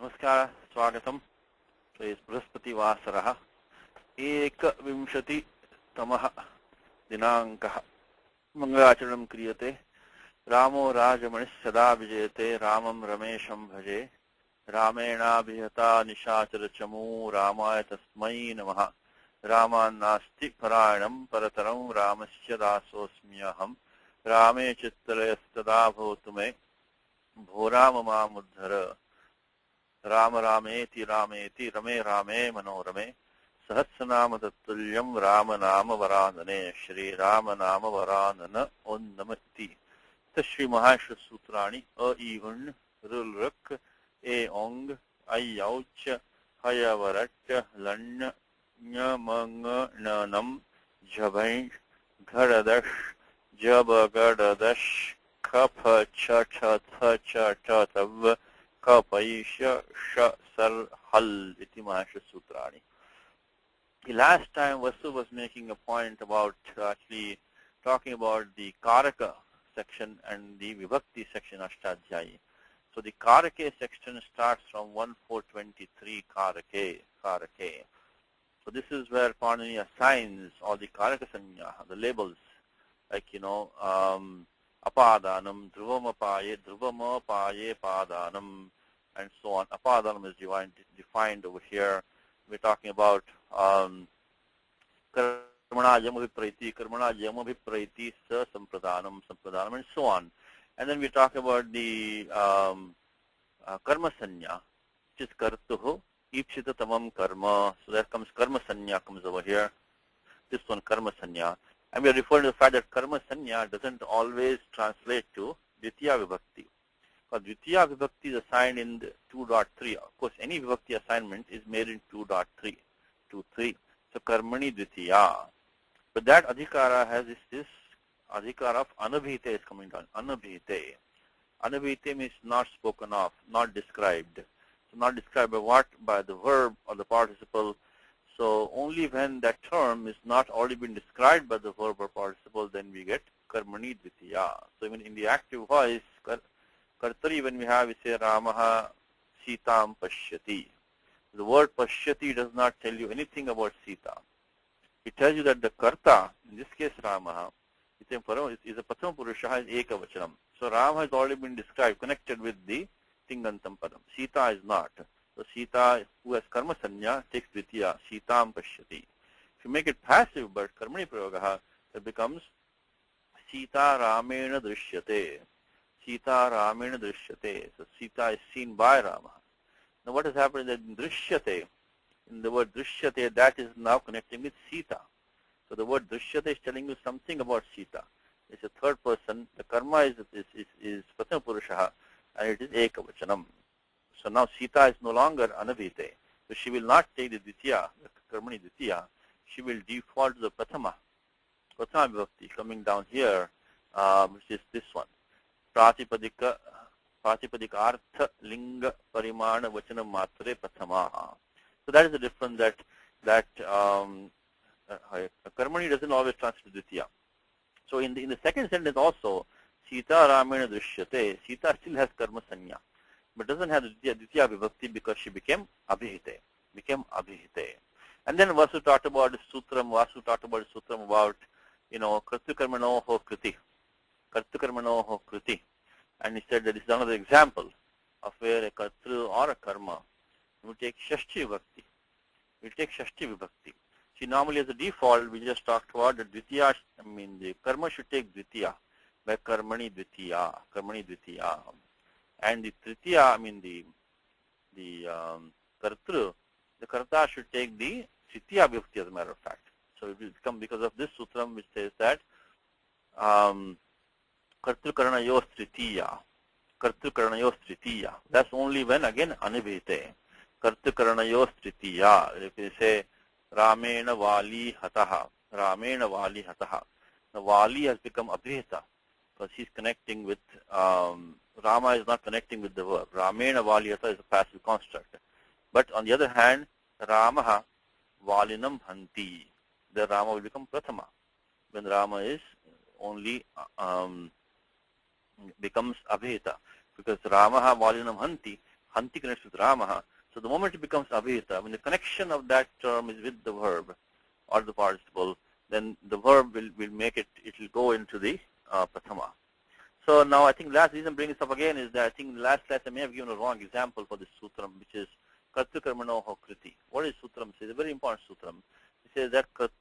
नमस्कार स्वागतम तो इस बृहस्पतिवासरः एकविंशतितमः दिनाङ्कः मङ्गलाचरणं क्रियते रामो राजमणिः सदा विजयते रामं रमेशं भजे रामेणाभिहता निशाचरचमू रामाय तस्मै नमः रामान्नास्ति परायणं परतरं रामस्य दासोऽस्म्यहं रामे चित्तलयस्तदा भवतु मे भो राम मामुद्धर राम रामेति रामेति रमे रामे मनोरमे सहस्रनाम तत्तुल्यं राम नाम वरानने श्री राम नाम वरानन ओन्नमति श्री महाश्र सूत्राणि अ ईहुन् रुलृक् ए ओंग अयौच हयवरट लण् ञमङ ननम झभै घड़दश जबगड़दश खफ छ छ थ छ ट तव kapaish sha sar hal iti mahasha sutrani. The last time Vasu was making a point about actually talking about the Karaka section and the Vibhakti section Ashtadhyayi. So the Karake section starts from 1423 Karake. So this is where Panini assigns all the Karaka Sanya, the labels, like apadanam, druvamapaye, druvamapaye padanam, and so on. Apadanam is defined over here. We're talking about karmana yamavipraiti sa sampradanam, and so on. And then we talk about the karma sanya, which is kartuhu, ipshita tamam karma. So there comes karma sanya comes over here. This one karma sanya. And we are referring to the fact that karma sanya doesn't always translate to Dvitiya Vibhakti. Because Dvitiya Vibhakti is assigned in 2.3. Of course, any Vibhakti assignment is made in 2.3. 2.3. So Karmani Dvitiya. But that Adhikara has this Adhikara of Anabhite is coming down. Anabhite. Anabhite means not spoken of, not described. So not described by what? By the verb or the participle. So only when that term is not already been described by the verb or participle, then we get karmani dvitiya. So even in the active voice, kartari, when we have, we say Ramaha Sitam Pashyati. The word Pashyati does not tell you anything about Sita. It tells you that the karta, in this case Ramaha, is a Prathama Purusha, is Ekavachanam. So Rama has already been described, connected with the Tingantam Padam. Sita is not. So Sita, who has karma sanya, takes dvitiya, Sitam Pashyati. If you make it passive, but karmani prayogaha, it becomes Sita Ramena Drishyate. Sita Ramena Drishyate. So Sita is seen by Rama. Now what has happened is that in Drishyate, in the word Drishyate, that is now connecting with Sita. So the word Drishyate is telling you something about Sita. It's a third person. The karma is Prathama Purusha, and it is Ekavachanam. So now Sita is no longer Anabhite. So she will not take the Dvitiya, the Karmani Dvitiya. She will default to the Prathama Vibhakti coming down here, which is this one. Pratipadika Artha Linga Parimana Vachana Matre Prathama. So that is the difference that Karmani doesn't always translate Dvitiya. So in the second sentence also, Sita Ramena Drishyate, Sita still has Karma Sanya, but doesn't have Dvitiya Vibhakti because she became Abhihite. And then Vasu talked about the sutram about, Kartukarmanoho Kriti. And he said that this is another example of where a Kartru or a Karma will take Shashti Vibhakti. See, normally as a default, we just talked about the Dvitiya, the Karma should take Dvitiya by Karmani Dvitiya. And the Tritiya, the Kartru, the Karta should take the Tritiya Vibhakti as a matter of fact. So it will come because of this sutram which says that Kartrukarnayos Tritiya. That's only when, again, Anibhite. Kartrukarnayos Tritiya. If you say Ramena Vali Hataha. The Vali has become Abhita because he's connecting with Rama is not connecting with the verb. Ramena Valiyata is a passive construct. But on the other hand, Ramaha Valinam Hanti. The Rama will become Prathama. When Rama is only becomes Abhita. Because Ramaha Valinam Hanti, Hanti connects with Ramaha. So the moment it becomes Abhita, when the connection of that term is with the verb or the participle, then the verb will make it, it will go into the Prathama. So now I think last reason bringing this up again is that I think in the last class I may have given a wrong example for this sutram, which is Kartru Karmanoho Kriti. What is sutram? It's a very important sutram. It says that Krit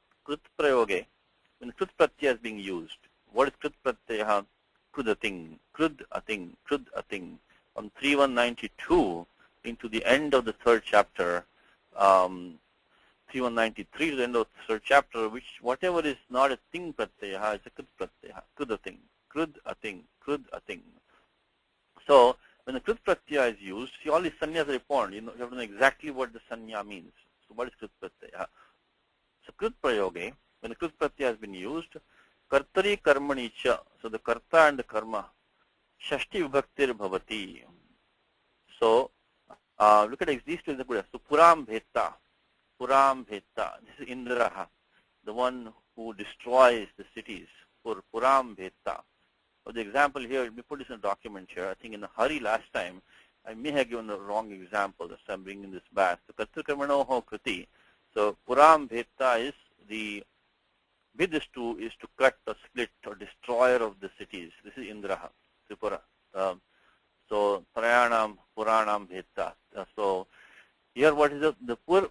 Prayoge, when Krit Pratyaya is being used, what is Krit Pratyaya? Krud a thing, Krud a thing, Krud a thing. From 3192 into the end of the third chapter, 3193 to the end of the third chapter, which whatever is not a thing Pratyaya is a Krud Pratyaya, Krud a thing. Krud a thing, Krud a thing. So when the Krud Pratyaya is used, see all these sanyas are important. You have to know exactly what the sanya means. So what is Krud Pratyaya? So Krud Prayoge, when the Krud Pratyaya has been used, Kartari Karmani cha, so the Karta and the Karma, Shashti Vibhaktir Bhavati. So look at these two examples. So Puram Bheta, Puram Bheta. This is Indraha, the one who destroys the cities. Puram Bheta. For the example here, let me put this in a document here. I think in a hurry last time, I may have given the wrong example. That's why I'm bringing this back. So Kartru Karmanoho Kriti. So Puram Bheta is the with is to cut or split or destroyer of the cities. This is Indraha, Tripura. So Prayanam, Puranam Bheta. So here what is the Pur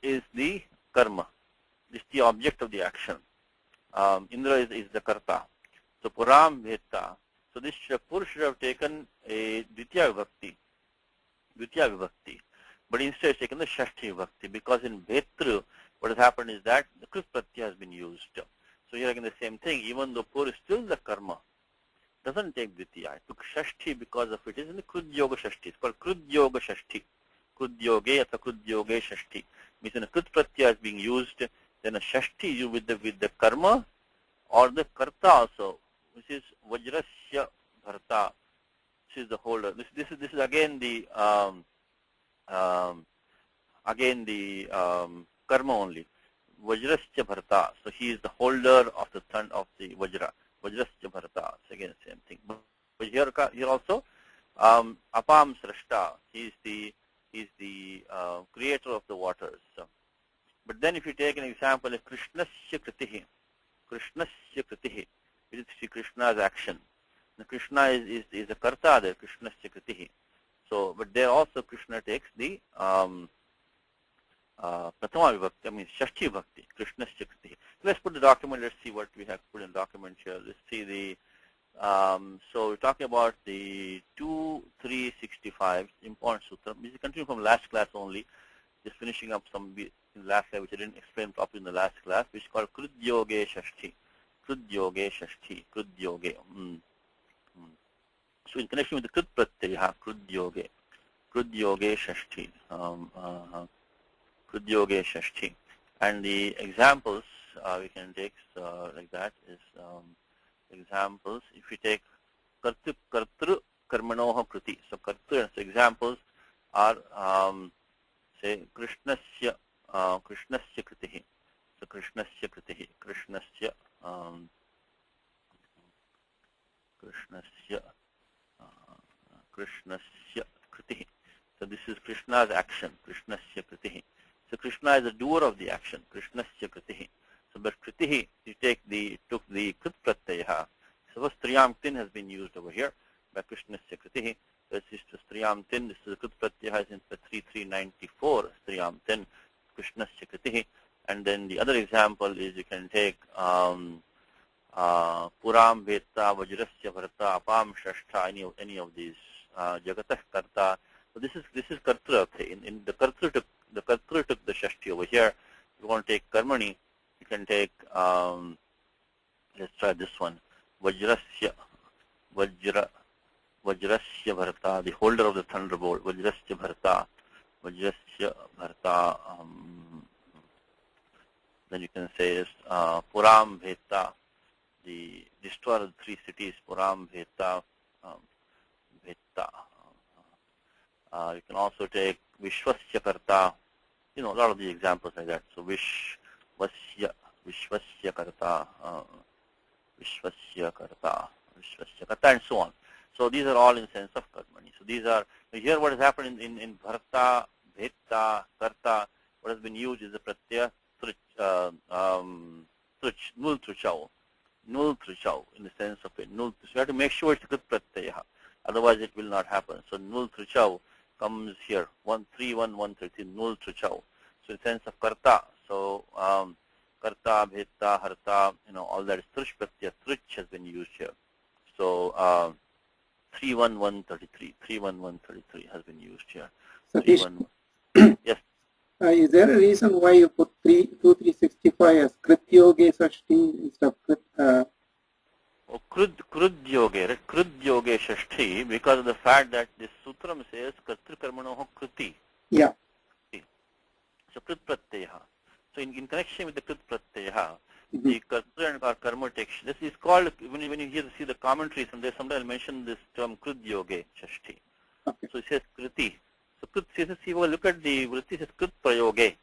is the karma. This is the object of the action. Indra is the karta. So Puram Bheta. So this Pur should have taken a Dvitiya Vibhakti. But instead it's taken the Shashti Vibhakti, because in Bhetru what has happened is that the Krut Pratyaya has been used. So here again the same thing, even though Pur is still the karma, doesn't take Dvitiya. It took Shashti because of it is in the Krud Yoga Shashti. It's called Krud Yoga Shashti. Krud Yoge atha Krud Yoge Shashti. Means when a Krut Pratyaya is being used, then a Shashti you with the karma or the karta also, which is Vajrasya Bharta. This is the holder. This is again the karma only. Vajrasya Bharta. So he is the holder of the thund of the Vajra. Vajrasya Bharta. So again same thing. But here also Apam Srashta. He is the creator of the waters. But then if you take an example of Krishnasya Kritihi, it is Sri Krishna's action. The Krishna is a karta there, Krishnasya Kritihi. So, but there also Krishna takes the Prathama Vibhakti, I mean Shashti Vibhakti, Krishnasya Kritihi. So let's put the document, let's see what we have put in the document here. Let's see the, so we're talking about the 2.3.65, important sutra. This is continuing from last class only, just finishing up some in the last class, which I didn't explain properly in the last class, which is called Krud Yoge Shashti. Krud Yoge Shashti, Krud Yoge. So in connection with the Krut Pratyaya, Krud Yoge Shashti, Krud Yoge Shashti. And the examples we can take like that is examples. If we take Kartru Karmanoho Kriti, so Kartru, so examples are say Krishnasya Kritihi. So Krishnasya Kritihi, Krishnasya Kritihi. So this is Krishna's action, Krishnasya Kritihi. So Krishna is the doer of the action, Krishnasya Kritihi. So but Kritihi, you took the Krit Pratyaya. So Striyam Tin has been used over here by Krishnasya Kritihi. So this is Striyam Tin, this is the Krit Pratyaya in 3394, Striyam Tin, Krishnasya Kritihi. And then the other example is you can take Puram Bheta, Vajrasya Bharta, Apam Shashta, any of these, Jagatah Karta. So this is Kartra. In the Kartra took the Shashti over here. If you want to take Karmani, you can take let's try this one. Vajrasya Bharta, the holder of the thunderbolt, Vajrasya Bharta. Then you can say is Puram Bheta, the destroyer of the three cities, Puram Bheta. You can also take Vishwasya Karta, a lot of the examples like that. So Vishwasya Karta, and so on. So these are all in sense of karmani. So these are, here what has happened in bharta, bhetta, karta, what has been used is the pratyaya nul truchau. Nul truchau in the sense of it. Nul, so you have to make sure it's a good pratyaya. Otherwise it will not happen. So nul truchau comes here. 131 nul truchau. So in the sense of karta. So karta, bhetta, harta, all that is truch pratyaya. Truch has been used here. So 31133 has been used here. Satish, Yes. Is there a reason why you put 365 as Krit Yoge Shashti instead of Krit? Krud yoge, right? Krud yoge shashti, because of the fact that this sutram says kartri karmanoho kriti. Yeah. So krit pratyaha. So in connection with the krit pratyaha, the kartri and karma text. This is called, when you see the commentaries, and sometimes I'll mention this term krud yoge shashti. Okay. So it says kriti. So krit says, look at the vritti says krit prayoge.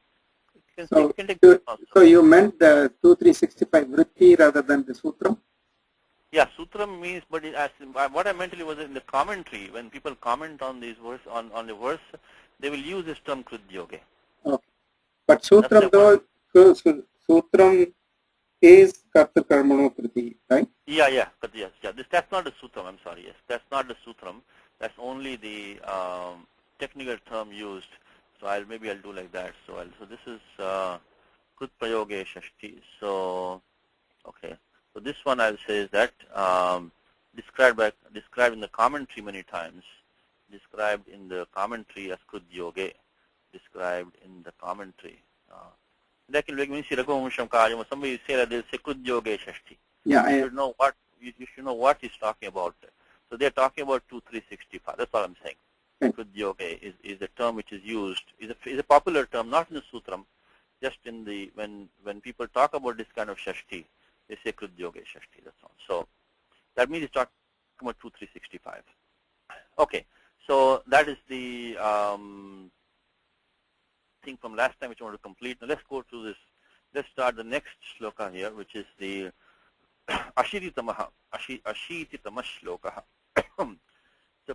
So you meant the 2365 vritti rather than the sutram? Yeah, sutram means, but what I meant was in the commentary, when people comment on these verse on the verse, they will use this term krit yoge. Okay. But sutram though, sutram is karta karmano kriti, right? Yeah. That's not the sutram. I'm sorry. Yes, that's not the sutram. That's only the technical term used. So maybe I'll do like that. So this is krit prayoge shashti. So okay. So this one I'll say is that described in the commentary many times. Described in the commentary as krit yoge. Described in the commentary. Like when you see Raghuvamsham Karyam, somebody say that they'll say krit yoge shashti. Yeah, you should know what he's talking about. So they're talking about 2365. That's what I'm saying. Krit yoge is a term which is used, is a popular term, not in the sutram, just in the when people talk about this kind of shashti, they say krit yoge shashti. That's all. So that means it's talking about 2365. Okay. So that is the thing from last time which I want to complete. Now let's go to this. Let's start the next shloka here, which is the Ashititama shloka.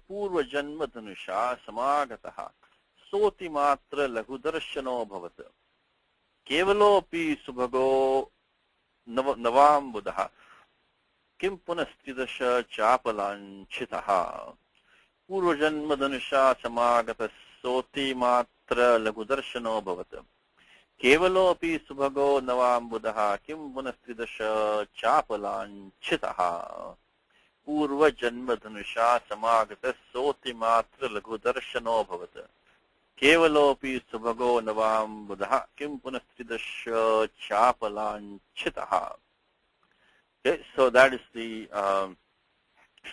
Purva janma dhanusha samagataha soti matra laghudarshano bhavat kevalopi subhago navam buddha kim punastridasha chapalanchitaha purva janma dhanusha samagata soti matra laghudarshano bhavat kevalopi subhago navam buddha kim punastridasha chapalanchitaha Purva janma dhanusha samagata soti matra laghudarshano bhavat kevalopi subhago navam buddha kim punastridasya chapalanchitaha. Okay, so that is the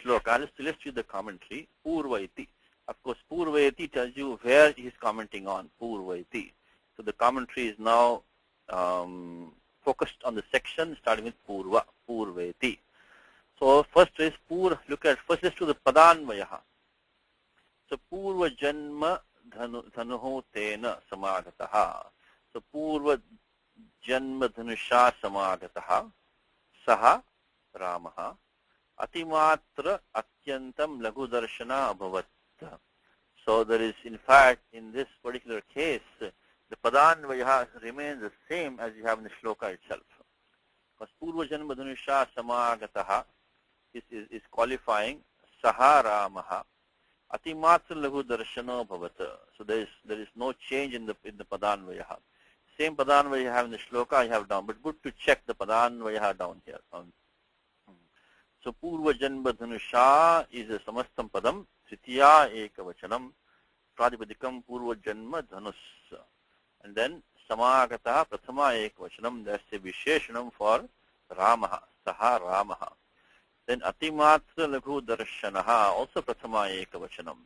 shloka. Let's read the commentary. Purvaiti. Of course, Purvaiti tells you where he is commenting on. Purvaiti. So the commentary is now focused on the section starting with Purva. Purvaiti. So first is first is to the Padanvayaha. So Purva Janma Dhanuho Tena Samagataha. So Purva Janma Dhanusha Samagataha Saha Ramaha Atimatra Atyantam Laghudarshana Abhavat. So there is, in fact, in this particular case, the Padanvayaha remains the same as you have in the shloka itself. Because Purva Janma Dhanusha Samagataha is qualifying Saha Ramaha Atimatra Laghu Darshano Bhavata. So there is no change in the Padanvayaha. Same Padanvayaha you have in the shloka I have down, but good to check the Padanvayaha down here. So Purva Janma Dhanusha is a Samastam Padam, Tritiya Ekavachanam, Pradipadikam Purva Janma Dhanus. And then Samagata Prathama Ekavachanam, that's a Visheshanam for Ramaha, Saha Ramaha. Then Atimatra Laghu Darshanaha, also Prathama Ekavachanam,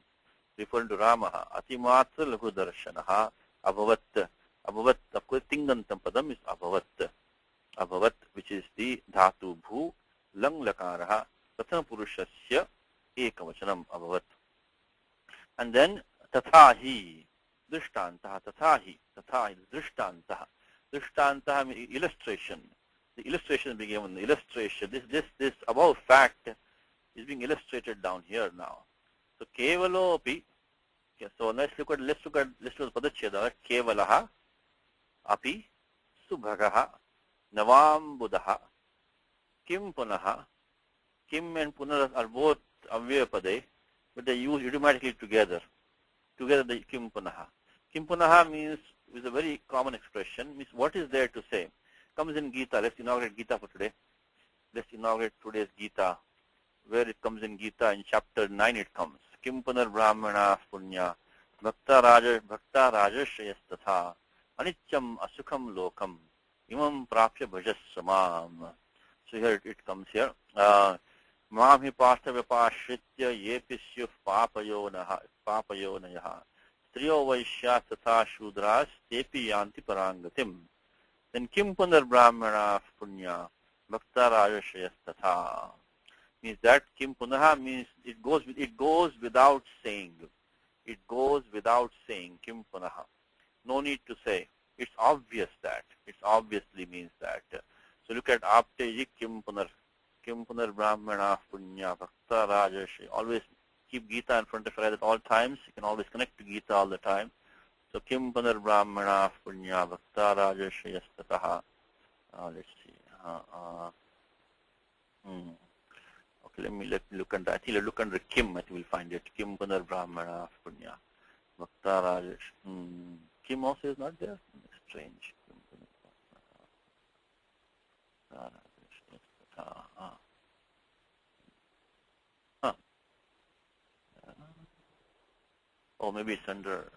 referring to Ramaha. Atimatra Laghu Darshanaha, Abhavat. Abhavat, of course, Tingantam Padam is Abhavat. Abhavat, which is the Dhatu Bhu, Lang Lakaraha, Prathama Purushasya Ekavachanam, Abhavat. And then Tathahi, Drishtantaha, Tathahi, Drishtantaha. Drishtantaha means illustration. The illustration being given. The illustration. This above fact is being illustrated down here now. So kevalopi. Okay, so let's look at padacheda. Kevalaha api subhagaha navam buddha kim punaha. Kim and punar are both avyapade, but they use idiomatically together. Together the kim punaha. Kim punaha means, is a very common expression, means what is there to say. Comes in Gita. Let's inaugurate Gita for today. Let's inaugurate today's Gita. Where it comes in Gita, in chapter 9 it comes. Kim punar brahmana punya bhakta rajashrayas tatha anityam asukham lokam imam prapya bhajas samam. So here it comes here. Mam hi partha vipashritya yepisyu papayonah striyo vaishya tatha shudras tepi yanti parangatim. Then kim punar brahmana punya bhakta rajashrayas tatha means that kim punaha means it goes without saying. It goes without saying kim punaha. No need to say. It's obvious that. It obviously means that. So look at apte kim punar brahmana punya bhakta rajashrayas. Always keep Gita in front of your head at all times. You can always connect to Gita all the time. So kim punar brahmana punya bhakta rajashrayas tataha. Let's see. Okay, let me look under. I think I'll look under Kim. I think we'll find it. Kim punar brahmana punya bhakta rajash. Kim also is not there. Strange. Oh, maybe it's under.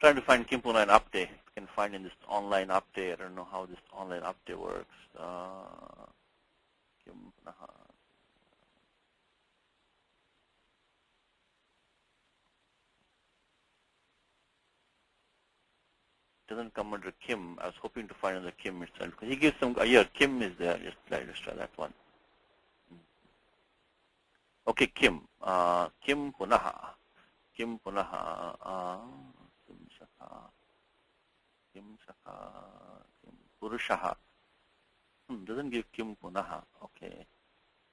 Trying to find Kim Puna and update. You can find in this online update. I don't know how this online update works. Kim Punaha. Doesn't come under Kim. I was hoping to find under Kim itself because he gives some. Yeah, Kim is there. Let's try that one. Okay, Kim. Kim Punaha. Kim Punaha. Kim Shakha. Kim Purushaha. Doesn't give Kim Punaha. Okay.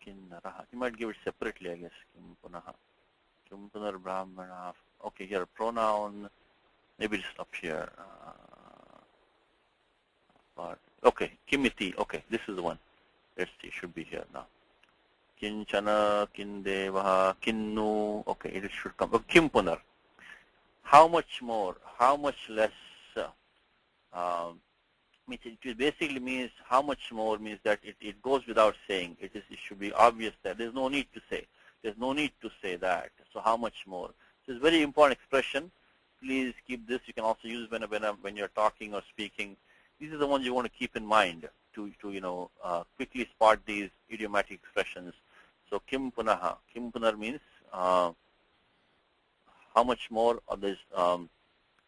Kim Naraha. You might give it separately, I guess. Kim Punaha. Kim Punar Brahmana. Okay, here pronoun. Maybe it's up here. Okay, Kimiti. Okay, this is the one. Let's see, it should be here now. Kinchana, Kindevaha, Kinnu. Okay, it should come. Oh, Kim Punar. How much more? How much less? It basically means how much more means that it goes without saying. It should be obvious that there's no need to say. There's no need to say that. So how much more? So it's a very important expression. Please keep this. You can also use when you're talking or speaking. These are the ones you want to keep in mind to quickly spot these idiomatic expressions. So Kim Punaha. Kim Punar means how much more, or there's no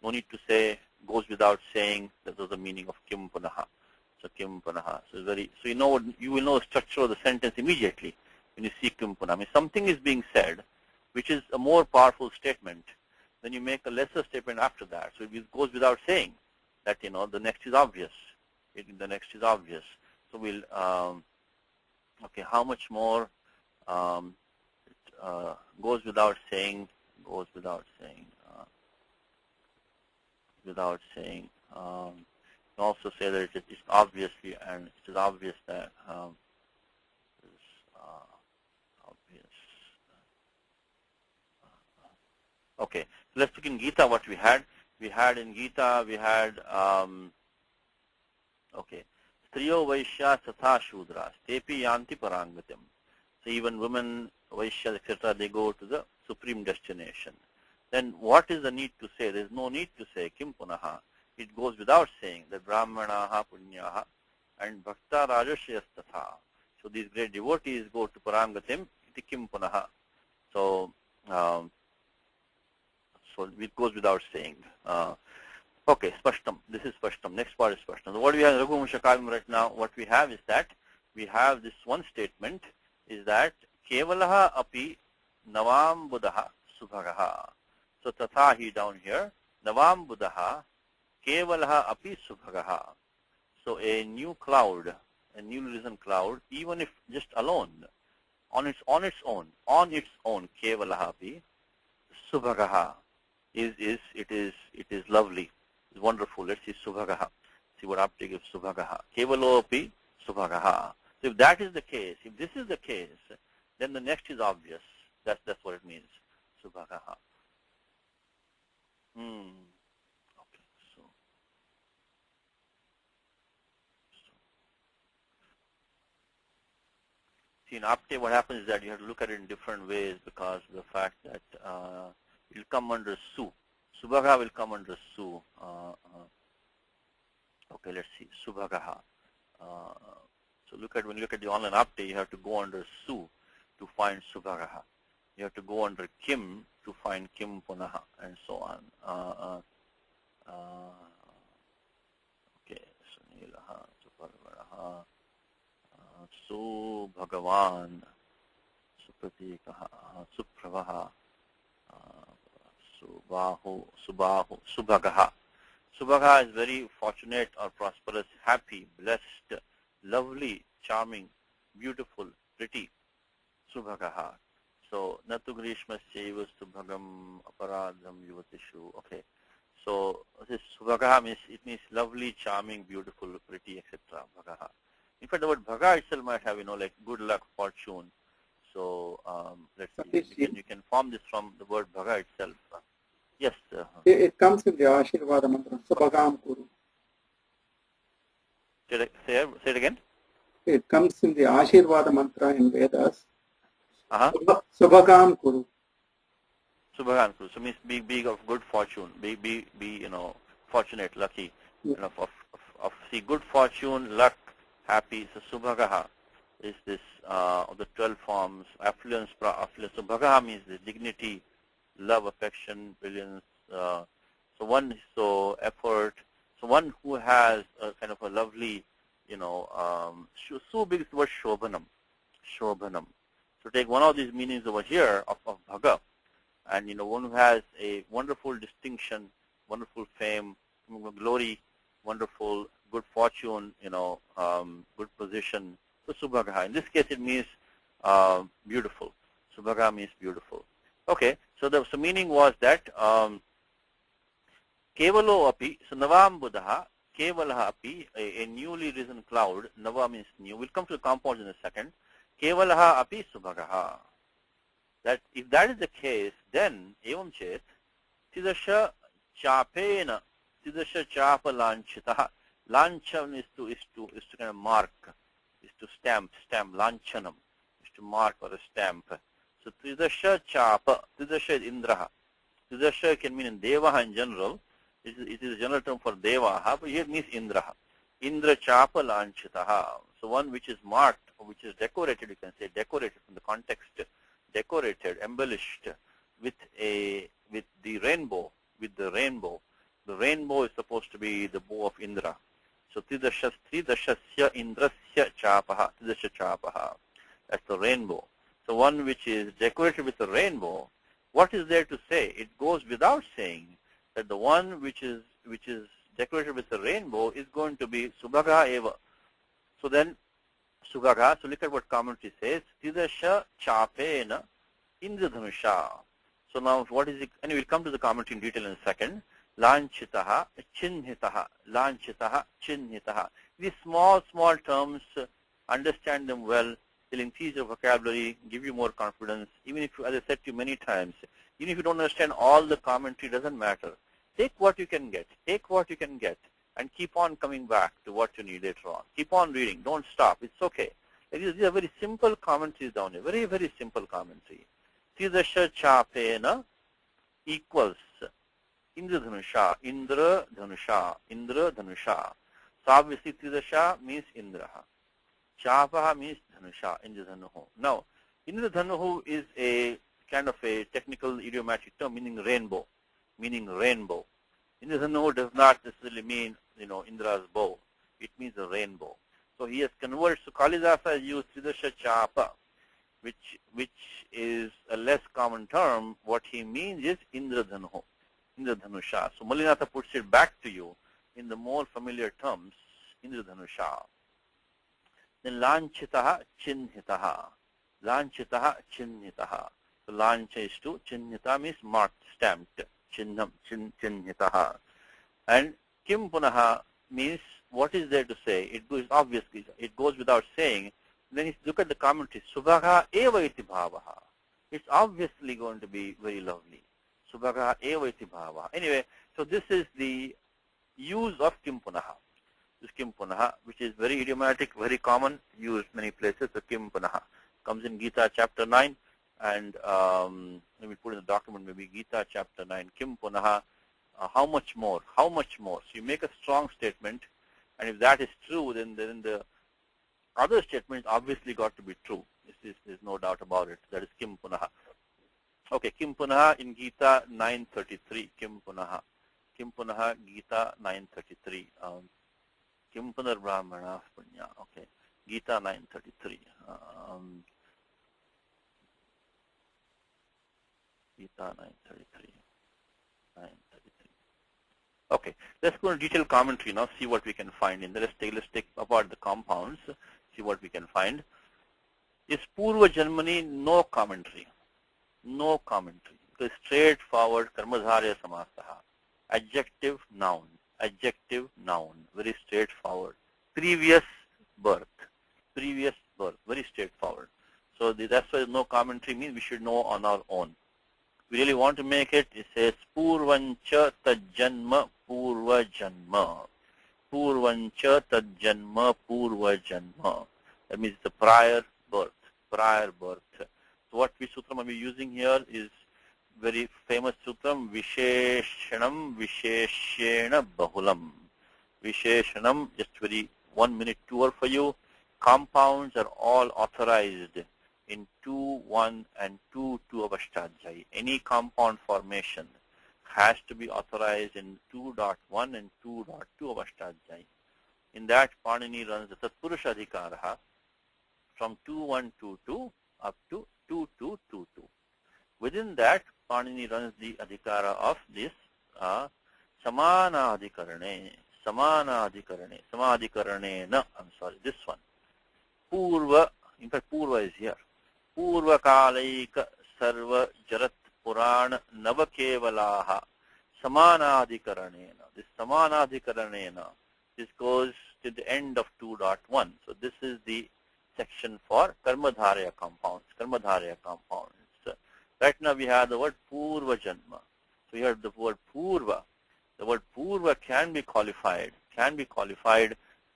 need to say, goes without saying. That was the meaning of Kim Punaha. So Kim Punaha. So you will know the structure of the sentence immediately when you see Kim Punaha. I mean, something is being said, which is a more powerful statement. Then you make a lesser statement after that. So it goes without saying that the next is obvious. The next is obvious. So we'll okay. How much more? Goes without saying. Goes without saying. Without saying. You can also say that it is obviously, and it is obvious that obvious. Okay, so let's look in Gita what we had. In Gita, okay, Striyo Vaishya Tatha Shudras, Tepi Yanti Parangatim. So even women, Vaishyas, etc., they go to the supreme destination. Then what is the need to say? There is no need to say Kim Punaha. It goes without saying that Brahmanaha Punyaha and Bhakta Rajashrayas Tatha. So these great devotees go to Parangatim, iti Kim Punaha. So it goes without saying. Okay, Spashtam. This is Spashtam. Next part is Spashtam. So what we have in Raghu Vanshakavim right now, what we have is that we have this one statement is that Kevalaha api navam buddha subhagaha. So tathahi down here, navam buddha Kevalaha api subhagaha. So a new cloud, a newly risen cloud, even if just alone, on its own, Kevalaha api subhagaha it is lovely. It's wonderful. Let's see Subhagaha. See what uptake of Subhagaha. Kevalopi Subhagaha. So if that is the case, if this is the case, then the next is obvious. That's what it means. Subhagaha. Okay. So see in uptake what happens is that you have to look at it in different ways because of the fact that it will come under Su. Subhagaha will come under Su. Okay, let's see. Subhagaha. So when you look at the online update, you have to go under Su to find Subhagaha. You have to go under Kim to find Kim Punaha and so on. Okay, Sunilaha, Suparvaraha, Subhagavan, Supratikaha, Supravaha, Subahu, Subhagaha. Subhagaha is very fortunate or prosperous, happy, blessed, lovely, charming, beautiful, pretty. Subhagaha. So, Natu Grishmasyaiva Subhagam Aparadham Yuvatishu. Okay. So, this Subhagaha means lovely, charming, beautiful, pretty, etc. Bhagaha. In fact, the word Bhaga itself might have, like good luck, fortune. So, let's see. You can form this from the word Bhaga itself. Yes. It comes in the Ashirvada mantra, Subhagam Kuru. Say it again. It comes in the Ashirvada mantra in Vedas. Subhagam Kuru. Subhagam Kuru. So means be of good fortune. Be fortunate, lucky. Yeah. See good fortune, luck, happy. So Subhagaha is this of the 12 forms. Affluence. Subhagaha means the dignity, love, affection, brilliance. So effort. So one who has a kind of a lovely, so big is the word Shobhanam. Shobhanam. So take one of these meanings over here of Bhaga, and one who has a wonderful distinction, wonderful fame, glory, wonderful good fortune, good position. So Subhagaha. In this case, it means beautiful. Subhagaha means beautiful. Okay. So the meaning was that Kevalo api. So Navam Buddha. Kevalaha api, a newly risen cloud. Nava means new. We'll come to the compounds in a second. Kevalaha api Subhagaha. That if that is the case, then evam chet Tidasha chapena. Tidasha chapa lanchitaha. Lanchan is to kind of mark, is to stamp, lanchanam, is to mark or a stamp. So Tidasha chapa, Tidasha is Indraha. Tidasha can mean in Devaha in general. It is a general term for Devaha, but here it means Indraha. Indra chapa lanchitaha. So one which is marked, or which is decorated, you can say decorated from the context, decorated, embellished with the rainbow, The rainbow is supposed to be the bow of Indra. So Tridashasya Indrasya chapaha, Tridasya chapaha. That's the rainbow. So one which is decorated with a rainbow, what is there to say? It goes without saying that the one which is decorated with a rainbow is going to be Subhagaha eva. So then Subhagaha, so look at what commentary says, Tridasya chapena Indradhanusha. So now what is it? And we'll come to the commentary in detail in a second. Lanchitaha, Chinhitaha, Lanchitaha, Chinhitaha. These small terms, understand them well, they'll increase your vocabulary, give you more confidence. Even if, as I said to you many times, even if you don't understand all the commentary, doesn't matter. Take what you can get, and keep on coming back to what you need later on. Keep on reading, don't stop, it's okay. These are very simple commentaries down here, very, very simple commentary. Tridasha chapena equals Indradhanusha, Indradhanusha. So obviously Tridasha means Indraha. Chapaha means Dhanusha, Indradhanuhu. Now, Indradhanuhu is a kind of a technical idiomatic term meaning rainbow. Indradhanu does not necessarily mean, Indra's bow. It means a rainbow. So he has converted. So Kalidasa used Tridasha Chapa, which is a less common term. What he means is Indradhanu, Indradhanusha. So Mallinatha puts it back to you in the more familiar terms, Indradhanusha. Then Lanchitaha Chinhitaha. Lanchitaha Chinhitaha. So Lancha is to Chinhita means marked, stamped. Chinnam, Chinhitaha. And Kim Punaha means what is there to say? It goes obviously, it goes without saying. Then if you look at the commentary, Subhagha eva iti bhavaha. It's obviously going to be very lovely. Subhagha eva iti bhavaha. Anyway, so this is the use of Kim Punaha. This Kim Punaha, which is very idiomatic, very common, used many places. So Kim Punaha comes in Gita chapter 9, and let me put in the document, maybe Gita chapter 9, Kim Punaha, how much more? How much more? So you make a strong statement, and if that is true, then the other statements obviously got to be true. There's no doubt about it. That is Kim Punaha. Okay, Kim Punaha in Gita 9:33. Kim Punaha. Kim Punaha Gita 9:33. Kim Punar Brahmana Punya. Okay, Gita 9:33. Gita 9:33. 9:33. Okay, let's go into detailed commentary now. See what we can find in there. Let's take apart the compounds. See what we can find. Is Purva Janmani no commentary? No commentary. It is straightforward Karmadharya Samasaha. Adjective, noun. Adjective, noun. Very straightforward. Previous birth. Previous birth. Very straightforward. So that's why no commentary means we should know on our own. We really want to make it. It says Purvancha Tajjanma Purva Janma. Purvancha Tajjanma Purva Janma. That means the prior birth. Prior birth. So what sutram are we using here is very famous sutram, Visheshanam Visheshena Bahulam. Visheshanam, just very 1 minute tour for you. Compounds are all authorized in 2:1 and 2:2 of Ashtadhyayi. Any compound formation has to be authorized in 2.1 and 2.2 of Ashtadhyayi. In that, Panini runs the Tatpurusha Adhikaraha from 2.1.2.2 up to 2.2.2.2. Within that, Panini runs the Adhikara of this Samana Adhikarane. Samana Adhikarane. Samadhikarane. No, I'm sorry, this one. Purva, in fact, Purva is here. Purva Kalaika Sarva Jarat Puran Navakevalaha Samanadhikaranena. This Samanadhikaranena, this goes to the end of 2.1. So this is the section for Karmadharya compounds. Karmadharya compounds. Right now we have the word Purva Janma. So here the word Purva. The word Purva can be qualified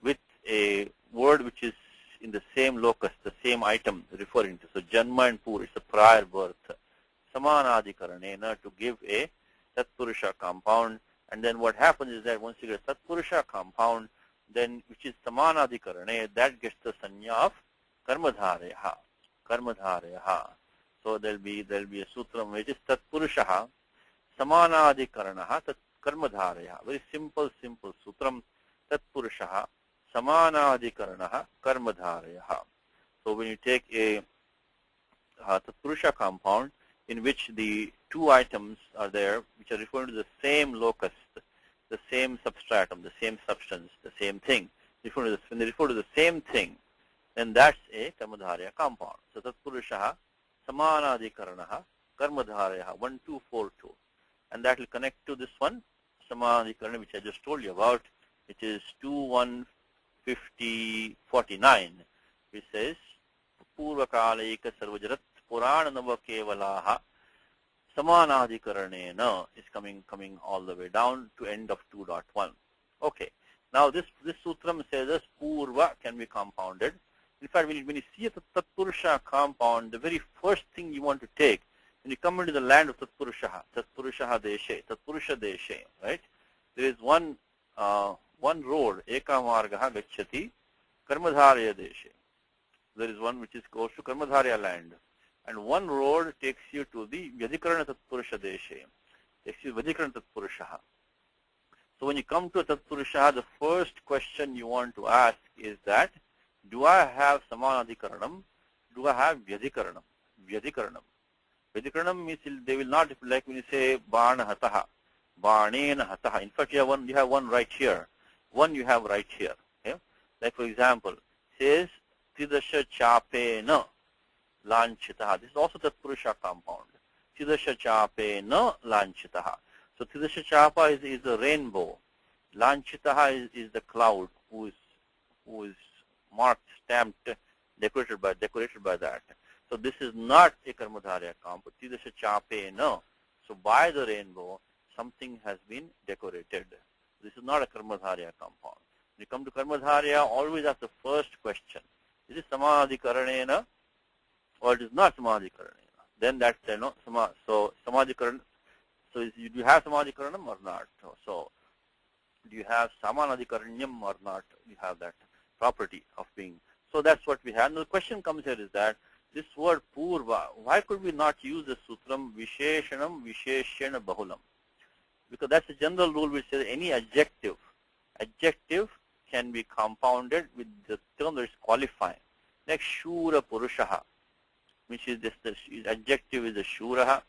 with a word which is in the same locus, the same item referring to. So Janma and Purva is a prior birth. Samanadhikaranena, to give a Tatpurusha compound. And then what happens is that once you get a Tatpurusha compound, then which is Samanadhikarane, that gets the sanya of Karmadharyaha. Karmadharyaha. So there'll be a sutram which is Tatpurushaha Samanadhikaranaha Tat Karmadharyaha. Very simple sutram. Tatpurushaha Samanadhikaranaha Karmadharyaha. So when you take a Tatpurusha compound in which the two items are there, which are referring to the same locus, the same substratum, the same substance, the same thing, when they refer to the same thing, then that's a Karmadharya compound. So Tatpurushaha Samanadhikaranaha Karmadharyaha 1242. And that will connect to this one, Samanadhikarana, which I just told you about, which is 215049, which says Purvakalaika Sarvajarat Purana Navakevalaha Samanadhikaranena is coming all the way down to end of 2.1. Okay. Now this sutram says that Purva can be compounded. In fact, when you see a Tatpurusha compound, the very first thing you want to take, when you come into the land of Tatpurusha Deshe, Tatpurusha Deshe, right? There is one road, Eka Margaha Gacchati, Karmadharya Deshe. There is one which goes to Karmadharya land. And one road takes you to the Vyadhikarana Tatpurusha Deshe. Takes you Vyadhikarana Tatpurushaha. So when you come to Tatpurusha, the first question you want to ask is that, do I have Samanadhikaranam? Do I have Vyadhikaranam? Vyadhikaranam. Vyadhikaranam means they will not, like when you say Bana Hataha, Banena Hataha. In fact, you have one right here. One you have right here. Okay? Like for example, says Tridasha Chapena Lanchitaha. This is also Tatpurusha compound. Tridasha Chapena Lanchitaha. So Tridasha Chapa is the rainbow. Lanchitaha is the cloud who is marked, stamped, decorated by that. So this is not a Karmadharya compound. Tridasha Chapena. So by the rainbow, something has been decorated. This is not a Karmadharya compound. When you come to Karmadharya, always ask the first question. Is it Samadhikaranena or it is not Samadhikaranena? Then that's, so Samadhikaran. So do you have Samadhikaranam or not? So do you have Samanadhikaranyam or not? You have that property of being. So that's what we have. Now the question comes here is that this word Purva, why could we not use the sutram Visheshanam Visheshana Bahulam? Because that's a general rule which says any adjective can be compounded with the term that is qualifying. Like Shura Purushaha, which is this, the adjective is the Shura,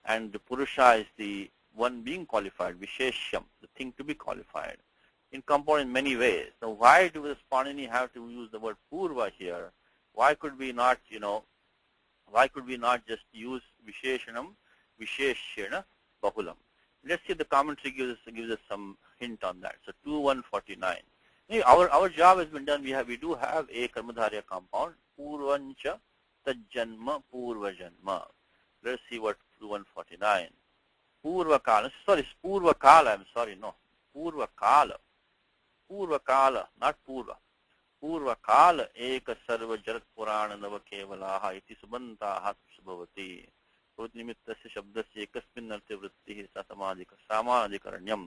and the Purusha is the one being qualified, Visheshyam, the thing to be qualified. In compound in many ways. So why do the Spanini have to use the word Purva here? Why could we not, just use Visheshanam, Visheshana, Bahulam? Let's see if the commentary gives us some hint on that. So 2149. Our job has been done. We do have a Karmadharya compound, Purvancha Tajjanma Purvajanma. Let's see what 2149. Purvakala. Sorry, it's Purvakala. I'm sorry, no. Purvakala. Purvakala, not Purva. Purvakala Eka Sarva Jarat Purana Nava Kevalaha Iti Subhantaha Subhavati. Nimittasya Shabdasya Ekasmin Arte Vrittihi Samadhikaranyam.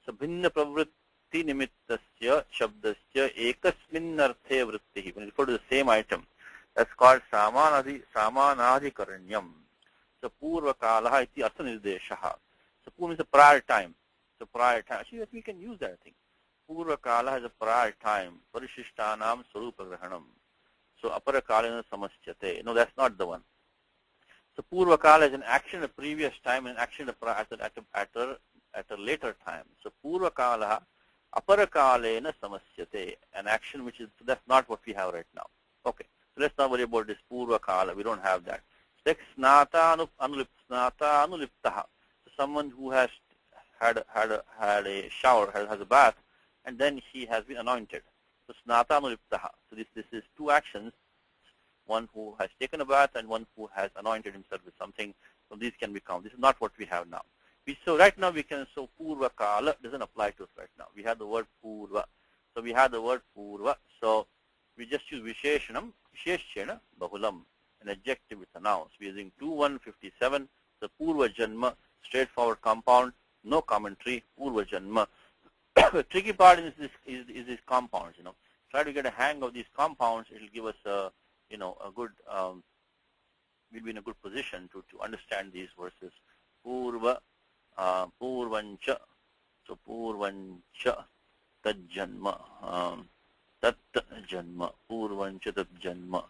So Bhinna Pravritti Nimittasya Shabdasya Ekasmin Arte Vrittihi. When you refer to the same item, that's called Samanadhikaranyam. So Purvakalaha Iti Artha Nirdeshaha. So Purva means a prior time. So prior time. Actually, we can use that, I think. Purvakala has a prior time. Parishishtanam Swarupa Grahanam. So Aparakalena Samasyate. No, that's not the one. So Purvakala is an action at a previous time and an action at a later time. So Purvakala Aparakalena Samasyate. An action which is, so that's not what we have right now. Okay. So let's not worry about this Purvakala. We don't have that. Next, Snata Anuliptaha. So someone who has had a shower, has a bath, and then he has been anointed. So Snata Anuliptaha. So this is two actions, one who has taken a bath and one who has anointed himself with something. So these can be counted. This is not what we have now. So right now we can, so Purva Kala doesn't apply to us right now. We have the word Purva. So we have the word Purva. So we just use Visheshanam, Visheshana, Bahulam, an adjective with a noun. So we are using 2157, the Purva Janma, straightforward compound, no commentary, Purva Janma. The tricky part is these compounds, Try to get a hang of these compounds. It will give us a good, we'll be in a good position to understand these verses. Purva, Purvancha, so Purvancha, Tajjanma, Tat Janma, Purvancha, Tat Janma,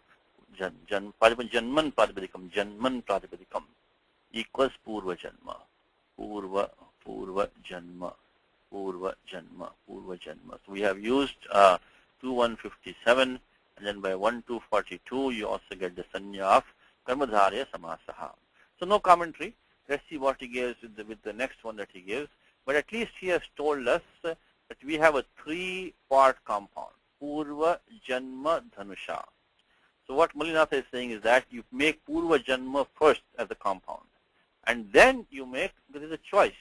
Janman Pratipadikam equals Purva Janma, Purva Janma. So we have used 2157, and then by 1242 you also get the sanya of Karmadharya Samasaha. So no commentary. Let's see what he gives with the next one that he gives. But at least he has told us that we have a three-part compound, Purva Janma Dhanusha. So what Mallinatha is saying is that you make Purva Janma first as a compound. And then you make, because there's a choice.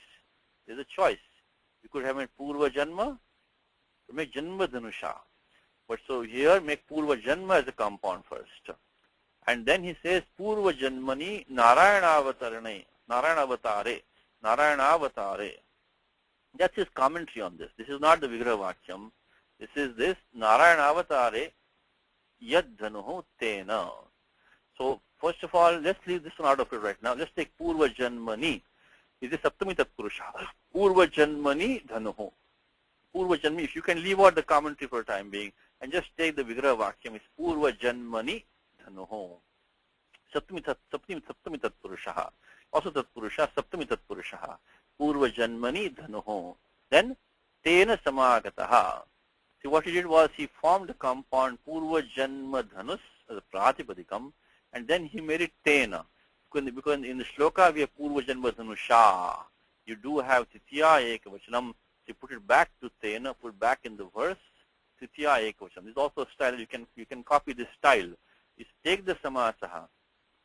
There's a choice. You could have made Purva Janma, you make Janma Dhanusha. But so here make Purva Janma as a compound first. And then he says Purva Janmani Narayana Avatare. That's his commentary on this. This is not the Vigraha Vakyam. This is this Narayana Avatare Yad Dhanuhu Tena. So first of all, let's leave this one out of it right now. Let's take Purva Janmani. Is a Saptami Tatpurusha. Purva Janmani Dhanuho. Purva Janmani, if you can leave out the commentary for the time being and just take the Vigraha Vakyam, is Purva Janmani Dhanuho. Saptami Tatpurusha. Also Tatpurusha, Saptami Tatpurusha. Purva Janmani Dhanuho. Then Tena Samagataha. See, what he did was he formed the compound Purva Janma Dhanus as a Pratipadikam, and then he made it Tena. Because in the shloka we have Purva Janma Dhanusha. You do have Titiya Ekavachanam. You put it back to Tena, put back in the verse, Titiya Ekavachanam. This is also a style, you can copy this style. You take the Samasaha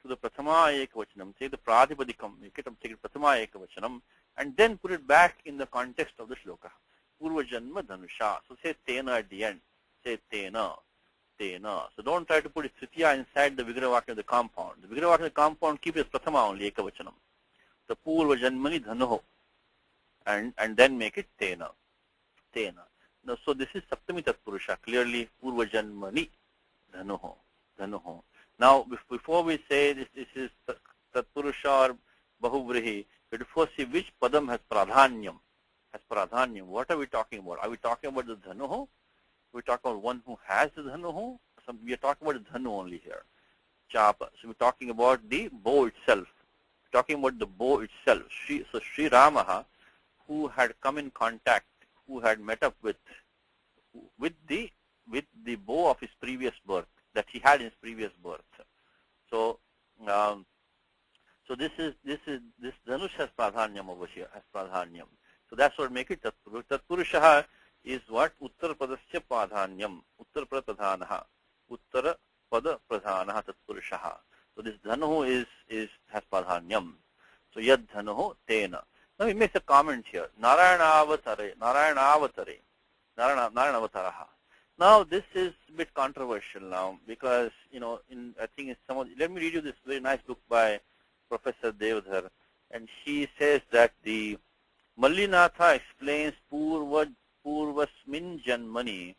to the Prathama Ekavachanam, take the Pratipadikam, you take it Prathama Ekavachanam, and then put it back in the context of the shloka. Purva Janma Dhanusha. So say Tena at the end. Say Tena. Tena. So don't try to put it Tritiya inside the Vigraha Vakya of the compound. The Vigraha Vakya of the compound, keep it as Prathama only, Ekavachanam. The Purva Janmani Dhanuho. And then make it Tena. Tena. Now, so this is Saptami Tatpurusha. Clearly, Purva Janmani Dhanuho. Dhanuho. Now, before we say this is Tatpurusha or Bahuvrihi, we have to first see which Padam has Pradhanyam. Has Pradhanyam. What are we talking about? Are we talking about the Dhanuho? We're talking about one who has the Dhanuho? We are talking about the Dhanu only here. Chapa. So we're talking about the bow itself. We're talking about the bow itself. So Sri Ramaha, who had come in contact, who had met up with the bow of his previous birth, that he had in his previous birth. So so this Dhanush has Pradhanyam over here, has Pradhanyam. So that's what make it Tatpurusha. Tatpurusha is what? Uttara Padasya Pradhanyam. Uttara Pada Pradhanaha. Uttara Pada Pradhanaha Tatpurusha. So this Dhanuho has Pradhanyam. So Yad Dhanuho Tena. Now he makes a comment here. Narayana Avatare. Now this is a bit controversial now because, I think it's let me read you this very nice book by Professor Devadhar, and he says that the Mallinatha explains Purvasmin Janmani.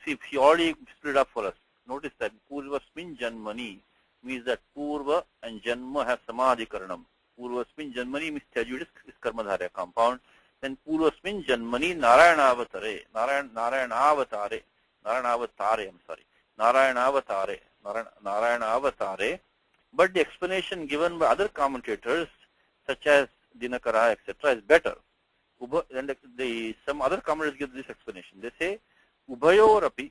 See, he already split up for us. Notice that Purvasmin Janmani means that Purva and Janma have Samadhikaranam. Purvasmin Janmani means Tyajud is Karmadharya compound. Then Purvasmin Janmani Narayana Avatare. But the explanation given by other commentators, such as Dinakara, etc., is better. And some other commentators give this explanation. They say, Ubhayorapi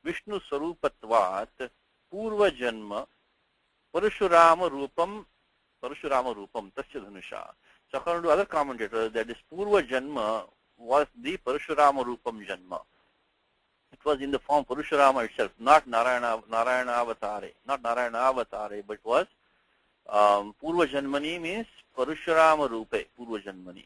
Vishnu Sarupatvat Purva Janma Parashurama Rupam Tasya Dhanusha. So according to other commentators, that this Purva Janma was the Parashurama Rupam Janma. It was in the form Parashurama itself, not Narayana Avatare, but it was Purva Janmani means Parashurama Rupe, Purva Janmani.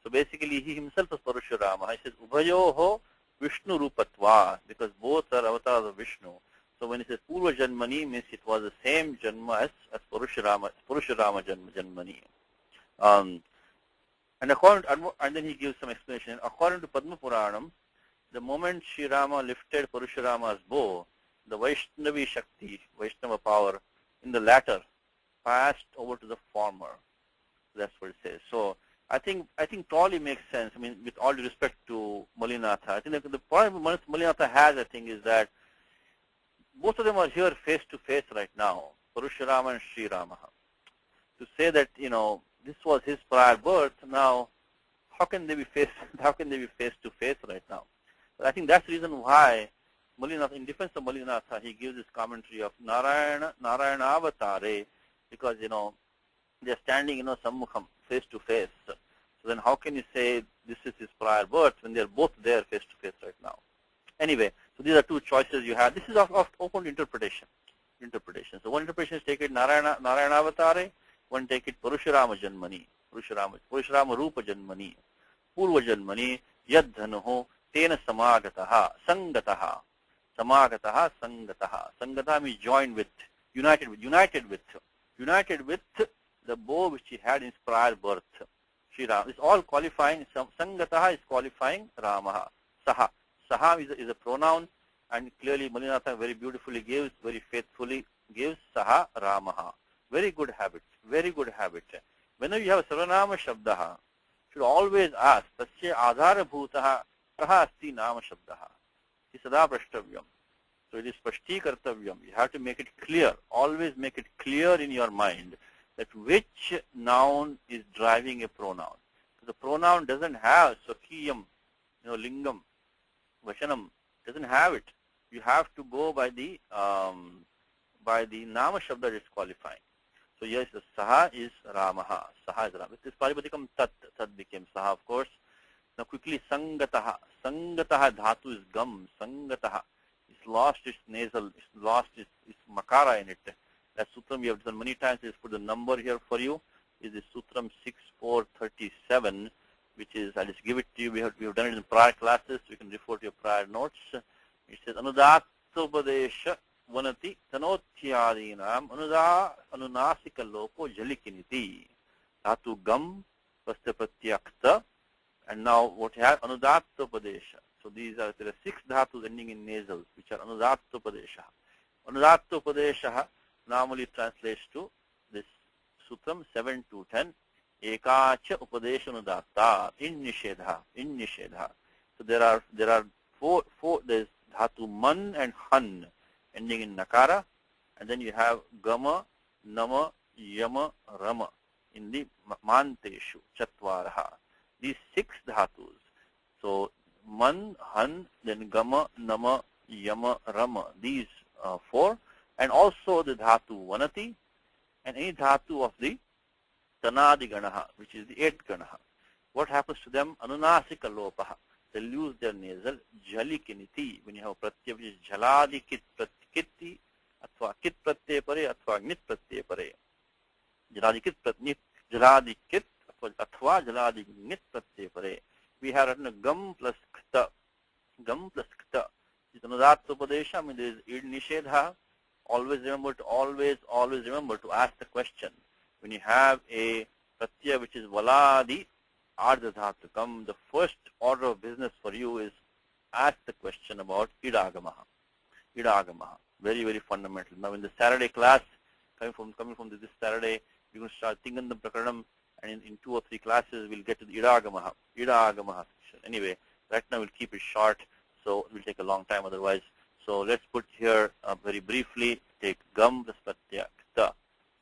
So basically he himself was Parashurama. He says Ubhayoho Vishnu Rupatva, because both are avatars of Vishnu. So when he says Purva Janmani means it was the same Janma as Parashurama Janmani. And then he gives some explanation. According to Padma Puranam, the moment Sri Rama lifted Parashurama's bow, the Vaishnavi Shakti, Vaishnava power, in the latter passed over to the former. That's what it says. So I think probably makes sense. I mean, with all due respect to Mallinatha, I think the problem Mallinatha has, I think, is that both of them are here face to face right now, Parashurama and Sri Rama. To say that this was his prior birth, now how can they be face to face right now? But I think that's the reason why Mallinatha, in defense of Mallinatha, he gives this commentary of Narayana Avatare, because they're standing Sammukham, face to face. So then how can you say this is his prior birth when they're both there face to face right now? Anyway, so these are two choices you have. This is of open interpretation. So one interpretation is take it Narayana Avatare, one take it Parashurama Janmani, Parashurama Rupa Janmani, Purva Janmani, Yad Dhanuho, Tena Samagataha, Sangataha. Sangataha means joined with, united with the bow which he had in his prior birth. Sri Rama. It's all qualifying. Sangataha is qualifying Ramaha. Saha is a pronoun, and clearly Mallinatha very beautifully gives, very faithfully gives Saha Ramaha. Very good habit. whenever you have a Sarvanama Shabdaha, should always ask, Tasya Adharabhutaha Kaha Asti Nama Shabdaha. Sada Prashtavyam. So it is Pashtikartavyam. You have to make it clear. Always make it clear in your mind that which noun is driving a pronoun. So the pronoun doesn't have Swakiyam, Lingam, Vashanam, doesn't have it. You have to go by the Nama Shabda that is qualifying. So yes, the Saha is Ramaha. Saha is Ramaha. With this Paripatikam Tat. Tat became Saha, of course. Now quickly, Sangataha. Sangataha dhatu is Gam. Sangataha. It's lost its nasal. It's lost its makara in it. That sutram we have done many times. Is put the number here for you. Is the sutram 6437, which is, I'll just give it to you. We have done it in prior classes. You can refer to your prior notes. It says Anudattopadesha Vanati Tanothyadinam Anunasika Loko Jalikiniti. Dhatu Gam Pastapatyakta. And now what you have? Anudattopadesha. So there are 6 dhatus ending in nasal, which are Anudattopadesha. Anudattopadesha normally translates to this sutram 7 to 10. Ekacha upadesha anudatta in nishedha. In nishedha. So there are four. There's dhatu man and han ending in nakara, and then you have gama, nama, yama, rama in the manteshu chatvaraha. These 6 dhatus. So man, han, then gama, nama, yama, rama. These 4, and also the dhatu vanati, and any dhatu of the tanadi ganaha, which is the 8th ganaha. What happens to them? Anunasika lopaha. They lose their nasal. Jalikiniti. When you have pratyaya, which is jaladi kit kitti, athva kit pratyaya pare, athva nit pratyaya pare. Jaladi kit pratnit, jaladi kit, athva jaladi nit pratyaya pare. We have written a gam plus kta. Gam plus kta. It's anudattopadesha. I mean, there is id nishedha. Always remember to ask the question. When you have a pratyaya which is valadi ardha dhatukam, the first order of business for you is ask the question about idagamaha. Idagamaha. Very, very fundamental. Now in the Saturday class, coming from this Saturday, you're going to start thinking the prakaranam, and in 2 or 3 classes we'll get to the idagamaha. Idagamaha section. Anyway, right now we'll keep it short, so it will take a long time otherwise. So let's put here very briefly, take gam plus pratyaya kta,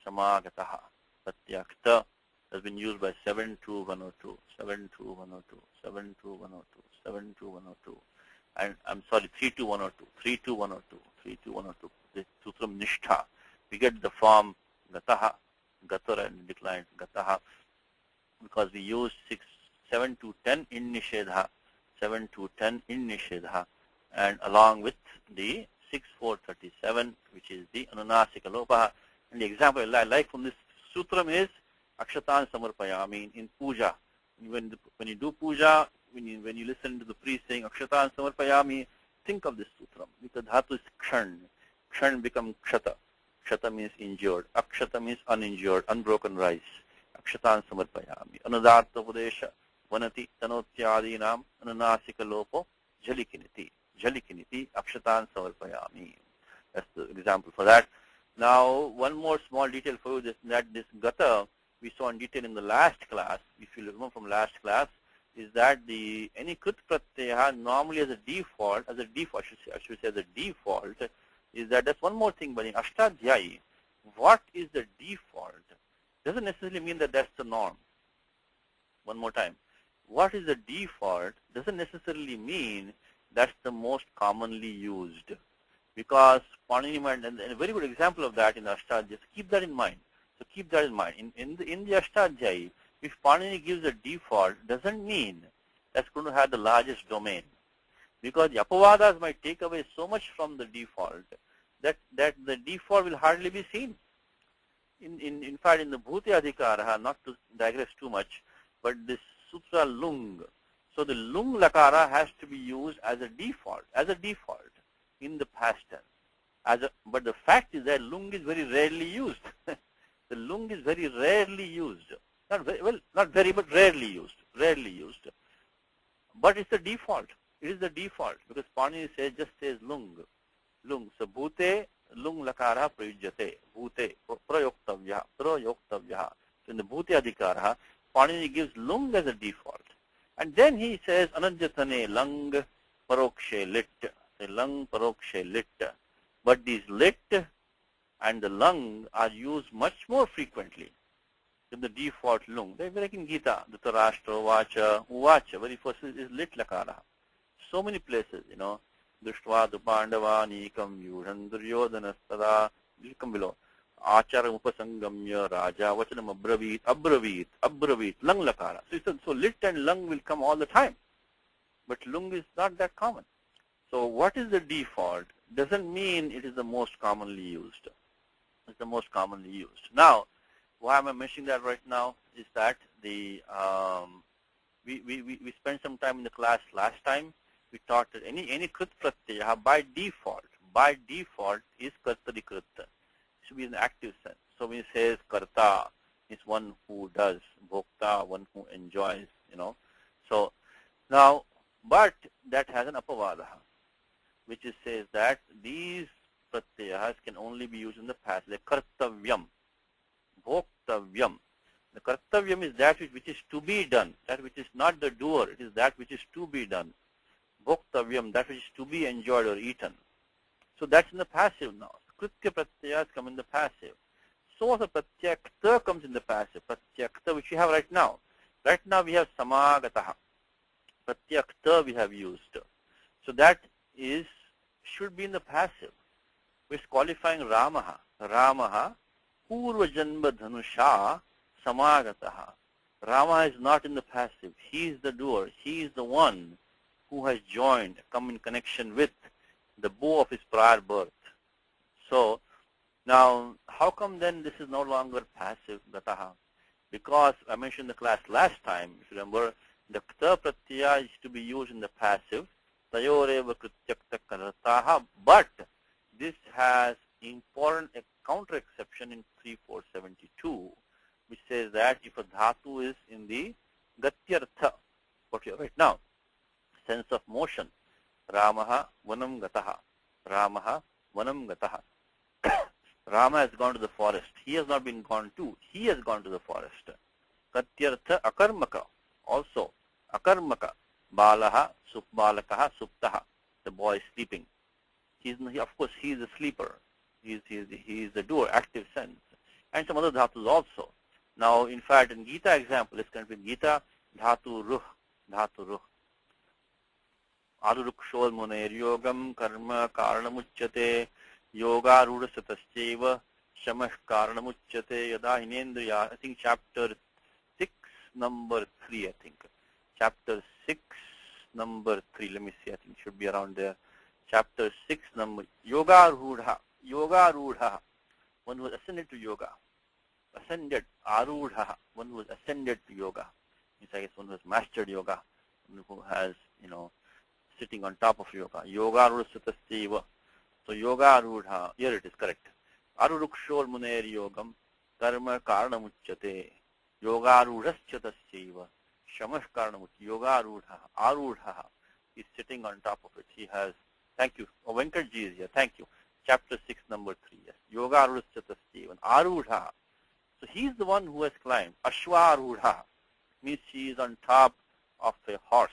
samagataha. Pratyaya kta has been used by 72102, 72102, 72102, 72102, and I'm sorry, 32102, 32102, 32102. The sutram nishtha. We get the form gataha, gatara and declined gataha, because we use 7 to 10 in nishedha, 7 to 10 in nishedha, and along with the 6437, which is the anunasika lopaha. And the example I like from this sutram is akshatan samarpayami in puja. When you do puja, when you listen to the priest saying akshatan samarpayami, think of this sutram, because dhatu is kshan. Kshan becomes kshata. Kshata means injured. Akshata means uninjured, unbroken rice. Akshatan samarpayami. Anudattopadesha vanati tanotyadinam anunasika lopo jalikiniti. Jalikiniti akshatan samarpayami. That's the example for that. Now, one more small detail for you, that this gata we saw in detail in the last class, if you remember from last class, is that any krit pratyaya normally as a default, I should say as a default, is that that's one more thing, but in Ashtadhyayi, what is the default doesn't necessarily mean that that's the norm. One more time. What is the default doesn't necessarily mean that's the most commonly used. Because Panini, and a very good example of that in Ashtadhyayi, just keep that in mind. So keep that in mind. In the Ashtadhyayi, if Panini gives a default, doesn't mean that's going to have the largest domain. Because the apavadas might take away so much from the default that the default will hardly be seen. In fact, in the Bhuti Adhikara, not to digress too much, but this Sutra Lung, so the Lung Lakara has to be used as a default in the past tense. But the fact is that Lung is very rarely used. The Lung is very rarely used. Not very, but rarely used. But it's the default. It is the default because Panini just says Lung. So Bhute Lung Lakara Prayujyate. Bhute Prayoktavya. So in the Bhuti Adhikara, Panini gives lung as a default. And then he says, Anajyatane lung parokshe lit. The lung parokshe lit. But these lit and the lung are used much more frequently than the default lung. They're like in Gita, Dhritarashtra, Vacha, Uvacha, very first is lit lakara. So many places, Drishtva Pandava Nikam Vyudhan Duryodhanastada, come below. Acharam upasangamya raja vachanam abravit, lung lakara. So lit and lung will come all the time. But lung is not that common. So what is the default doesn't mean it is the most commonly used. It's the most commonly used. Now, why am I mentioning that right now is that we spent some time in the class last time. We taught that any krit pratyaya by default is kartari krit. It should be in the active sense. So when it says karta is one who does, bhokta one who enjoys, So now, but that has an apavada, which says that these pratyayas can only be used in the past, like kartavyam, bhoktavyam. The kartavyam is that which is to be done, that which is not the doer, it is that which is to be done. Bhoktavyam, that which is to be enjoyed or eaten. So that's in the passive now. Kritya pratyayas come in the passive. So also pratyakta comes in the passive. Pratyakta, which we have right now. Right now we have samagataha. Pratyakta we have used. So that should be in the passive. Which is qualifying Ramaha. Ramaha purva janma dhanusha samagataha. Rama is not in the passive. He is the doer. He is the one who has joined, come in connection with the bow of his prior birth. So now, how come then this is no longer passive gataha? Because I mentioned in the class last time, if you remember, the kta pratyaya is to be used in the passive, tayoreva krityakta karataha, but this has important counter exception in 3472, which says that if a dhatu is in the gatyartha, what you have right now, sense of motion, Ramaha vanam gataha, Ramaha vanam gataha. Rama has gone to the forest. He has not been gone to. He has gone to the forest. Katyartha akarmaka. Also, akarmaka. Balaha, balakaha, suptaha. The boy is sleeping. Of course, he is a sleeper. He is the doer, active sense. And some other dhatus also. Now, in fact, in Gita example, let's connect with Gita, dhatu ruh. Adurukshol munair yogam karma karanamuchyate. Yoga Ruda Satastheva Shamah Karanamuchyate Yada Hinendriya. I think chapter 6, number 3, I think. Chapter 6, number 3. Let me see, I think it should be around there. Chapter 6, number Yoga Rudha. One who was ascended to yoga. Ascended. Arudha. One who was ascended to yoga. Means I guess one who has mastered yoga. One who has, sitting on top of yoga. Yoga Ruda Satastheva. So yoga arudha, here it is correct. Arurukshol muner yogam karma karanamuchyate. Yoga arudhaschatasyeva. Shamah karanamuchyate. Yoga arudha is sitting on top of it. He has, thank you. Oh, Venkatji is here. Thank you. Chapter 6, number 3. Yes. Yoga arudhaschatasyeva. Arudha. So he is the one who has climbed. Ashwa arudha means he is on top of a horse.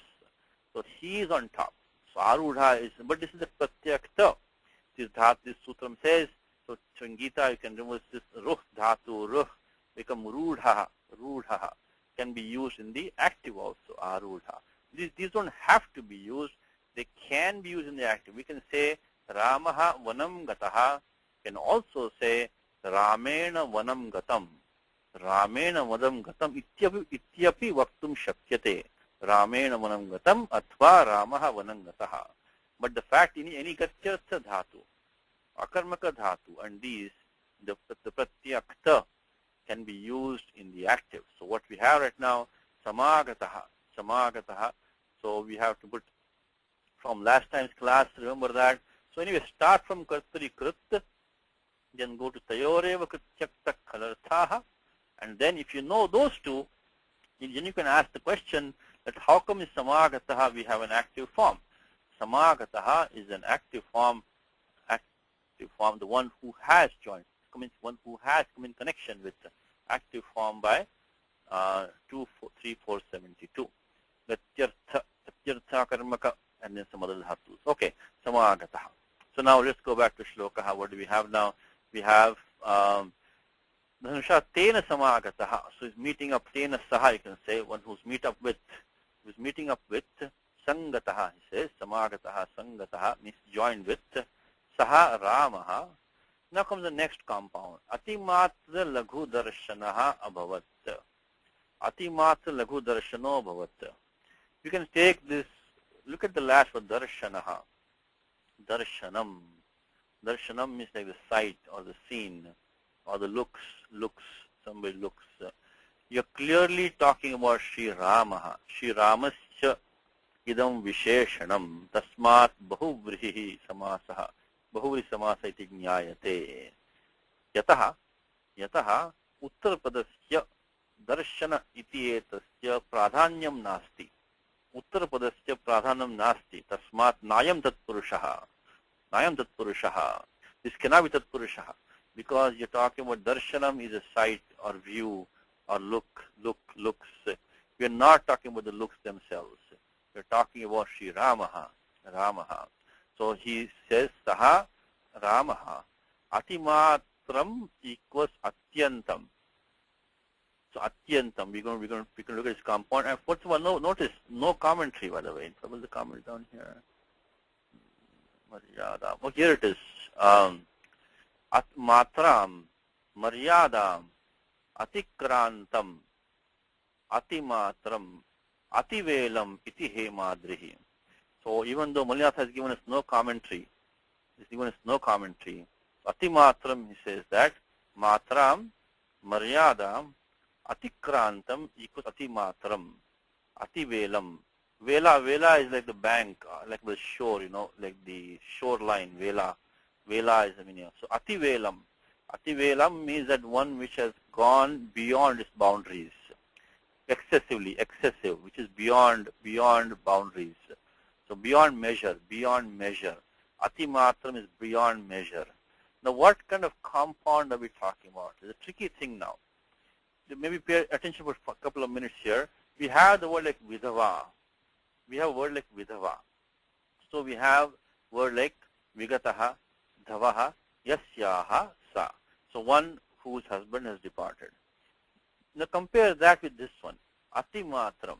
So he is on top. So arudha is, but this is the pratyakta. This sutram says, so in Gita you can remove this ruh dhatu, become rudha, can be used in the active also, arudha. These don't have to be used, they can be used in the active. We can say Ramaha vanam gataha, can also say Ramena vanam gatam, ityapi vaktum shakyate, Ramena vanam gatam athva Ramaha vanam gataha. But the fact in any gatyartha dhatu, akarmaka dhatu, and these, the pratyakta can be used in the active. So what we have right now, samagataha. So we have to put from last time's class, remember that. So anyway, start from kartari krit, then go to tayoreva krityakta kalarthaha, and then if you know those two, then you can ask the question that how come in samagataha we have an active form? Samagataha is an active form, the one who has joined, one who has come in connection with. active form by 23472. Pratyartha karmaka, and then some other dhatus. Okay, samagataha. So now let's go back to shloka. What do we have now? We have Dhanusha tena samagataha. So he's meeting up, tena saha, you can say, one who's meeting up with sangataha. He says samagataha sangataha means joined with saha ramaha. Now comes the next compound. Atimatra laghu darshanaha abhavat. Atimatra laghu darshano abhavat. You can take this, look at the last word, darshanaha. Darshanam. Darshanam means like the sight or the scene or the looks, somebody looks. You're clearly talking about Sri Ramaha. Sri Ramasya idam visheshanam tasmat bahuvrihi samasaha. Bahuvri samasa iti jnayate. Yataha Uttarapadasya darshana iti etasya pradhanyam nasti. Uttarapadasya pradhanam nasti. Tasmat nayam tatpurushaha. Nayam tatpurushaha. This cannot be tatpurushaha because you're talking about darshanam is a sight or view or looks. We're not talking about the looks themselves. We're talking about Sri Ramaha. So he says saha Ramaha atimatram equals atyantam. So atyantam, we can look at his compound. And first of all, notice no commentary, by the way. What was the comment down here? Maryadam. Oh, here it is. Matram, Maryadam, Atikrantam, Atimatram, Ativelam, iti he madrihi. So even though Malinath has given us no commentary, Atimatram, he says that Matram, Maryadam, Atikrantam equals Atimatram, Ativelam. Vela is like the bank, like the shore, like the shoreline, Vela. Vela is the meaning. So Ativelam means that one which has gone beyond its boundaries. Excessive, which is beyond boundaries. So beyond measure. Atimatram is beyond measure. Now what kind of compound are we talking about? It's a tricky thing now. Maybe pay attention for a couple of minutes here. We have the word like vidhava. So we have word like vigataha, dhavaha, yasyaha, sa. So one whose husband has departed. Now compare that with this one. Atimatram.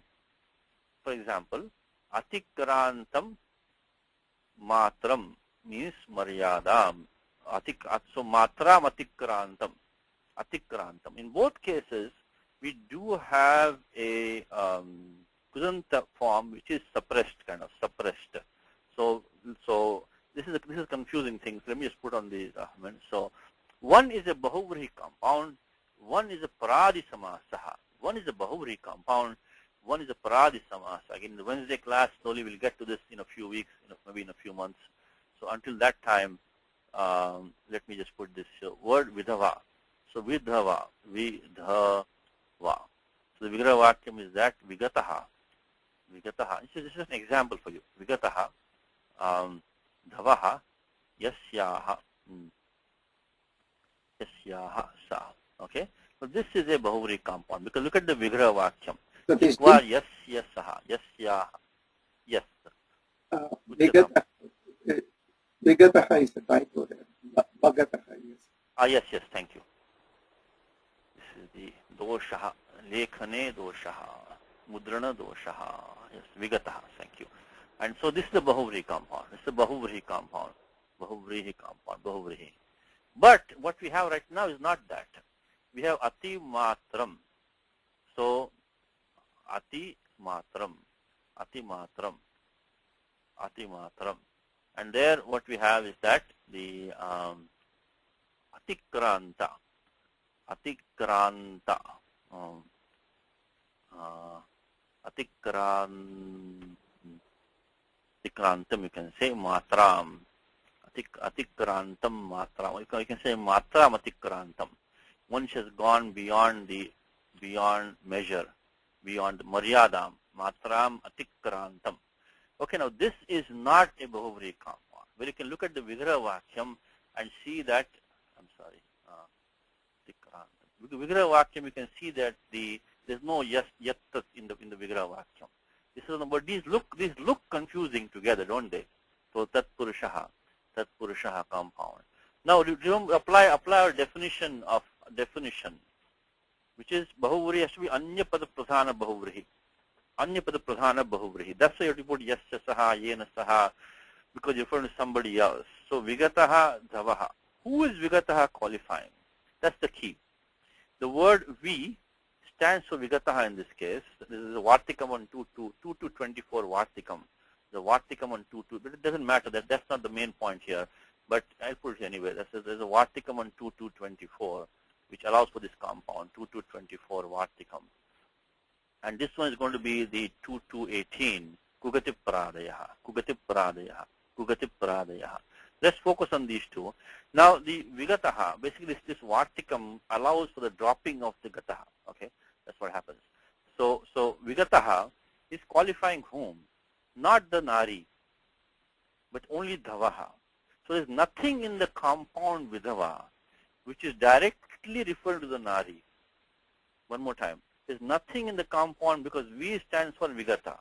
For example, atikrantam matram means maryadam. So matram atikrantam. In both cases, we do have a Kudanta form which is suppressed. So this is confusing things. Let me just put on the So one is a bahuvrihi compound, one is a paradi samasaha. One is a bahuvrihi compound, one is a paradi samasa. Again, in the Wednesday class, slowly we'll get to this in a few weeks, maybe in a few months. So until that time, let me just put this word vidhava. So vidhava. So the vigraha vakyam is that vigataha. This is an example for you. Vigataha, dhavaha, yasyaha sa. Okay? So this is a bahuvri compound because look at the vigraha vakyam. So this yasyaha, yes. Vigataha is a type word. Bhagataha, yes. Yes, thank you. This is the doshaha, lekhane doshaha, mudrana doshaha, yes, vigataha, thank you. And so this is the bahuvri compound. This is the bahuvrihi compound. But what we have right now is not that. We have atimatram. So atimatram. And there what we have is that the atikranta, atikrantam, you can say matram, atikrantam matram. You can say matram atikrantam. One has gone beyond measure, beyond maryadam, matram atikrantam. Okay, now this is not a bahuvri compound. Where you can look at the vigraha vakyam and see that, Vigraha Vakyam, you can see that there's no yat in the Vigraha Vakyam. But these look confusing together, don't they? So Tat Purushaha compound. Now apply our definition, which is Bahuvrihi has to be Anyapada Pradhana Bahuvrihi. Anyapada Pradhana Bahuvrihi. That's why you have to put Yasya Saha, Yena Saha, because you're referring to somebody else. So Vigataha Dhavaha. Who is Vigataha qualifying? That's the key. The word V stands for Vigataha in this case. This is a Vartikam on 2.24 Vartikam. The Vartikam on 2.2, but it doesn't matter. That's not the main point here. But I'll put it anyway. There's a Vartikam on 2.24, which allows for this compound, 2.24 Vartikam. And this one is going to be the 2.18, Kugatip Paradayaha, Kugatip Paradayaha, Kugatip Paradayaha. Let's focus on these two. Now, the Vigataha, basically this Vartikam allows for the dropping of the Gataha. Okay, that's what happens. So Vigataha is qualifying whom? Not the Nari, but only Dhavaha. So there's nothing in the compound Vidhava which is directly referred to the Nari. One more time. There's nothing in the compound because V stands for Vigata.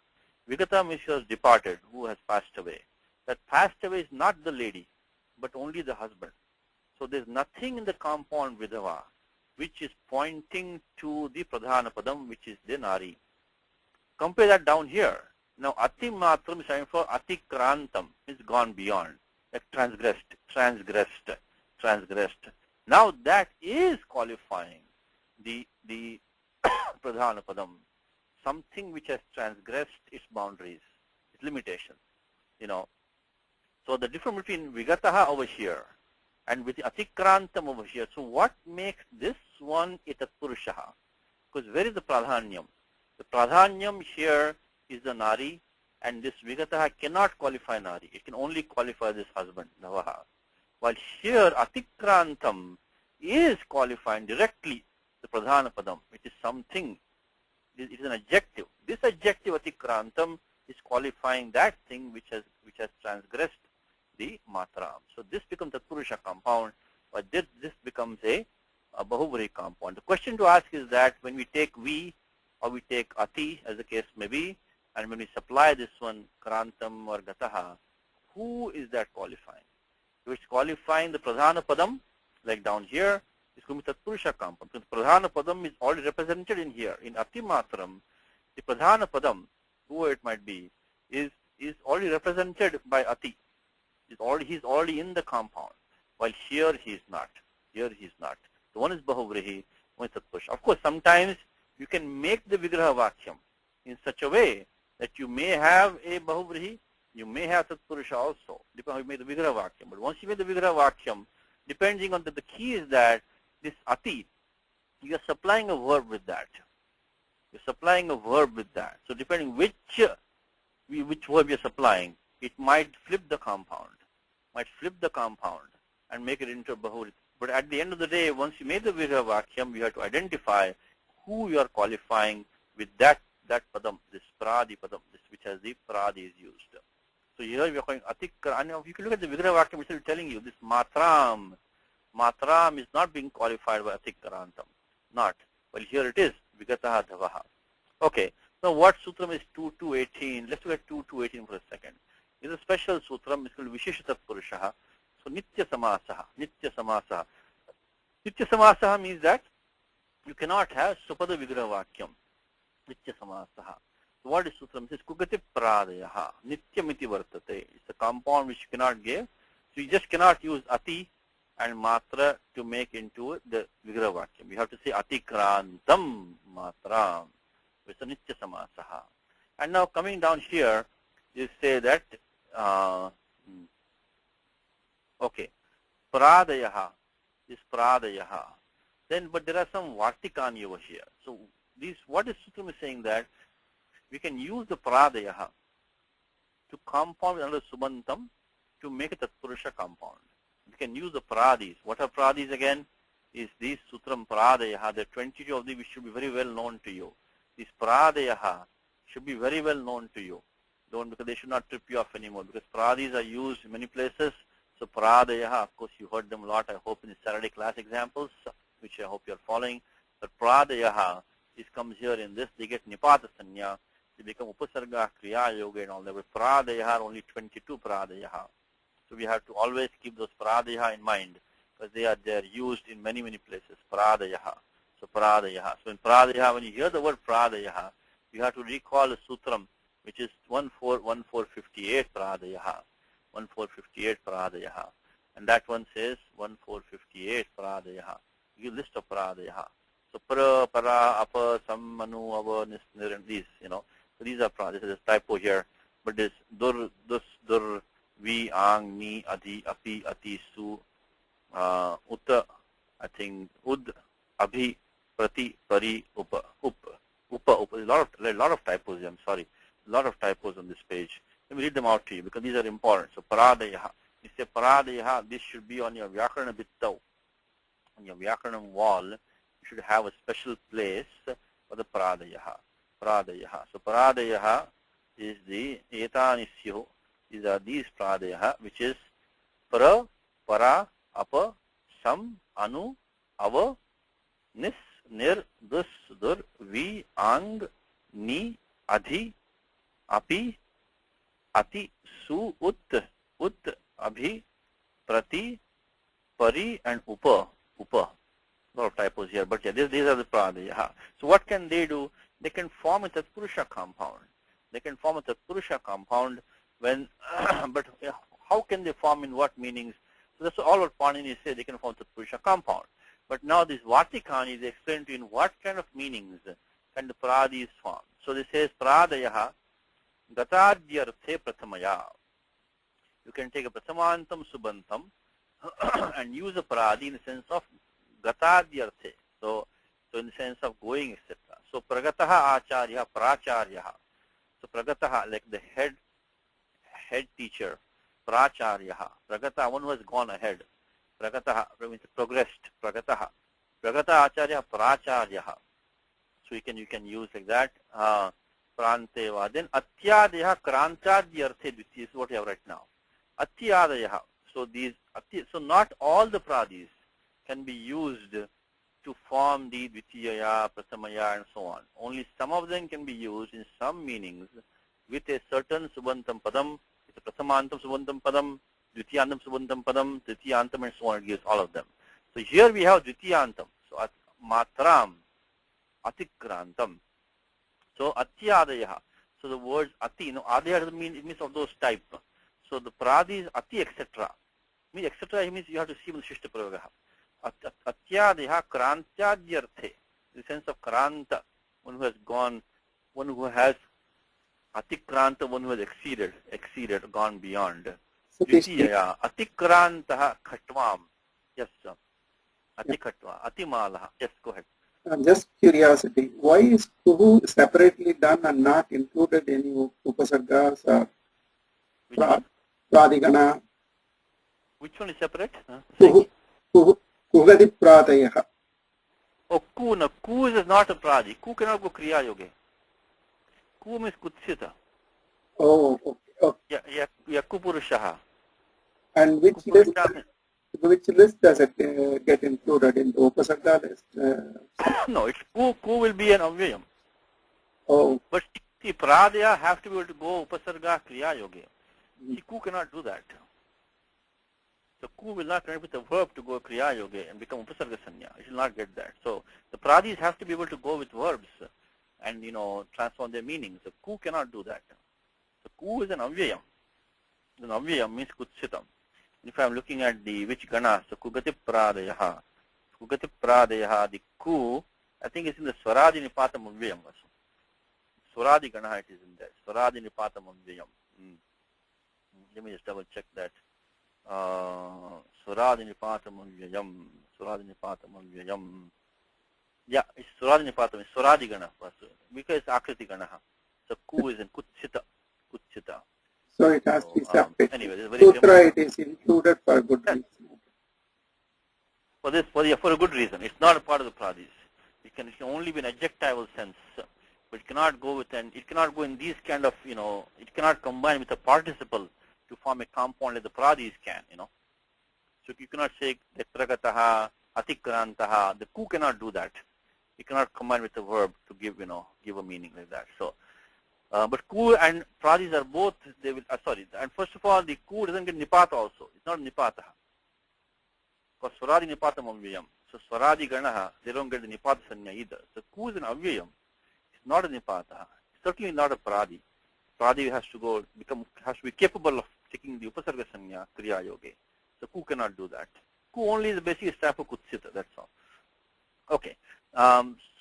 Vigata means she has departed, who has passed away. That passed away is not the lady, but only the husband. So there's nothing in the compound Vidhava which is pointing to the Pradhana Padam, which is the Nari. Compare that down here. Now, Ati Matram is standing for Ati Krantam, is gone beyond, like transgressed. Now, that is qualifying the Pradhana Padam, something which has transgressed its boundaries, its limitations, So the difference between Vigataha over here and with the Atikrantam over here, so what makes this one a Tatpurushaha? Because where is the Pradhanyam? The Pradhanyam here is the Nari, and this Vigataha cannot qualify Nari. It can only qualify this husband, Dhavaha. While here Atikrantam is qualifying directly the Pradhana Padam, which is something, it is an adjective. This adjective Atikrantam is qualifying that thing which has transgressed the Matram. So this becomes a Purusha compound, but this becomes a Bahuvri compound. The question to ask is that when we take V or we take Ati, as the case may be, and when we supply this one, Krantam or Gataha, who is that qualifying? If it's qualifying the Pradhana Padam, like down here, it's going to be Tatpurusha compound. Because Pradhana Padam is already represented in here. In Ati Matram, the Pradhana Padam, whoever it might be, is already represented by Ati. He's already in the compound. While here he is not. Here he is not. So one is Bahuvrihi, one is Tatpurusha. Of course, sometimes you can make the Vigraha Vakyam in such a way that you may have a Bahuvrihi, you may have Tatpurusha also, depending on how you make the Vigraha Vakyam. But once you make the Vigraha Vakyam, depending on the key is that this Ati, you are supplying a verb with that. You're supplying a verb with that. So depending which verb you're supplying, it might flip the compound. And make it into a Bahuvri. But at the end of the day, once you make the Vigraha Vakyam, you have to identify who you are qualifying with that Padam, this Pradi Padam, which has the Pradi is used. So here we are calling Atikra. And if you look at the Vigraha Vakyam, it's telling you this Matram is not being qualified by Atikkarantam. Not. Well, here it is, Vigataha Dhavaha. Okay. Now what sutram is 2.2.18? Let's look at 2.2.18 for a second. It's a special sutram. It's called Visheshatat Purushaha. So Nitya Samasaha. Nitya Samasaha. Nitya Samasaha means that you cannot have Supada Vigraha Vakyam. Nitya Samasaha. So what is sutram? It says Kugatip Pradayaha. Nityamiti Vartate. It's a compound which you cannot give. So you just cannot use Ati and Matra to make into the Vigraha Vakyam. You have to say Atikrantam Matram. It's a Nitya Samasaha. And now coming down here, you say that, okay, Pradayaha is Pradayaha. Then, but there are some Vartikani over here. So what is Sutram is saying that we can use the Pradayaha to compound with another Subantam to make it a Tatpurusha compound. We can use the Pradis. What are Pradis again? Is these Sutram Pradayaha. There are 22 of these which should be very well known to you. These Pradayaha should be very well known to you. Because they should not trip you off anymore. Because Pradis are used in many places. So Pradayaha, of course, you heard them a lot, I hope, in the Saturday class examples. which I hope you're following. But Pradayaha comes here in this, they get Nipata Sanya, they become Upasarga, Kriya Yoga and all that. But Pradayaha are only 22 Pradayaha. So we have to always keep those Pradayaha in mind because they are used in many, many places. Pradayaha. So Pradayaha. So in Pradayaha, when you hear the word Pradayaha, you have to recall the Sutram, which is 1458 Pradayaha. 1458 Pradayaha. And that one says 1458 Pradayaha. You list of Pradayaha. So para, para, apa, sam, manu, ava, nis, nir, and these, So these are Pradayaha. There's a typo here. But this dur, dus, dur, vi, ang, ni, adi, api, ati, su, uta, I think, ud, abhi, prati, pari, upa, upa. There's a lot of typos here, I'm sorry. A lot of typos on this page. Let me read them out to you because these are important. So Paradayaha. You say Paradayaha, this should be on your Vyakarana Bittau. On your Vyakaranam wall, you should have a special place for the Paradayaha. Paradayaha. So Paradayaha is the Etanisyo. These are these Paradayaha, which is Para, Para, Apa, Sam, Anu, Ava, Nis, Nir, Dus, Dur, Vi, Ang, Ni, Adhi, Api, Ati, Su, Ut, Abhi, Prati, Pari, and Upa. A lot of typos here, but yeah, these are the Pradyaha. So what can they do? They can form a Tatpurusha compound. They can form a Tatpurusha compound when, but how can they form in what meanings? So that's all what Panini says, they can form Tatpurusha compound. But now this Vatikani, they explain to you in what kind of meanings can the Pradis form. So this says Pradayaha, Gatadyarthe Prathamaya. You can take a Prathamantam Subantam and use a Pradi in the sense of Gatadyarthe. So in the sense of going, etc. So Pragataha Acharya, Pracharyaha. So Pragataha, like the head teacher, Pracharyaha. Pragata, one who has gone ahead. Pragataha means progressed. Pragataha. Pragata Acharya, Pracharyaha. So you can use like that. Pranteva. Then Atyadayaha, Krantadyarthe, which is what you have right now. Atyadayaha. So not all the Pradis can be used to form the Dvitiyaya, Prasamaya, and so on. Only some of them can be used in some meanings with a certain Subantam Padam, with a Prasamantam Subantam Padam, Dvitiyantam Subantam Padam, Dvitiyantam, and so on. It gives all of them. So here we have Dvitiyantam. So Matram, Atikrantam. So Atyadayaha. So the words Ati, Adaya doesn't mean, it means of those type. So the Pradis, Ati, etc. Means etc. means you have to see with Shishta Pravaha. Atyadayaha Krantyadyarthe. The sense of Kranta, one who has gone, one who has Atikranta, one who has exceeded, gone beyond. Dvitiyaya, Atikrantaha Khatvam. Yes, sir. Atikhatva, Atimalaha. Yes, go ahead. Just curiosity, why is Kuhu separately done and not included in Upasargas or Pradigana? Which one is separate? Kuhadi Pradayaha. Oh, Ku, no. Ku is not a Pradi. Ku cannot go Kriya Yoga. Ku means Kutsita. Oh, okay. Yeah, Kupurushaha. And which list does it get included in the Upasarga list? No, it's Ku will be an Avyayam. Oh. But see, Pradya have to be able to go Upasarga Kriya Yoga. See, Ku cannot do that. So Ku will not connect with the verb to go Kriya Yoga and become Upasarga Sanya. It will not get that. So the Pradis have to be able to go with verbs and, transform their meanings. So Ku cannot do that. So Ku is an Avyayam. An Avyayam means Kutsitam. If I am looking at which Gana, so Kugati Pradayaha. Kugati Pradayaha, the Ku, I think it's in the Swaradi Nipatam Avyayam also. Swaradi Gana it is in there. Swaradi Nipatam Avyayam. Let me just double check that. Swaradi Nipatam Avyayam. Swaradi Nipatam Avyayam. Yeah, it's Swaradi Nipatam. It's Swaradi Gana because it's Akriti Gana. So Ku is in Kutsita. So it has to be separate. Anyway, Sutra, it is included for a good reason. For a good reason. It's not a part of the Pradis. It can only be an adjectival sense, but it cannot go in these kind of, it cannot combine with a participle to form a compound like the Pradis can, So you cannot say that Pragataha, atikrantaha. The ku cannot do that. You cannot combine with a verb to give, give a meaning like that. So, but ku and pradis are both, they will, sorry, and first of all, the ku doesn't get nipata also. It's not nipata. Because swaradi nipatam avyayam. So swaradi ganaha, they don't get the nipata sanya either. So ku is an avyayam. It's not a nipata. It's certainly not a pradi. Pradi has to be capable of taking the upasarga sanya kriya yoge. So ku cannot do that. Ku only is the basic type of kutsita, that's all. Okay.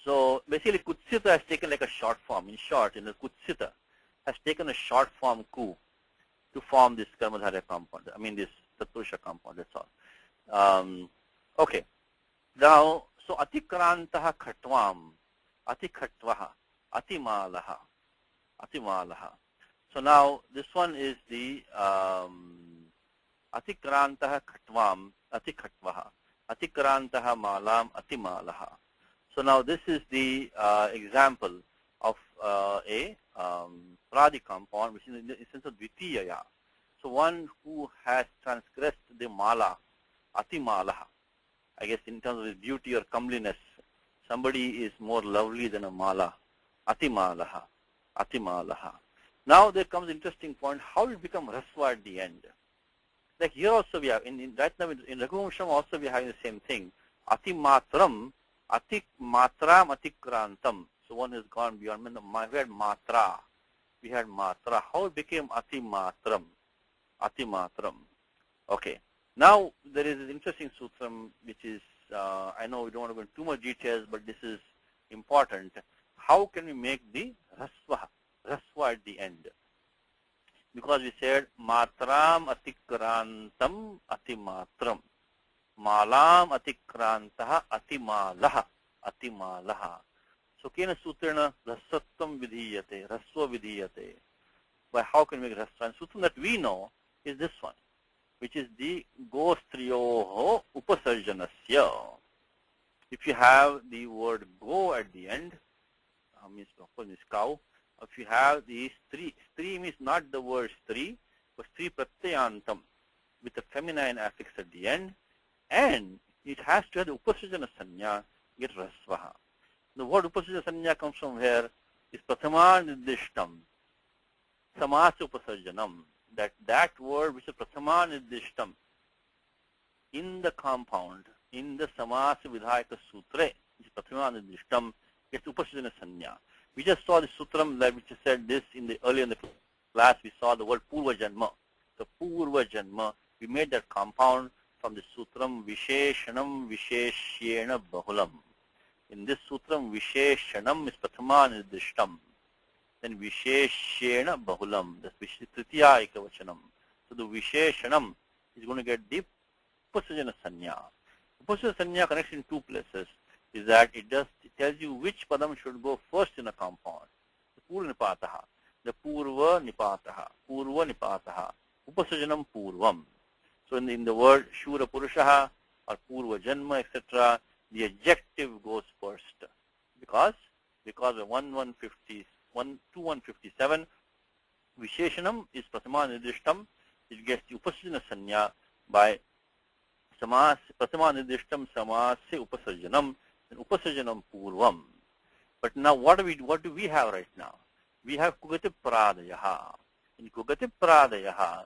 So basically kutsita has taken like a short form. In short, the kutsita has taken a short form ku to form this karmadharya compound. I mean this tatpurusha compound, that's all. Okay. Now, so atikrantaha khatvam, atikhatvaha, atimalaha, atimalaha. So now this one is the atikrantaha khatvam, atikhatvaha, atikrantaha malam, atimalaha. So now this is the example of a pradi compound, which is in the sense of dvitiyaya. So one who has transgressed the mala, atimalaha. I guess in terms of his beauty or comeliness, somebody is more lovely than a mala, atimalaha, atimalaha. Now there comes an interesting point, how it become rasva at the end. Like here also we have, right now in Raghuvamsham also we are having the same thing. Atimatram, atikmatram, atikrantam. So one has gone beyond. We had matra. We had matra. How it became atimatram? Atimatram. Okay. Now there is an interesting sutram which is, I know we don't want to go into too much details, but this is important. How can we make the rasva at the end? Because we said matram atikrantam atimatram. Malam atikrantaha atimalaha. Atimalaha. So kena sutrana rasattam vidhiyate, rasva vidhiyate. But how can we make rasva? And sutram that we know is this one, which is the gostriyoho upasarjanasya. If you have the word go at the end, means cow. If you have these three means not the word stri, but stri pratyayantam with a feminine affix at the end, and it has to have the upasarjana sanya, get rasvaha. The word upasarjana sanya comes from here, is prathama nirdishtam, samasa upasarjanam. That word which is prathama nirdishtam in the compound, in the samasa vidhayaka sutre, which is prathama nirdishtam, gets upasarjana sanya. We just saw the sutram that which said this earlier in the class. We saw the word purva janma. The purva janma, we made that compound from the sutram visheshanam visheshyena bahulam. In this sutram visheshanam is prathama nirdishtam. Then visheshyena bahulam. That's tritiya ekavachanam. So the visheshanam is going to get the upasarjana sanya. Upasarjana sanya connects in two places. Is that it tells you which padam should go first in a compound. The purva nipataha. The purva nipataha. Upasarjanam purvam. So in the word shura purushaha or purva janma, etc., the adjective goes first. Because of 2157, visheshanam is prathama nirdishtam. It gets the upasarjana sanya by samas, prathama nirdishtam samase upasarjanam. And upasarjanam purvam. But now what do we have right now? We have kugati pradayaha. In kugati pradayaha,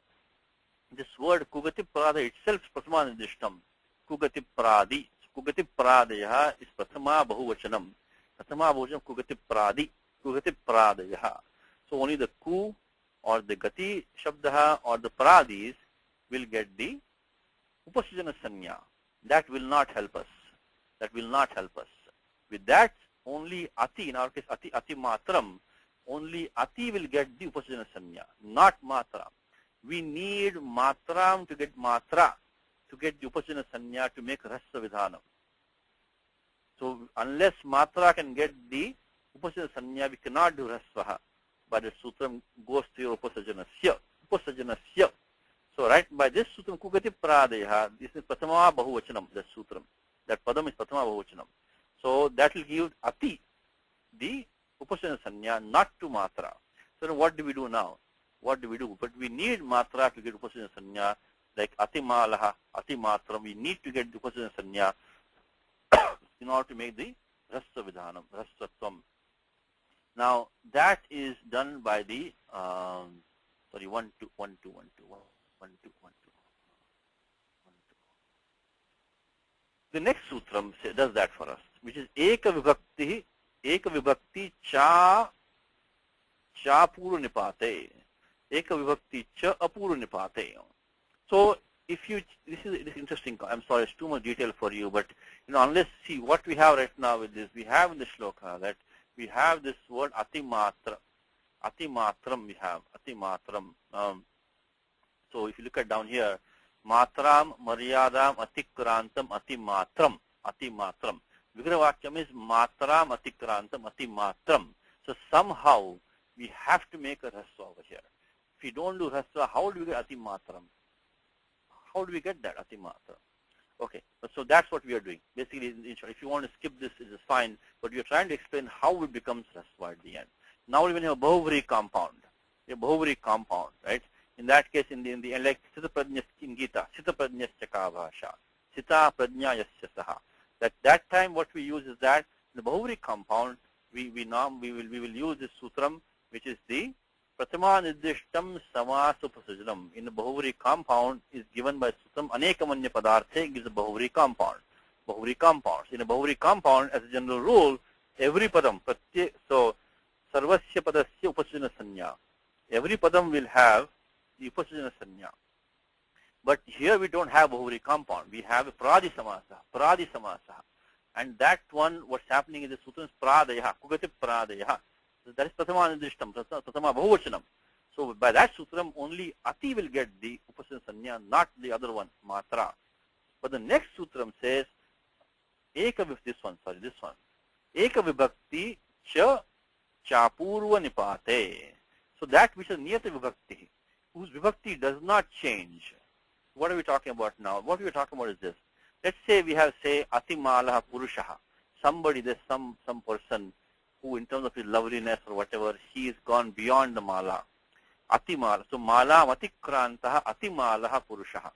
this word kugati prada itself is prathama nirdishtam. Kugati pradi. Kugati pradayaha is prathama bahuvachanam. Prathama bahuvachanam kugati pradi. Kugati pradayaha. So only the ku or the gati shabdaha or the pradis will get the upasarjana sanya. That will not help us. That will not help us. With that, only ati, in our case ati matram, only ati will get the upasarjana sanya, not matra. We need matram to get matra, to get the upasarjana sanya to make rasa vidhanam. So unless matra can get the upasarjana sanya, we cannot do rasvaha. But the sutram goes to your upasarjanasya. So right, by this sutram kugati pradaya, this is prathama bahuvachanam, the sutram. That padam is prathama bahuvachanam. So that will give ati, the upasarjana sanya, not to matra. So then what do we do now? What do we do? But we need matra to get upasarjana sanya, like atimalaha, atimatram. We need to get the upasarjana sanya in order to make the Rasva Vidhanam, Rasvatvam. Now that is done by the, sorry, 1, 2, 1, 2, 1, 2, 1, 1, 2, 1, 2. The next sutram does that for us, which is Eka Vibhakti cha Puru Nipate. Eka Vibhakti cha Apuru Nipate. So if you, this is interesting. I'm sorry, it's too much detail for you, but unless, see what we have right now with this, we have in the shloka that we have this word Atimatra. Atimatram we have, Atimatram. So if you look at down here, Matram, Maryadam, Atikrantam, Atimatram, Atimatram. Vigrahavakyam is Matram, Atikrantam, Atimatram. So somehow we have to make a rasva over here. If we don't do rasva, how do we get Atimatram? How do we get that Atimatra? Okay, so that's what we are doing. Basically, in short, if you want to skip this, it is fine, but we are trying to explain how it becomes rasva at the end. Now we have a Bahuvari compound, right? In that case, in the like Sita Prajna in Gita, Sita Prajna Chakabhasha, Sita Prajna Yasya Saha. That time what we use is that in the Bahuvari compound, we will use this sutram, which is the Pratama Nirdishtam Samasupasajnam. In the Bahuvari compound is given by sutram Anekamanya Padarthe gives a Bahuvari compound. Bahuvari compounds. In a Bahuvari compound, as a general rule, every padam, so Sarvasya Padasya Upasajana Sanya. Every padam will have the Upasajana Sanya. But here we don't have Bahuvari compound. We have a Pradi Samasa. And that one, what's happening in the sutra is Pradaya, Kugati Pradaya. So that is Pratama Nidishtam, Pratama Bahuvachanam. So by that sutram, only Ati will get the Upasajana Sanya, not the other one, Matra. But the next sutram says, Eka with this one. Eka Vibhakti Cha Chapurva Nipate. So that which is near to Vibhakti, whose Vibhakti does not change. What are we talking about now? What we are talking about is this. Let's say we have, say, Atimalaha Purushaha. Somebody, there's some person who, in terms of his loveliness or whatever, he has gone beyond the mala. Atimala. So mala Matikrantaha Atimalaha Purushaha.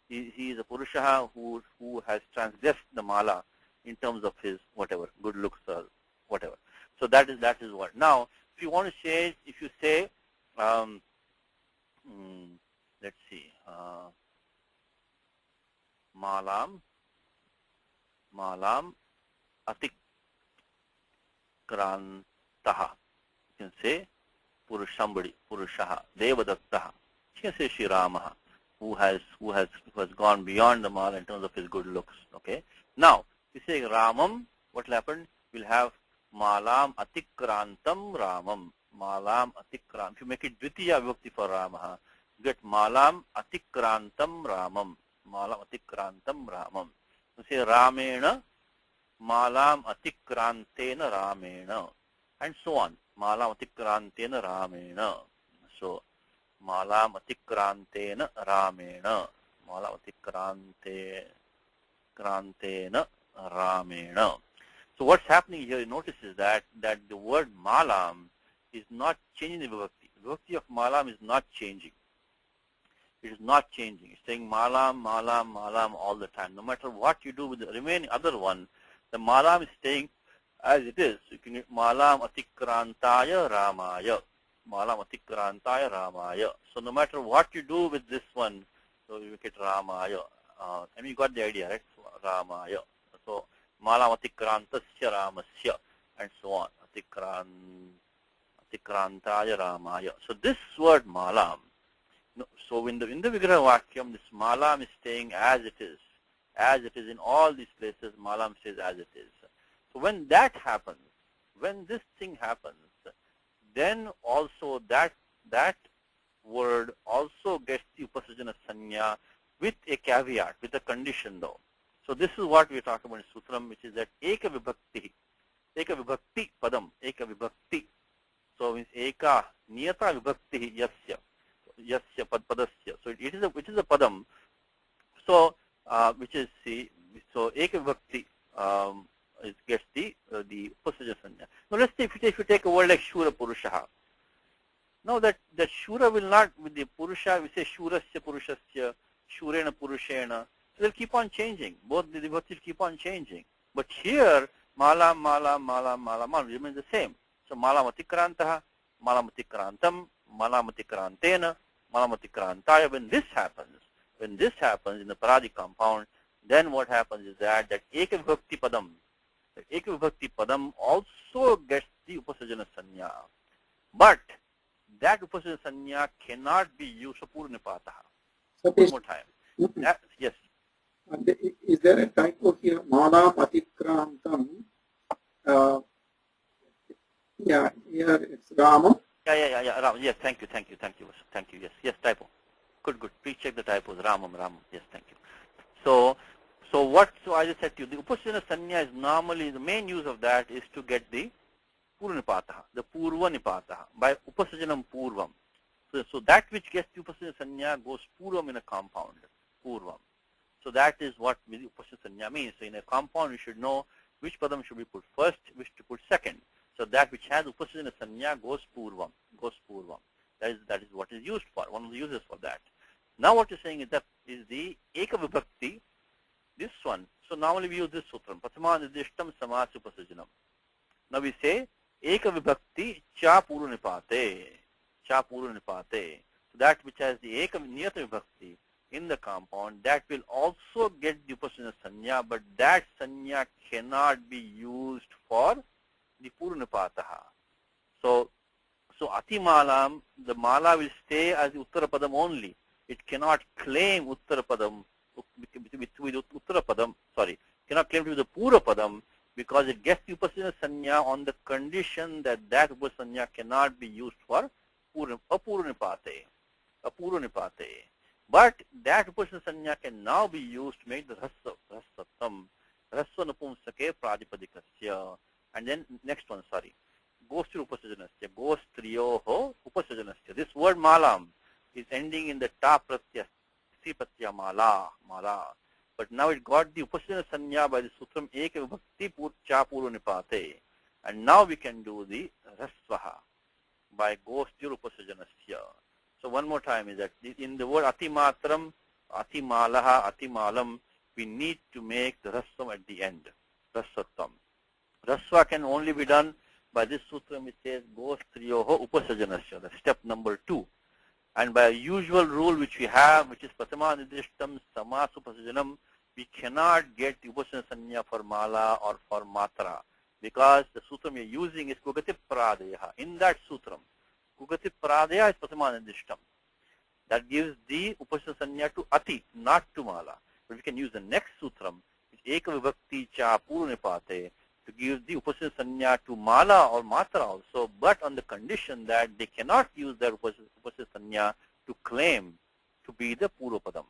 He is a Purushaha who has transgressed the mala in terms of his whatever, good looks or whatever. So that is what. Now, if you want to say, if you say, let's see, Malam Atikrantaha. You can say Purushaha, Devadattaha. You can say Shri Ramaha, who has gone beyond the mala in terms of his good looks. Okay. Now, if you say Ramam, what will happen? We'll have Malam Atikrantam Ramam. Malam Atikrantam. If you make it Dvitiya Vibhakti for Ramaha, you get Malam Atikrantam Ramam. Malam Atikrantam Ramam. You say Ramena, Malam Atikrantena Ramena, and so on. Malam Atikrantena Ramena. So, Malam Atikrantena Ramena. Malam Atikrantena Ramena. So what's happening here, you notice is that the word Malam is not changing the Vibhakti. The Vibhakti of Malam is not changing. It is not changing. It's saying Malam, Malam, Malam all the time. No matter what you do with the remaining other one, the Malam is staying as it is. You can Malam Atikrantaya Ramaya. Malam Atikrantaya Ramaya. So no matter what you do with this one, so you make it Ramaya. You got the idea, right? So, Ramaya. So Malam Atikrantasya Ramasya, and so on. Atikrantaya Ramaya. So this word Malam, so in the Vigraha Vakyam, this Malam is staying as it is. As it is in all these places, Malam stays as it is. So when that happens, when this thing happens, then also that word also gets the Upasajana Sanya with a caveat, with a condition though. So this is what we talk about in Sutram, which is that Eka Vibhakti Padam, Eka Vibhakti. So means Eka Niyata Vibhakti Yasya Padasya. So it is a Padam. So which is so Eka Vibhakti gets the Upasajana Sanya. Now let's say if you take a word like Shura Purushaha. Now that Shura will not, with the Purusha, we say Shurasya Purushasya, Shurena Purushena. So they'll keep on changing. Both the Vibhaktis keep on changing. But here, mala, mala, mala, mala, mala remains the same. So malamatikrantah, malamatikkrantam, malamatikrantena, malamatikrantaya. When this happens in the paradi compound, then what happens is that ekavibhakti padam, the ekavibhakti padam also gets the upasajana sanya. But that upasajana sanya cannot be used for purnipataha. One more time. Yes. Is there a typo here? Malam atikrantam. Yeah, here it's Rama. Yeah. Ram. Yes, thank you. Yes, typo. Good. Please check the typos. Ramam. Yes, thank you. So I just said to you, the upasajana sanya is normally, the main use of that is to get the purnipataha, the purva nipataha, by upasajanam purvam. So that which gets the upasajana sanya goes purvam in a compound, purvam. So that is what upasajana sanya means. So in a compound, you should know which padam should be put first, which to put second. So that which has upasajana sanya goes purvam. That is what is used for, one of the uses for that. Now what you're saying is that is the ekavibhakti, this one. So normally we use this sutram, prathama nidishtam samas upasajanam. Now we say ekavibhakti cha puru nipate. So that which has the niyata vibhakti in the compound, that will also get the upasajana sanya, but that sanya cannot be used for the purnipataha. So atimalam, the mala will stay as the uttarapadam only. It cannot claim uttarapadam with uttarapadam, cannot claim to be the purapadam, because it gets the upasajana sanya on the condition that upasajana sanya cannot be used for apurunipate. But that upasajana sanya can now be used to make the rassatam, rasva napumsake pradipadikasya. And then next one, gostri upasajanasya, gostriyoho upasajanasya. This word malam is ending in the ta pratyaya, si pratyaya mala. But now it got the upasajana sanya by the sutram eka vibhakti cha puru nipate. And now we can do the rasvaha by gostri upasajanasya. So one more time is that in the word atimatram, atimalaha, atimalam, we need to make the rasvam at the end, rassatam. Rasva can only be done by this sutram which says gostriyoho upasajanasya, that's step number 2. And by a usual rule which we have, which is prathama nidishtam samas upasajanam, we cannot get the upasajana sanya for mala or for matra, because the sutram we are using is kugati pradaya. In that sutram, kugati pradaya is prathama nidishtam. That gives the upasajana sanya to ati, not to mala. But we can use the next sutram, which is eka vibhakti cha puru nipate, to give the upasajana sanya to mala or matra also, but on the condition that they cannot use their upasajana sanya to claim to be the purupadam.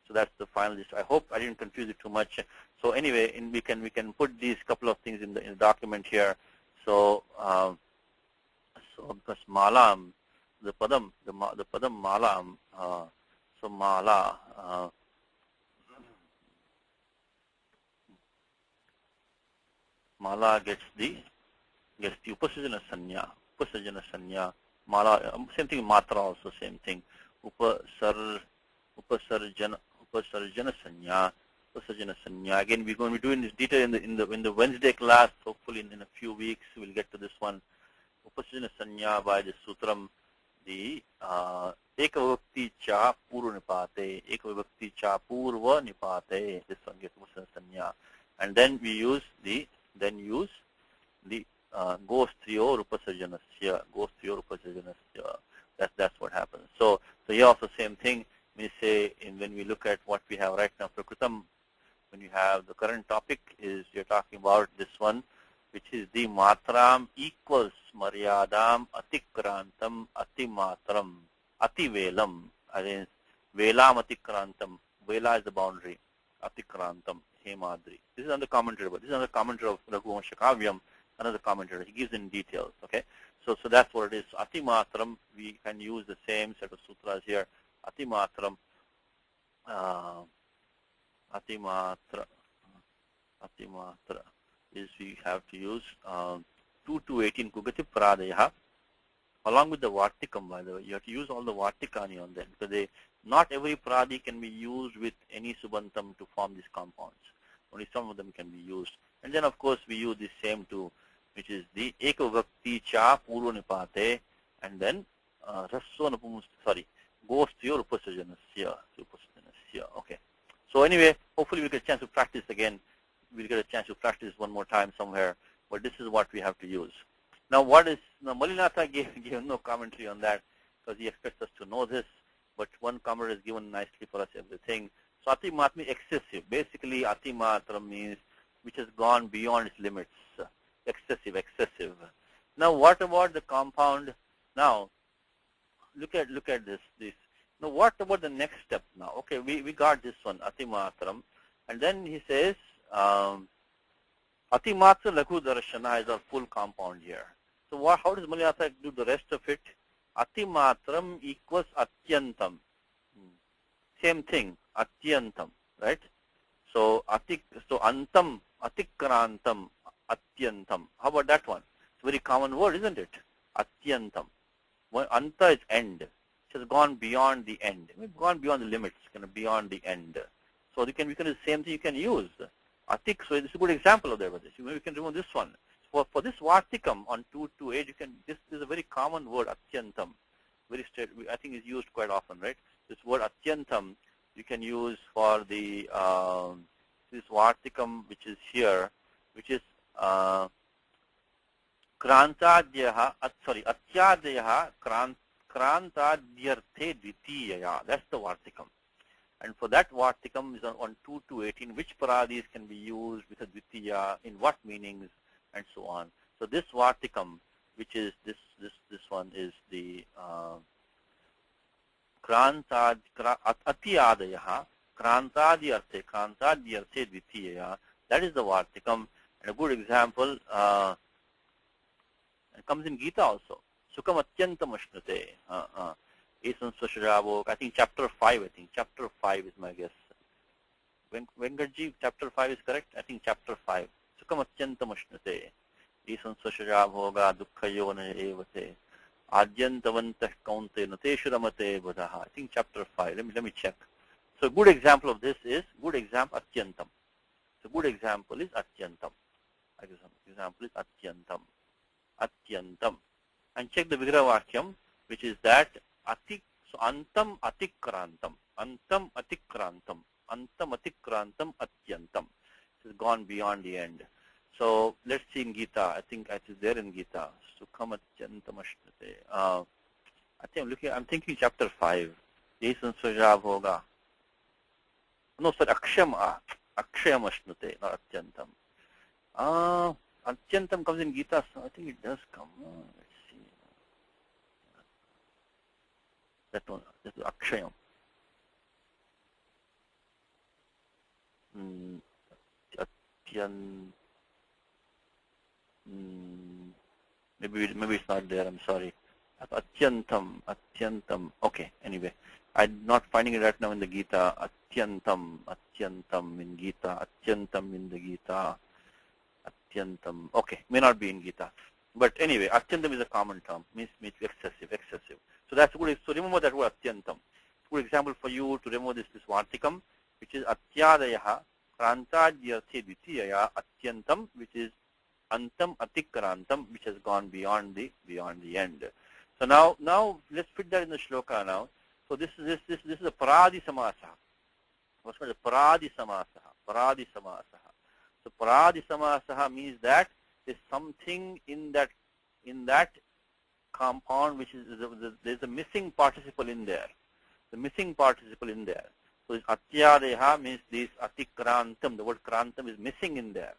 So that's the final list. I hope I didn't confuse it too much. So anyway, we can put these couple of things in the document here. So because malam, the padam malam, so mala. Mala gets the upasajana sanya. Mala, same thing. Matra also same thing. Upasarjana sanya. Again, we're going to be doing this detail in the Wednesday class. Hopefully, in a few weeks, we'll get to this one. Upasajana sanya by the sutram, the ekavibhakti cha puru nipate, ekavibhakti cha purva nipate. This one gets upasajana sanya, and then we use the gostriyo upasajanasya. That's what happens. So here also same thing. We say when we look at what we have right now, prakritam, when you have the current topic is you're talking about this one, which is the matram equals maryadam atikrantam atimatram ativelam. Again, velam atikrantam. Vela is the boundary. Atikrantam hemadri. This is on the commentary, but this is on the commentary of Raghuvansha Kavyam. Another commentary. He gives in details. Okay, so that's what it is. Atimatram. We can use the same set of sutras here. Atimatram. Atimatra is we have to use 2 to 18 kugati pradaya along with the vartikam. By the way, you have to use all the vartikani on them, because not every pradi can be used with any subantam to form these compounds. Only some of them can be used. And then, of course, we use the same too, which is the ekavakti cha purva nipate, and then rasso sorry, goes to your upasajanasya. Okay. So anyway, hopefully we get a chance to practice again. We'll get a chance to practice one more time somewhere, but this is what we have to use. Now Malinatha gave no commentary on that because he expects us to know this, but one comment is given nicely for us everything. So atimatram is excessive. Basically, atimatram means which has gone beyond its limits, excessive. Now what about the compound? Now look at this. Now what about the next step now? Okay, we got this one, atimatram, and then he says atimatra laghu darshana is our full compound here. So how does Malinatha do the rest of it? Atimatram equals atyantam. Same thing, atyantam, right? So antam, atikrantam, atyantam. How about that one? It's a very common word, isn't it? Atyantam. Anta is end. It has gone beyond the end. We've gone beyond the limits, kind of beyond the end. So we can do the same thing you can use. Atik, so this is a good example of that. Maybe we can remove this one. For this Vartikam on 228, this is a very common word, atyantam. Very straight, I think is used quite often, right? This word atyantam you can use for the this Vartikam which is here, which is krantadyaha, atyadyaha krantadyarthe dvitiyaya. That's the Vartikam. And for that Vartikam is on 218, which paradis can be used with a dvitiya, in what meanings, and so on. So this Vartikam, which is this one, is the atiyadayaha krantadyarthe dvitiyaya. That is the Vartikam. And a good example, it comes in Gita also. Sukham atyantam ashnate. I think chapter 5, chapter 5 is my guess. Venkatji, chapter 5 is correct? I think chapter 5. Sukham atyantam ashnate. Isam swashara bhoga dukkhayo na evate. Adyantavantah kaunte nateshu ramate buddhaha. I think chapter 5. Let me check. So good example of this is, atyantam. So good example is atyantam. Example is atyantam. Atyantam. And check the Vigraha Vakyam, which is that so antam atikrantam. Antam atikrantam. Antam atikrantam atyantam. It has gone beyond the end. So let's see in Gita. I think it is there in Gita. Sukham atyantam ashnate. I think I'm thinking chapter 5. Yesan Swaja Bhoga. No, sir, akshayam ashnate, not atyantam. Atyantam comes in Gita, so I think it does come. Let's see. That one, this is akshayam. Maybe it's not there. I'm sorry. Atyantam. Okay. Anyway, I'm not finding it right now in the Gita. Atyantam in Gita. Atyantam in the Gita. Atyantam. Okay, may not be in Gita. But anyway, atyantam is a common term. Means excessive. So that's good. So remember that word atyantam. Good example for you to remember this Vartikam, which is atyadayaha krantadyarthe dvitiyaya atyantam, which is antam atikrantam, which has gone beyond the end. So now let's fit that in the shloka now. So this is a paradi samasa. What's called a paradi samasa? Paradi samasa. So paradi samasa means that there's something in that compound which is there's a missing participle in there. The missing participle in there. So this atyadeha means this atikrantam. The word krantam is missing in there.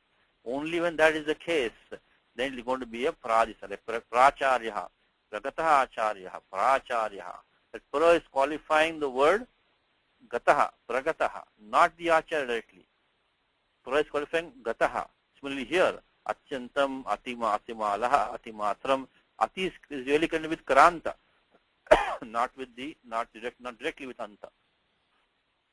Only when that is the case, then it is going to be a paradisa, pracharyaha, pragataha acharyaha, pracharyaha. That para is qualifying the word gataha, pragataha, not the acharya directly. Para is qualifying gataha. Similarly here, atyantam, atimalaha, atimatram. Ati is really connected with karanta, not directly with anta.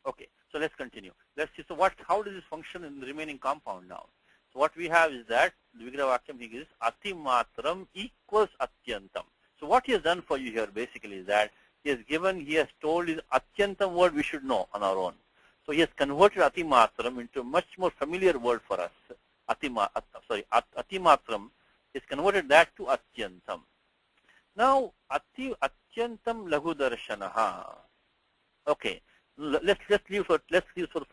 Okay, so let's continue. Let's see. So how does this function in the remaining compound now? So what we have is that the Vigraha Vakyam he gives atimatram equals atyantam. So what he has done for you here basically is that he has told his atyantam word we should know on our own. So he has converted atimatram into a much more familiar word for us. atimatram is converted that to atyantam. Now, atyantam laghu darshanaha. Okay, let's leave for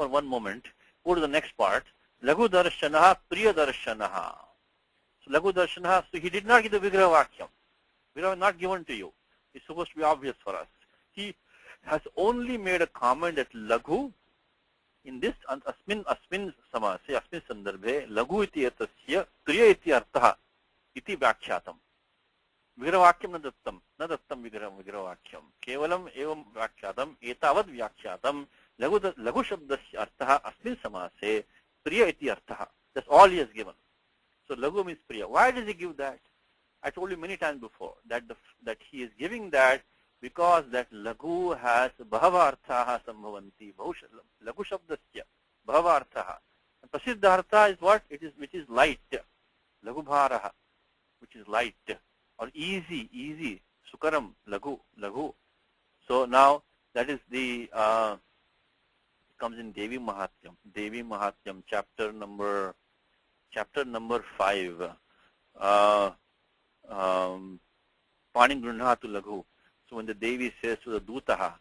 one moment. Go to the next part. Laghu darshanaha priya darshanaha. So laghu darshanaha. So he did not give the vigraha vakyam. Vigraha not given to you. It's supposed to be obvious for us. He has only made a comment that laghu in this asmin samase asmin sandarbhe laghu iti etasya priya iti artha iti vyakshyatam. विग्रहवाक्यम न दत्तम विग्रहवाक्यम केवलम एवं व्याख्यातम एतावद् व्याख्यातम लघु शब्दस्य अर्थः अस्मिन् समासे प्रिय इति अर्थः. That's all he has given. So laghu means priya. Why does he give that? I told you many times before that he is giving that because that laghu has bahava arthaha sambhavanti. Laghu shabdasya bahava arthaha. And prasiddha artha is what? Which is light. Laghu bharaha, which is light. Or easy, sukaram, laghu. So now that is the comes in Devi Mahatyam, chapter number 5. Panim Grunhatu laghu. So when the Devi says to the Dutaha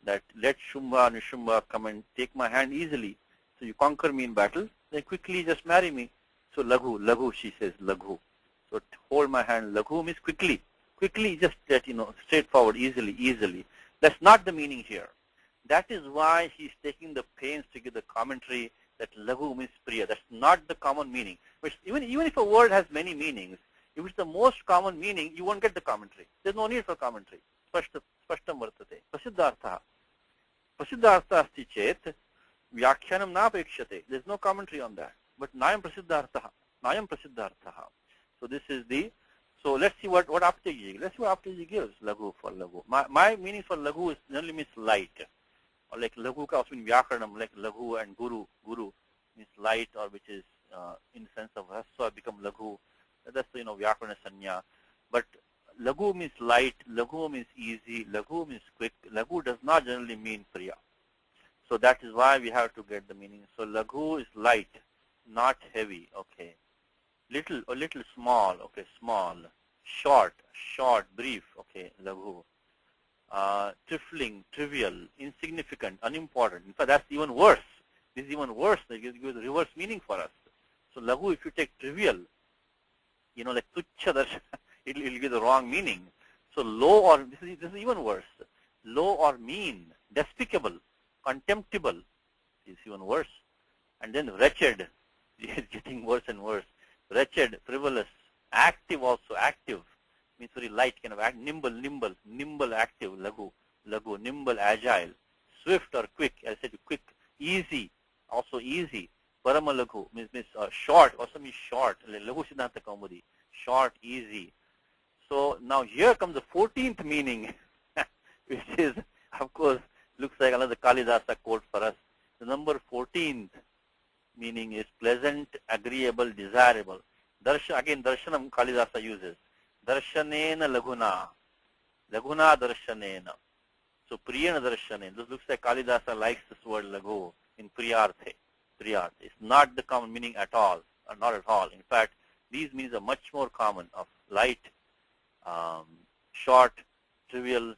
that let Shumba and Nishumba come and take my hand easily, so you conquer me in battle, then quickly just marry me. So laghu, she says laghu. So hold my hand, laghu means quickly, just let straightforward, easily. That's not the meaning here. That is why he's taking the pains to give the commentary that laghu means priya. That's not the common meaning. Which even if a word has many meanings, if it's the most common meaning, you won't get the commentary. There's no need for commentary. Spashtam vartate. Prasiddhartha asti chet vyakhyanam napekshate. There's no commentary on that. But nayam prasiddhartha. So this is so let's see what Aptaji gives. Let's see what Aptaji gives, laghu for laghu. My meaning for laghu is generally means light. Or like laghu ka also mean vyakaranam, like laghu and guru. Guru means light, or which is in the sense of haswa become laghu. That's vyakarana sanya. But laghu means light, laghu means easy, laghu means quick. Laghu does not generally mean priya. So that is why we have to get the meaning. So laghu is light, not heavy. Okay. Little, small, okay, small. Short, brief, okay, laghu. Trifling, trivial, insignificant, unimportant. In fact, that's even worse. This is even worse. They give the reverse meaning for us. So laghu, if you take trivial, like tuchha darshan, it'll give the wrong meaning. So low, or this is even worse. Low or mean, despicable, contemptible is even worse. And then wretched is getting worse and worse. Wretched, frivolous, active also, active means very light, kind of nimble, active, laghu, nimble, agile, swift or quick, I said quick, easy, also easy, parama laghu means short, also means short, laghu siddhanta kaumudi, short, easy. So now here comes the 14th meaning, which is, of course, looks like another Kalidasa quote for us. The number 14th meaning is pleasant, agreeable, desirable. Again, darshanam Kalidasa uses. Darshanena laghuna. Laghuna darshanena. So priyana darshanena. This looks like Kalidasa likes this word laghu in priyarthe. It's not the common meaning at all, or not at all. In fact, these meanings are much more common of light, short, trivial,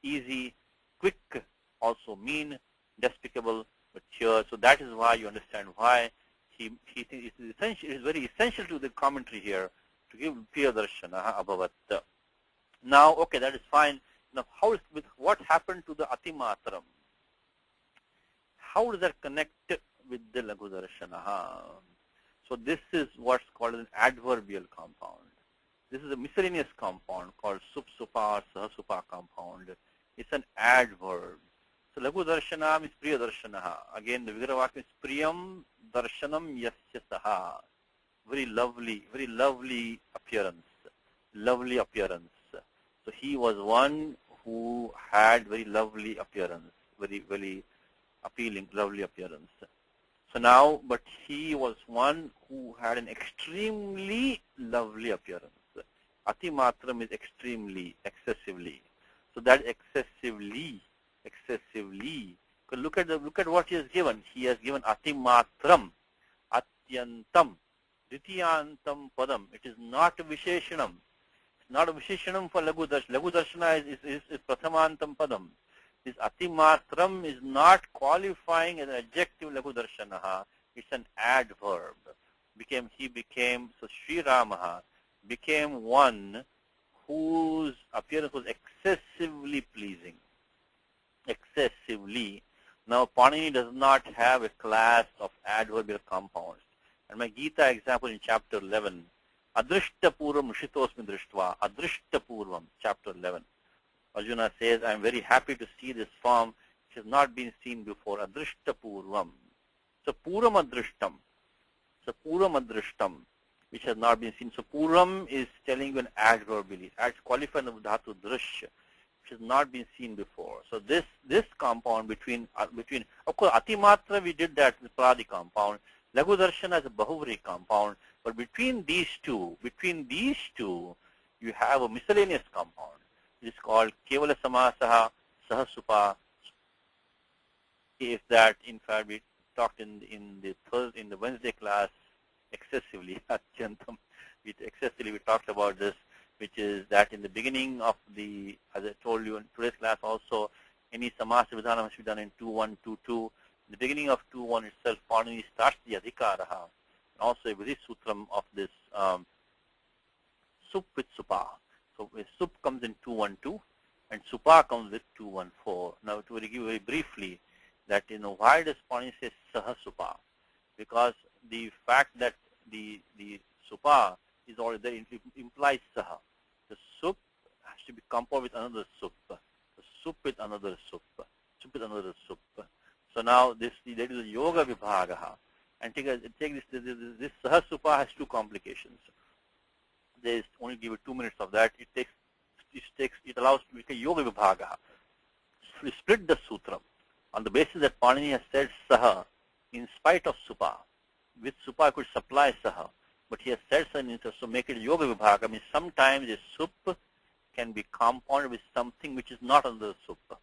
easy, quick, also mean, despicable. But here, so that is why you understand why he thinks it is essential. It is very essential to the commentary here to give priya darshana abhavat. Now, okay, that is fine. Now, with what happened to the atimatram? How does that connect with the laghu darshana? So this is what's called an adverbial compound. This is a miscellaneous compound called sup-supa or sah-supa compound. It's an adverb. So laghu darshana is priya darshana. Again, the vigrah is priyam darshanam yasya saha. Very lovely appearance. So he was one who had very lovely appearance, very appealing, lovely appearance. So now, but he was one who had an extremely lovely appearance. Atimatram is extremely, excessively. So that excessively. Look at what he has given. He has given atimatram. atyantam. Dvitiyantam padam. It is not a visheshanam. It's not a visheshanam for lagu darshana. Lagu darshana is prathamantam padam. This atimatram is not qualifying as an adjective lagu darshanaha. It's an adverb. He became, so Sri Ramaha became one whose appearance was excessively pleasing. Excessively. Now, Panini does not have a class of adverbial compounds. And my Gita example in chapter 11, Adrishta Purvam Rishitosmi Drishtva, Adrishta Purvam, chapter 11. Arjuna says, I am very happy to see this form which has not been seen before, Adrishta Purvam. So, Puram Adrishtam. So, Puram Adrishtam, which has not been seen. So, Puram is telling you an adverb, qualified of dhatu drish, which has not been seen before. So, this compound between, of course, Atimatra, we did that with Pradi compound. Lagu Darshana is a Bahuvari compound. But between these two, you have a miscellaneous compound. It is called Kevala Samasaha Sahasupa. If that, in fact, we talked in the Wednesday class excessively, Atyantam, we talked about this, which is that in the beginning of the, as I told you in today's class also, any Samasa Vidhana must be done in 2-1, 2-2. In the beginning of 2-1 itself, Panini starts the Adhikaraha, and also a Vidhi Sutram of this Sup with Supa. So Sup comes in 2-1-2, and Supa comes with 2-1-4. Now, to review very briefly, that, why does Panini say Sahasupa? Because the fact that the Supa is already there implies Saha. The Sup has to be compounded with another Sup. The Sup with another Sup. Sup with another Sup. So now there is a Yoga Vibhagaha. And take this Sahasupa has two complications. There is only give it 2 minutes of that. It allows to make a Yoga Vibhagaha. So we split the Sutram on the basis that Panini has said Saha in spite of Supa. With Supa I could supply Saha, but he has said Saha, so make it Yoga Vibhaga. I mean, sometimes a Sup can be compounded with something which is not under the Sup.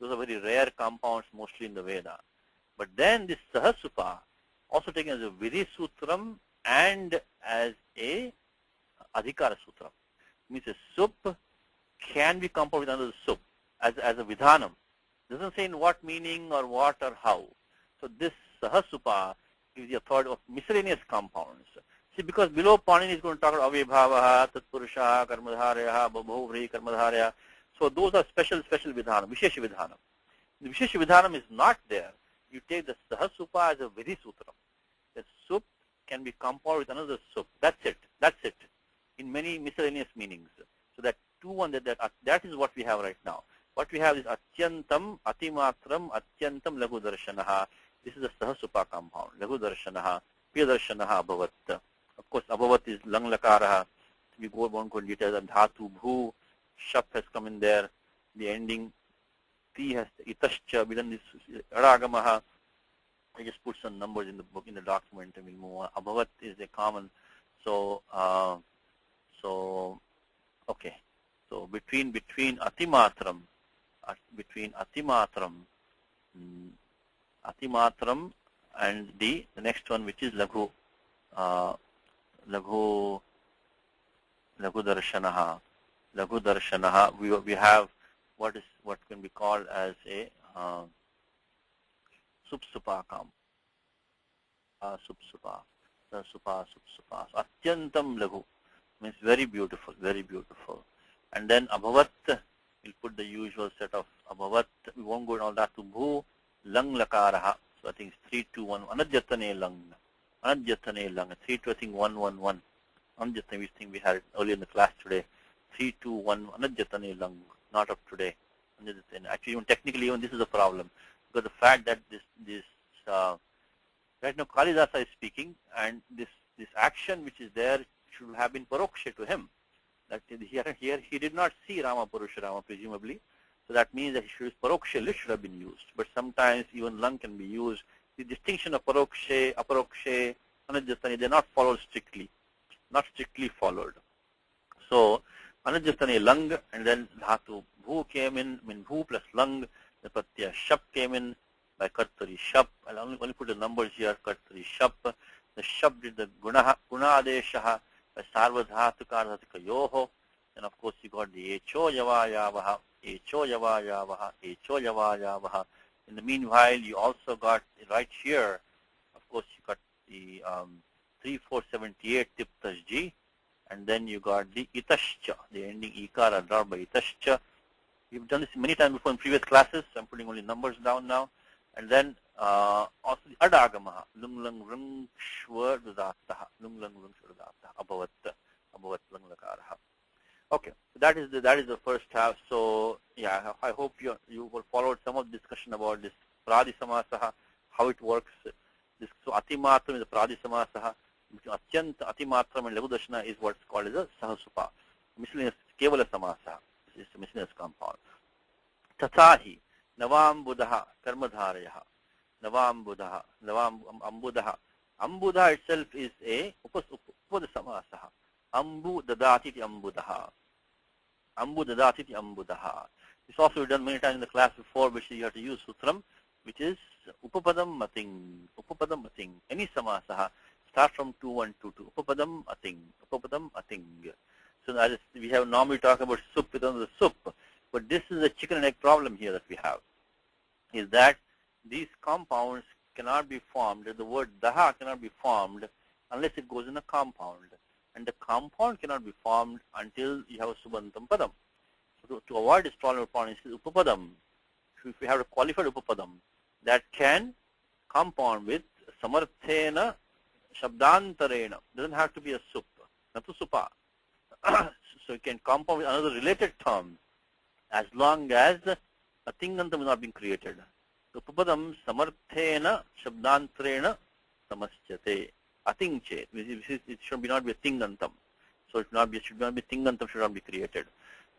Those are very rare compounds, mostly in the Veda. But then this Sahasupa, also taken as a Vidhi Sutram and as a Adhikara Sutram. Means a Sup can be compounded with another Sup as a Vidhanam. Doesn't say in what meaning or what or how. So this Sahasupa is the authority of miscellaneous compounds. See, because below Panini is going to talk about Avibhavaha, Tatpurusha, Karmadharya, Babhuvri, Karmadharya. So those are special Vidhanam, Vishesha Vidhanam. The Vishesha Vidhanam is not there. You take the Sahasupa as a Vidhi Sutram. The Sup can be compounded with another Sup. That's it. In many miscellaneous meanings. So that 2-1, that is what we have right now. What we have is Atyantam, Atimatram, Atyantam, Lagu Darshanaha. This is a Sahasupa compound. Lagu Darshanaha, Piya Darshanaha, Abhavat. Of course, Abhavat is Lang Lakaraha. We won't go in details. And Dhatu, Bhu, Shap has come in there. The ending, Ti has Itascha, we done this Aragamaha. I just put some numbers in the book, in the document, and we'll move on. Abhavat is a common. So, okay. So between Atimatram, Atimatram and the next one, which is Laghu Darshanaha. Laghu Darshanaha. We have what can be called as a Supsupa. Supsupa. Supsupa. So Atyantam Laghu means very beautiful. And then Abhavat, we'll put the usual set of Abhavat. We won't go in all that to Bhu, Lang Lakaraha. So I think it's 3-2-1. Anajyatane Lang. 3-2, I think 1-1-1. Anajyatane, we think we had it earlier in the class today. 3-2-1. Anajyatane Lang. Not of today. Actually, even technically, this is a problem. Because the fact that right now Kalidasa is speaking, and this action which is there should have been paroksha to him. That here he did not see Rama Purushurama, presumably. So that means that paroksha lit should have been used. But sometimes even Lang can be used. The distinction of paroksha, aparoksha, anajyatane, they're not followed strictly. Not strictly followed. So anajyatane Lang, and then dhatu Bhu came in, Bhu plus Lang, the pratyaya Shap came in by Kartari Shap. I'll only put the numbers here, Kartari Shap. the shabd, the gunadesha, the sarvadhatukardatikayoho. And of course you got the echo yavayavaha, echo yavayavaha, echo yavayavaha. In the meanwhile, you also got right here, of course, you got the 3478 tiptasji, and then you got the itascha, the ending ikara dropped by itascha. We've done this many times before in previous classes. I'm putting only numbers down now. And then also the adagamaha, lung lung rung shwar dadattaha, lung lung rung shwar dadattaha, abhavat lung lakaraha. Okay, so that is the first half. So yeah, I hope you will follow some of the discussion about this pradi samasaha, how it works. This, so atimatram is the pradi samasaha. Atyanta atimatram and lagudashna is what's called as a sahasupa. Miscellaneous kevala samasaha. This is a miscellaneous compound. Tathahi navam buddha karmadharayaha. Navam buddha, navam ambudaha. Ambuddha itself is a upada samasaha. Ambu dadati ambudaha. Ambu dadati ambudaha. This also we've done many times in the class before, which you have to use sutram, which is upapadam mating. Upapadam mating. Any samasaha start from 2 1 2 2. Upapadam ating. Upapadam ating. So as we have normally talked about soup within the soup, but this is a chicken and egg problem here that we have. Is that these compounds cannot be formed. The word daha cannot be formed unless it goes in a compound. And the compound cannot be formed until you have a subantam padam. So to avoid this problem of form, upapadam, if we have a qualified upapadam that can compound with samarthena shabdantarena, doesn't have to be a sup, natu supa. So it can compound with another related term as long as a tingantam is not being created. So upapadam samarthena shabdantarena samasyate. Ating chet, it should not be a tingantam. So it should not be tingantam, should not be created.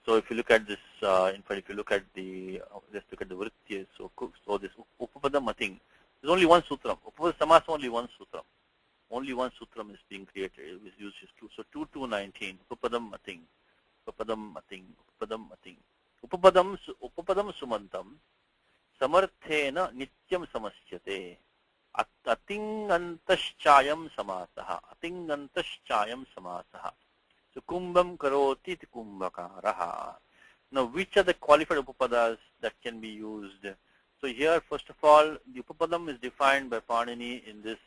So if you look at this, in fact, if you look at the, let's look at the vritti. So this upapadam ating, there's only one sutram. Upapada samasa, only one sutram. Only one sutram is being created. It was used as two. So 2219, upapadam ating, upapadam ating, upapadam ating. Upapadam sumantam, samarthena nityam samasyate. Atingantaschayam samasaha. Atingantaschayam samasaha. So kumbham karoti iti kumbhakaraha. Now which are the qualified upapadas that can be used? So here first of all the upapadam is defined by Panini in this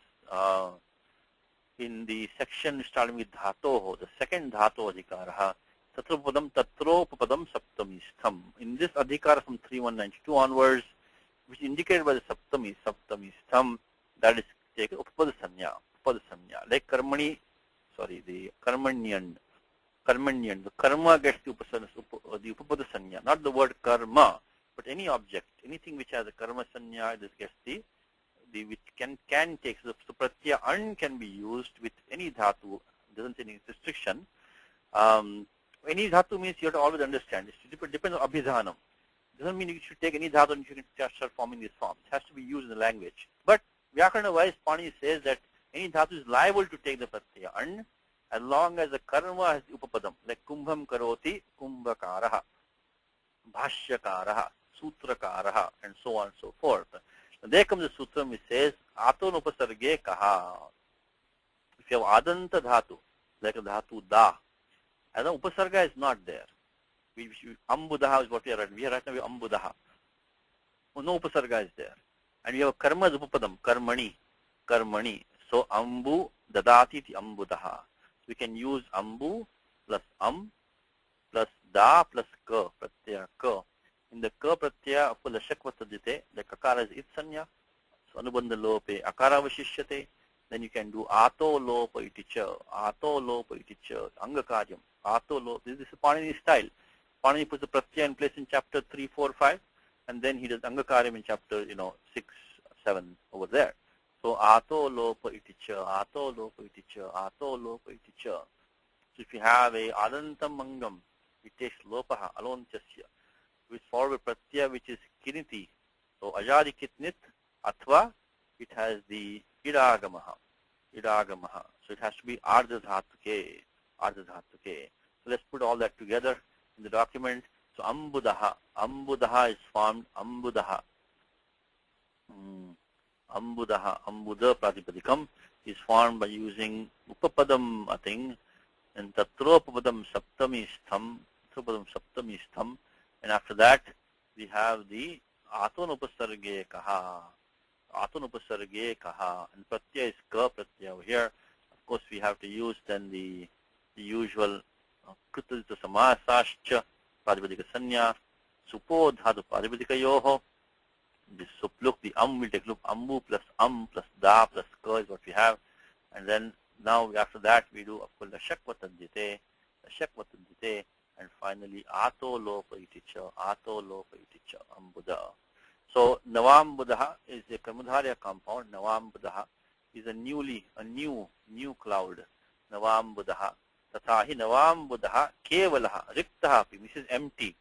in the section starting with dhatoho, the second dhato adhikaraha. Tatropadam tatropapadam saptamistham. In this adhikara from 3192 onwards, which is indicated by the saptamistham, that is taken upapada sanya, like karmani, the karmanyan, the karma gets the upapada sanya, not the word karma, but any object, anything which has a karma sanya, this gets the which can take, so pratyaya an can be used with any dhatu, doesn't say any restriction. Any dhatu means you have to always understand, it depends on abhidhanam. Doesn't mean you should take any dhatu and you can start forming these forms. It has to be used in the language. But Vyakarana-wise, Pani says that any dhatu is liable to take the pratyaya an as long as the karma has the upapadam, like kumbham karoti, kumbhakaraha, bhashyakaraha, sutrakaraha, and so on and so forth. And there comes the sutram, it says, aton upasarge kaha. If you have adanta dhatu, like a dhatu da, and the upasarga is not there. Ambudaha is what we are writing. We are writing ambudaha. No upasarga is there. And we have a karma as upapadam, karmani. So ambu dadati ti ambudaha. So we can use ambu plus plus da plus ka, pratyaya ka. In the ka pratyaya, the shakvatadite, the kakara is itsanya. So anubandha lope, akara vashishyate. Then you can do ato lopa iticha, angakaryam, ato lopa. This is Panini style. Panini puts the pratyaya in place in chapter 3, 4, 5. And then he does angakaryam in chapter 6, 7 over there. So ato lopa iticha, ato lopa iticha, ato lopa iticha. So if you have a adantam mangam, it takes lopaha alonchasya, which followed with pratyaya which is kiniti. So ajadi kitnit athva, it has the idagamaha. So it has to be ardhadhatuke. So let's put all that together in the document. So ambudaha is formed ambudaha, ambuda pratipadikam. is formed by using upapadam, I think, and tatropapadam saptami stham, and after that we have the atonupasarge kaha, and pratyaya is ka pratyaya over here. Of course, we have to use then the usual kritadita samasascha, pradipadika sanya, supo dhatu pradipatikayoho. This supluk, the will take look, ambu plus da plus ka is what we have. And then now after that we do, of course, the shakvatandite, and finally ato lopa iticha, ambuddha. So navam buddha is a karmadharya compound. Navam buddha is a new cloud. Navam buddha. Tathahi navam buddha kevalaha riktaha pi. This is empty.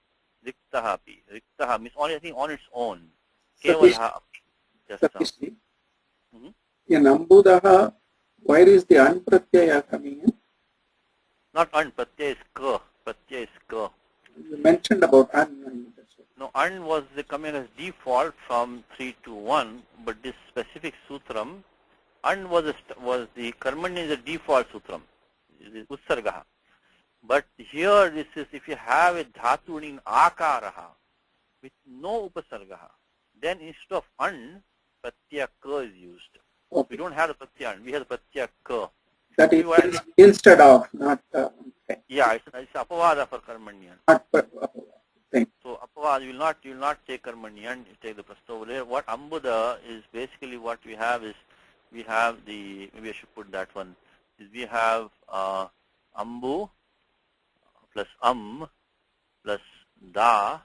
Riktaha pi. Riktaha means only, I think, on its own. Kevalaha. Satishji, in ambudaha, where is the an pratyaya coming in? Not an, pratyaya is ka. You mentioned about an. No, an was coming as default from 3 to 1, but this specific sutram, an was the karmanya is a default sutram, utsargaha. But here this is, if you have a dhatu in akaraha with no upasargaha, then instead of an, pratyaya ka is used. Okay. We don't have the pratyaya an, we have the pratyaya ka. That is instead of, not. Okay. Yeah, it's apavada for karmanya. Not apavada. So apavad, you will not take karmanyan, you take the prastha over here. What ambuddha is basically, what we have is, we have the, maybe I should put that one, is we have ambu plus plus da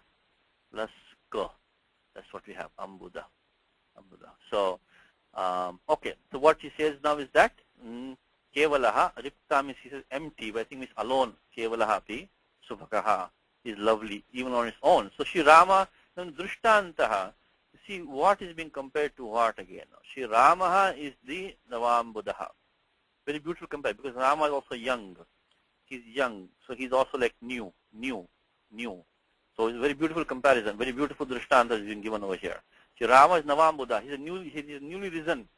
plus ka. That's what we have, ambuddha. So, okay, so what he says now is that, kevalaha, rikta means, he says empty, but I think means alone, kevalaha pi, subhakaha, is lovely, even on its own. So Shri Rama, drishtantaha, see what is being compared to what again? Shri Ramaha is the Navam Buddha. Very beautiful comparison, because Rama is also young. He's young, so he's also like new. So it's a very beautiful comparison, very beautiful drishtanta is being given over here. Shri Rama is Navam Buddha. He's a newly risen,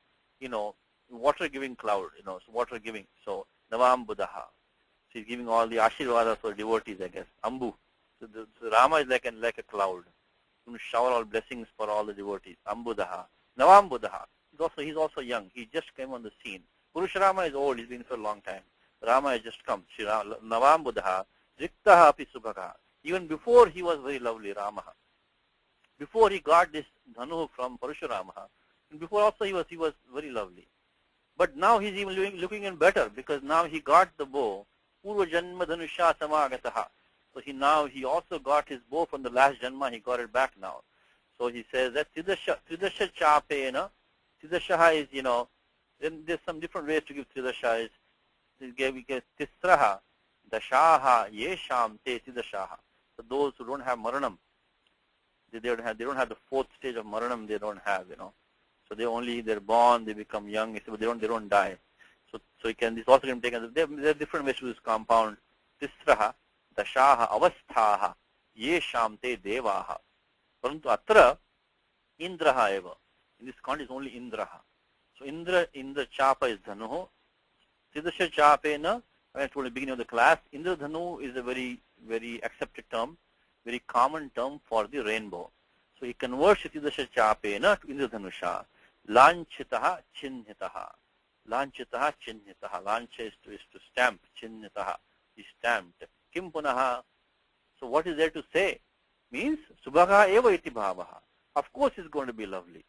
water giving cloud, so water giving. So Navam Buddha. So he's giving all the ashirvadas for devotees, I guess. Ambu. So Rama is like a cloud. He's going to shower all blessings for all the devotees. Ambuddha. Navam Buddha. He's also young. He just came on the scene. Purusharama is old. He's been for a long time. Rama has just come. Navam Buddha. Riktaha api subhaka. Even before he was very lovely, Rama. Before he got this dhanu from Parashurama, and before also he was very lovely. But now he's even looking even better, because now he got the bow. Purva janma dhanusha samagataha. So he also got his bow from the last janma. He got it back now. So he says that tridasha chapena. Tridasha is, then there's some different ways to give tridasha. We get tisraha, dashaha, yesham te tridashaha. So those who don't have maranam, they don't have the fourth stage of maranam. They don't have, So they're born, they become young, but they don't die. So this also can be taken. There are different ways to this compound. Tisraha, dashaha, avasthaha, yesham te devaha. Parantu atra indraha eva. In this context, only indraha. So Indra chapa is dhanuho. Tridasha chapena, I told at the beginning of the class, Indra dhanu is a very, very accepted term, very common term for the rainbow. So he converts Tridasha chapena to Indra dhanusha. Lanchitaha chinhitaha. Lanchitaha chinhitaha. Lancha is to stamp. Chinhitaha is stamped. Kim punaha. So what is there to say? Means subhaka eva iti bhavaha. Of course it's going to be lovely.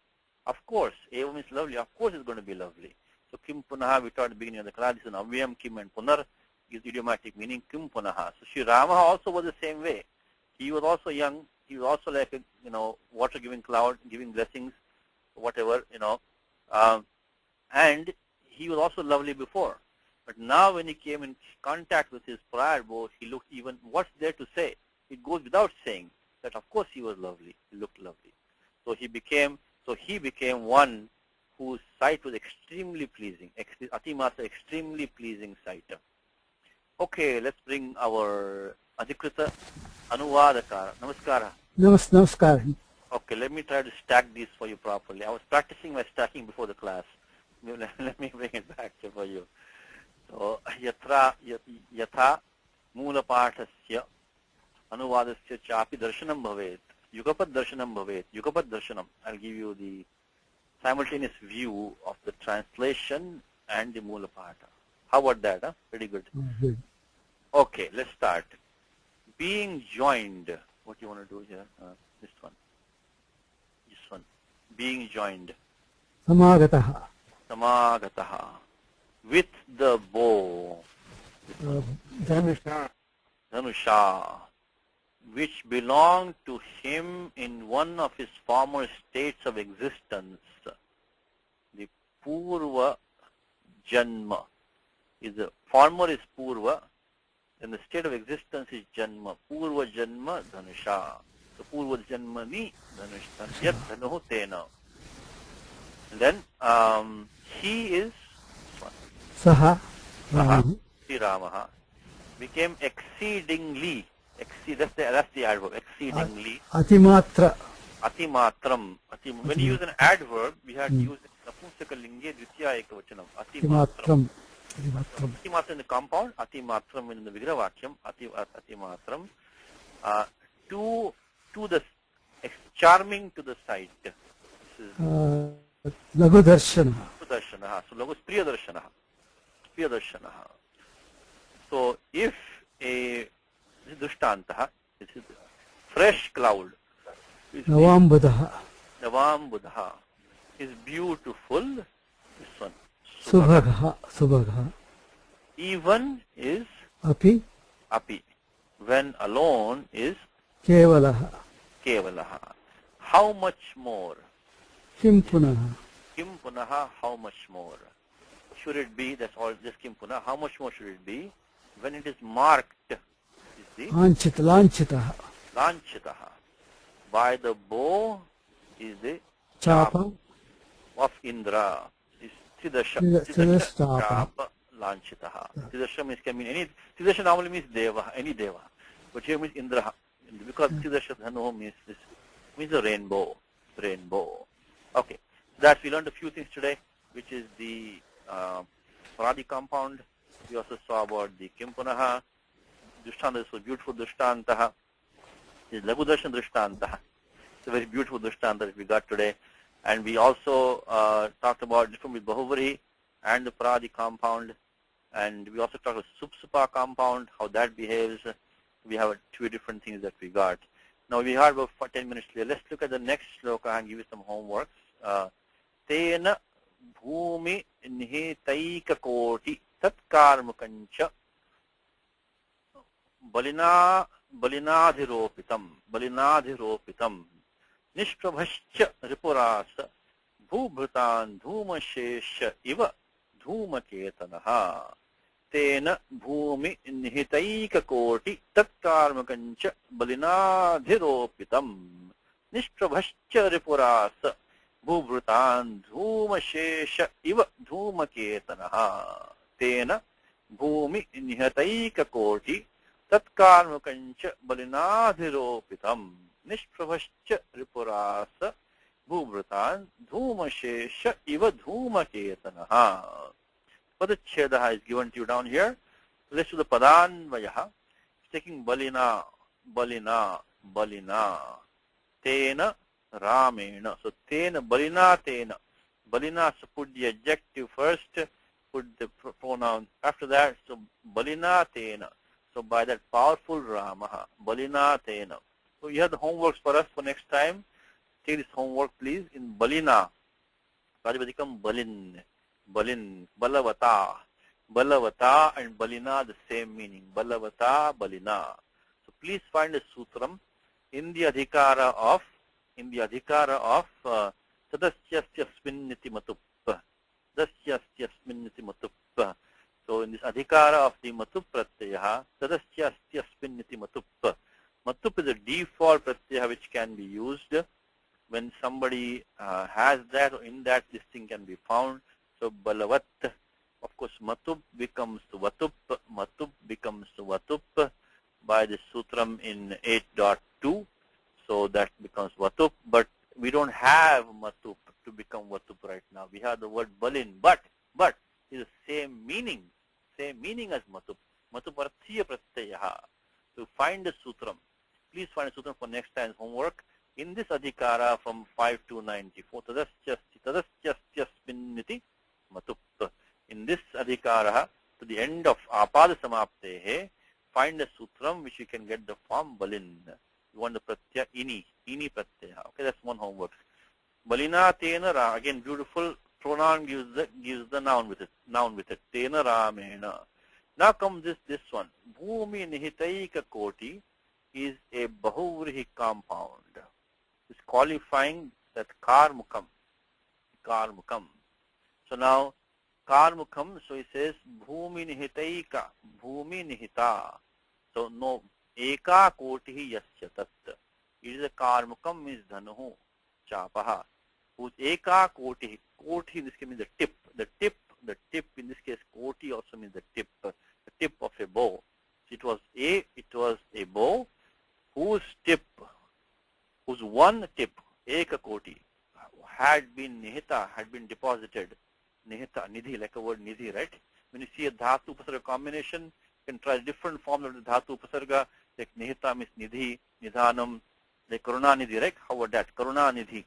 Of course. Eva means lovely. Of course it's going to be lovely. So kim punaha, we taught at the beginning of the class, this is an avyam, kim, and punar is idiomatic meaning kim punaha. So Shri Rama also was the same way. He was also young. He was also like a, water giving cloud, giving blessings, whatever, and he was also lovely before. But now when he came in contact with his prior bow, he looked even, what's there to say? It goes without saying that of course he was lovely. He looked lovely. So he became one whose sight was extremely pleasing. Atimasa, extremely pleasing sight. Okay, let's bring our Adhikrita Anuvadakara. Namaskara. Namaskar. Okay, let me try to stack these for you properly. I was practicing my stacking before the class. Let me bring it back for you. So, yatha मूलपाठस्य अनुवादस्य चापि दर्शनं भवेत्, युगपत् दर्शनं भवेत्, युगपत् दर्शनम्. I'll give you the simultaneous view of the translation and the Mulapata. How about that? Huh? Pretty good. Good. Okay, let's start. Being joined. What do you want to do here? This one. This one. Being joined. Samagataha. Samagataha. With the bow. Dhanusha. Dhanusha. Which belonged to him in one of his former states of existence. The Purva Janma. The former is Purva, and the state of existence is Janma. Purva Janma Dhanusha. The Purva Janma ni Dhanusha. Yat Dhanuhu Tena. And then he is Saha. Sri Ramaha became exceedingly. That's the adverb. Exceedingly. Atimatra. Atimatram. When you use an adverb, we have to use Napumsakalinge Dvitiya Ekavachanam. Atimatram. Atimatram in the compound, Atimatram in the Vigravakyam, Atimatram. To the charming to the sight. Lagu Darshana. So Lagu Priya Darshana. Priya Darshana. So if a Dushtantaha, this is fresh cloud. Navambudaha. Navambudaha is beautiful. This one. Subhagha. Subhagha. Even is Api. Api. When alone is Kevalaha. Kevalaha. How much more? Kim Punaha. Kim Punaha, how much more? Should it be, that's all, just Kim Punaha, how much more should it be? When it is marked, Lanchitaha. Lanchitaha. By the bow is the Chapa. Of Indra. Is Siddhasha. Chapa Lanchitaha. Siddhasha means can mean any, Siddhasha normally means Deva, any Deva. But here means Indra. Because Siddhasha Dhanu means the rainbow. Rainbow. Okay. That we learned a few things today, which is the Paradi compound. We also saw about the Kimpunaha. Dushtanta is so beautiful Dushtantaha. This is Lagudarshan Dushtantaha. It's a very beautiful Dushtanta that we got today. And we also talked about different with Bahuvari and the Paradi compound. And we also talked about Supsupa compound, how that behaves. We have two different things that we got. Now we had about 10 minutes later. Let's look at the next shloka and give you some homeworks. Tena bhumi nihitaika koti tatkarmukancha balinadhiropitam nishprabhascha ripurasa bhubhrutan dhumashesha iva dhumaketanaha tena bhumi nihitaika koti tatkarmukancha balinadhiropitam nishprabhascha ripurasa Bhubhrutan dhumashesha iva dhumaketanaha tena bhumi nihataika koti tatkarmukancha balinadhiropitam nishprabhascha ripurasa bhubhrutan dhumashesha iva dhumaketanaha. Padachhedaha is given to you down here. Let's do the padanvayaha. Taking balina, balina, balina. Tena Ramena. So tena, balina tena. Balina, so put the adjective first, put the pronoun after that. So balina tena. So by that powerful Ramaha, balina tena. So you have the homeworks for us for next time. Take this homework please in balina. Prajapadikkam balin. Balin. Balavata. Balavata and balina the same meaning. Balavata, balina. So please find a sutram in the adhikara of Sadasyasminniti matuppa. Dasyasminniti matuppa. So in this adhikara of the matup pratyaha, Sadasyasminniti matuppa. Matup is a default pratyaha which can be used when somebody has that or in that this thing can be found. So balavat, of course matup becomes vatup, matup becomes vatup by the sutram in 8.2. So that becomes vatup, but we don't have matup to become vatup right now. We have the word balin, but is the same meaning as matup. Matuparthiya pratyaya. To find the sutram, please find a sutram for next time's homework. In this adhikara from 5 to 94, tadasyasminniti matup. In this adhikara, to the end of apada samaptehe, find a sutram which you can get the form balin. You want the pratyaya ini pratyaya. Okay, that's one homework. Balina tena ra, again beautiful pronoun gives the noun with it. Tena ramena. Now comes this one. Bhumi nihitaika koti is a bahuvrihi compound. It's qualifying that karmukam. So now karmukam, so he says bhumi nihitaika, bhumi nihita. So no, eka koti yasya tat. It is a karmukam means dhanuhu, chapaha. Whose eka koti in this case means the tip in this case koti also means the tip of a bow. So it was a bow whose one tip, eka koti, had been deposited. Nihita, nidhi, like a word nidhi, right? When you see a dhatu upasarga combination, you can try different forms of the dhatu upasarga, like nihita means nidhi, nidhanam, like karunanidhi, right? How about that? Karunanidhi,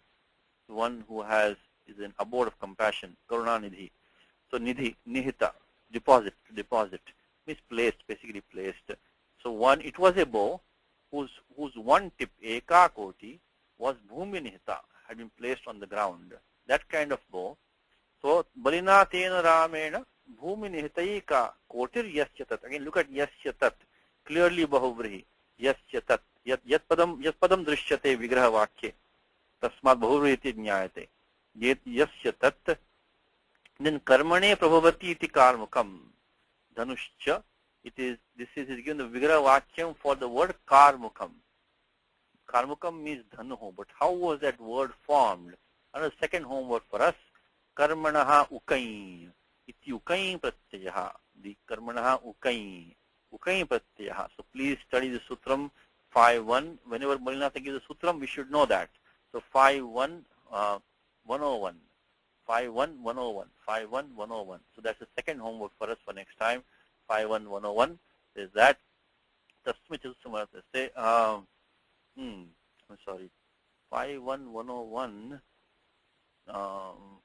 the one who is an abode of compassion, karunanidhi. So nidhi, nihita, deposit, means placed, basically placed. So it was a bow whose one tip, eka koti, was bhumi nihita, had been placed on the ground. That kind of bow. So balina tena ramena bhumi nihitaika kotir yasya tat. Again, look at yasya tat. Clearly bahuvrihi. Yasya tat. Yat padam drishyate vigraha vakye. Tasmat bahuvrihi iti jnayate. Yasya tat. Then karmane prabhavati iti karmukam. Dhanushcha. This is given the vigraha vakyam for the word karmukam. Karmukam means dhanuho. But how was that word formed? Another second homework for us. Karmanaha ukai. Iti ukai pratyaha. The karmanaha ukai. Ukai pratyaha. So please study the sutram 5.1. Whenever Malinatha gives a sutram, we should know that. So 5.1, 101. 5.1, 101. 5.1, 101. So that's the second homework for us for next time. 5.1, 101 is that. Say, I'm sorry. 5.1, 101.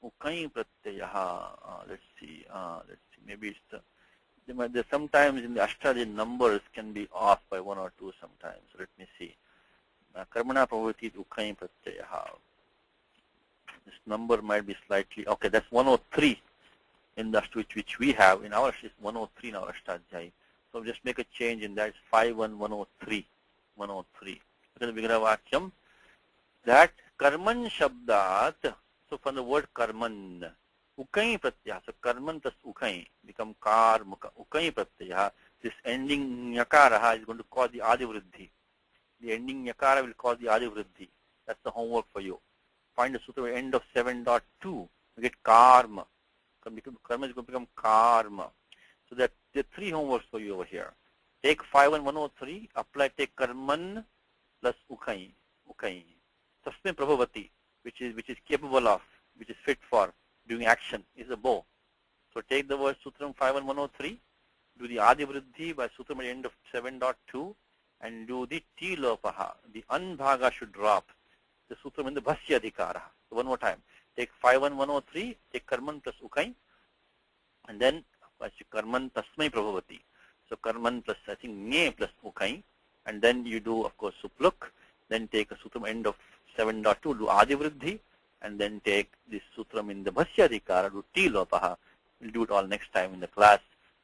Ukai pratyaha. Let's see. Maybe it's sometimes in the Ashtadhyayi numbers can be off by 1 or 2 sometimes. So let me see. Karmana prabhavati ukai pratyaha. This number might be slightly okay. That's 103 in the which we have in our. It's 103 in our Ashtadhyayi. So just make a change in that. It's 5.1, 103. Because the Vigraha Vakyam that karman shabdat. So from the word karman, ukai pratyaya. So karman plus ukai become karmuka. Ukai pratyaya. This ending nyakara is going to cause the adivriddhi. The ending nyakara will cause the adivriddhi. That's the homework for you. Find the sutra end of 7.2. You get karma. Karma is going to become karma. So there are 3 homeworks for you over here. Take 5.1, 103. Apply. Take karman plus ukai. Tasmin prabhavati. Which is capable of, which is fit for doing action, is a bow. So take the word Sutram 5.1, 103, do the Adivriddhi by Sutram at the end of 7.2, and do the T lopaha. The Anbhaga should drop. The Sutram in the Bhasya Adhikara. So one more time. Take 5.1, 103, take Karman plus Ukai, and then Karman Tasmai Prabhavati. So Karman plus, I think, Nye plus Ukai, and then you do, of course, Supluk, then take a Sutram end of 7.2, do Adivriddhi, and then take this sutram in the Bhasya Adhikara, do T lopaha. We'll do it all next time in the class.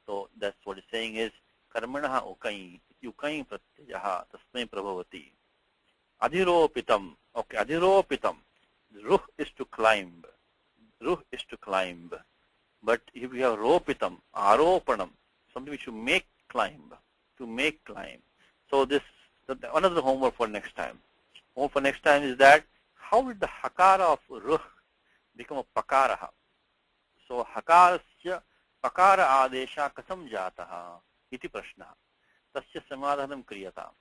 So that's what it's saying is Karmanaha ukai, ukai pratyaha, tasmai prabhavati. Adhiropitam. Okay, adhiropitam. Ruh is to climb. But if we have ropitam, aropanam, something which you make climb, So this, another homework for next time. Homework for next time is that how did the hakara of ruh become a pakaraha? So hakarasya pakara adesha kasam jataha iti prashna. Tasya samadhanam kriyata.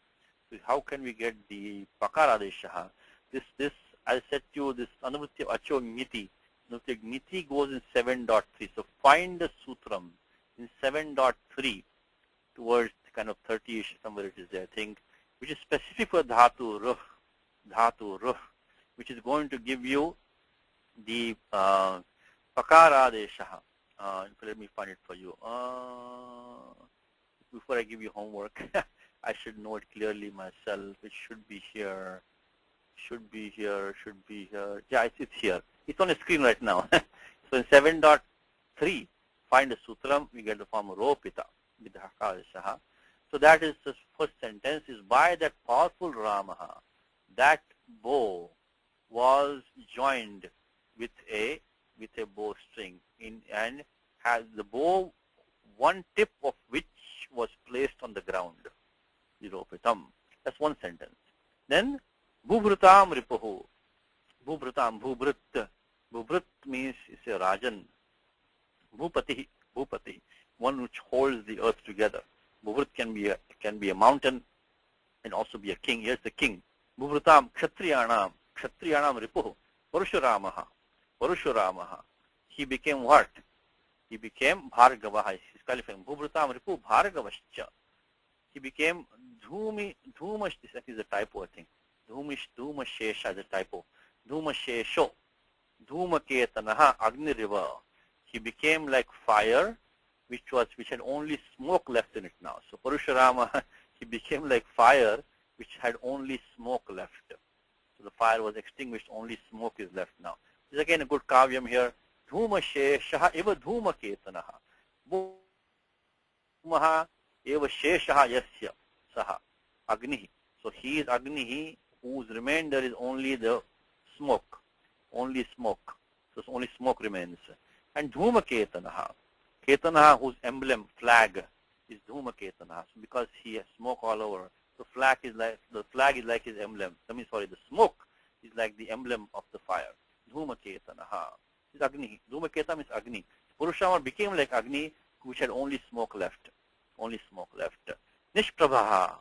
So how can we get the pakara adesha? This I said to you, this Anuvritti Acho Niti. Niti goes in 7.3. So find the sutram in 7.3 towards kind of 30ish, somewhere it is there, I think, which is specific for dhatu ruh, which is going to give you the pakaradesha. Let me find it for you. Before I give you homework, I should know it clearly myself. It should be here. Yeah, it's here. It's on the screen right now. So in 7.3, find the sutram, we get the form ropita. So that is the first sentence is by that powerful Ramaha, that bow was joined with a bowstring and has the bow, one tip of which was placed on the ground. Viropitam. That's one sentence. Then Bhubhrutam ripuhu. Bhubhrutam, Bhubhrit. Bhubhrit means it's a Rajan. Bhupati, one which holds the earth together. Bhubhrit can be a mountain and also be a king. Here's the king. Bhubhrutam Kshatriyanam ripuhu. Parashuramaha. He became what? He became Bhargavaha. He's qualifying. Bhubhrutam ripuhu Bhargavascha. He became Dhumash. This is a typo, I think. Dhumashesha is a typo. Dhumashesho. Dhumaketanaha Agniriva. He became like fire, which had only smoke left in it now. So Parashurama, he became like fire, which had only smoke left. So the fire was extinguished, only smoke is left now. This is again a good kavyam here. Dhumasheshaha eva dhumaketanaha. Dhumaha eva sheshaha yasya saha. Agnihi. So he is Agnihi, whose remainder is only the smoke. Only smoke. So only smoke remains. And Dhumaketanaha. Ketanaha, whose emblem, flag, is Dhumaketanaha. So because he has smoke all over, the flag is like his emblem. The smoke is like the emblem of the fire. Dhumaketanaha. This is Agni. Dhumaketa means Agni. Purushama became like Agni, which had only smoke left. Only smoke left. Nishprabhaha.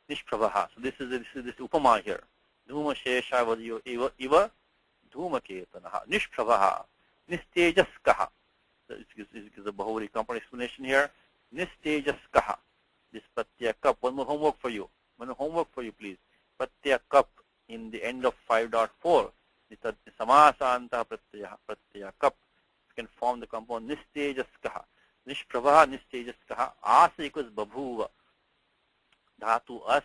So this is this upama here. Dhuma shesha was iva Dhumaketanaha. Nishprabhaha. Nistejaskaha. So it is a Bahuri compound explanation here. Nistejaskaha. This Pratyaya Kap. One more homework for you. Please. Pratyaya Kap in the end of 5.4. Samasanta Pratyaya Kap. You can form the compound Nistejaskaha. Nishprabhaha Nistejaskaha. Asa equals Babhuva. Dhatu as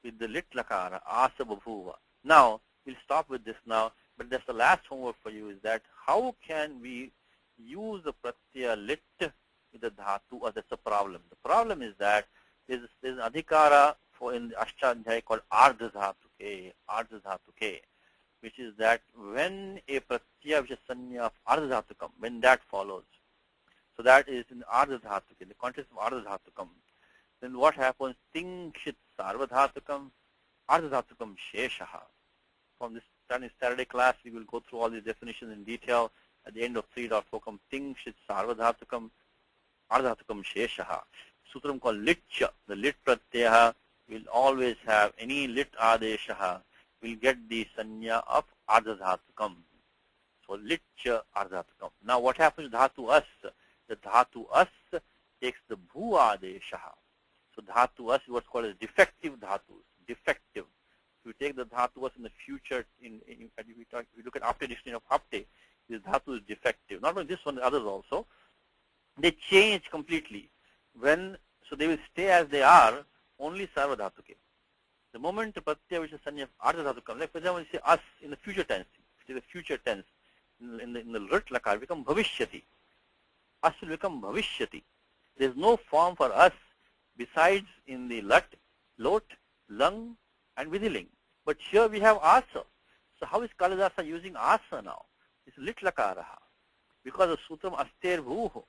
with the lit lakara. Asa Babhuva. Now, we'll stop with this now. But that's the last homework for you, is that how can we use the pratyaya lit with the dhatu? That's a problem. The problem is that there's an adhikara in the Ashtadhyaya called Ardha Dhatuke, which is that when a pratyaya which is sanya of Ardha Dhatukam, when that follows, so that is in Ardha Dhatuke, in the context of Ardha Dhatukam, then what happens? Tingshit Sarva Dhatukam, Ardha Dhatukam Sheshaha. From this Saturday class, we will go through all these definitions in detail. At the end of 3.4 comes Ting Shit Sarvadhatukam Ardhatukam Sheshaha. Sutram called Litcha. The lit pratyaya will always have any lit adeshaha will get the sanya of Ardhatukam. So Litcha Ardhatukam. Now what happens to Dhatu As? The Dhatu As takes the Bhu adeshaha. So Dhatu As is what's called as defective dhatus. Defective. If you take the dhatu in the future, if you look at after dictionary of Apte, this dhatu is defective. Not only this one, the others also. They change completely. So they will stay as they are, only sarva dhatuke. The moment the pratyaya which is sanya of ardha dhatu, like for example, you say us in the future tense, if it is the future tense, in the rit lakar, become bhavishyati. Us will become bhavishyati. There is no form for us besides in the lat, lot, lung, and vidhiling. But here we have asa. So how is Kalidasa using asa now? It's lit lakaraha. Because of sutram aster bhuho.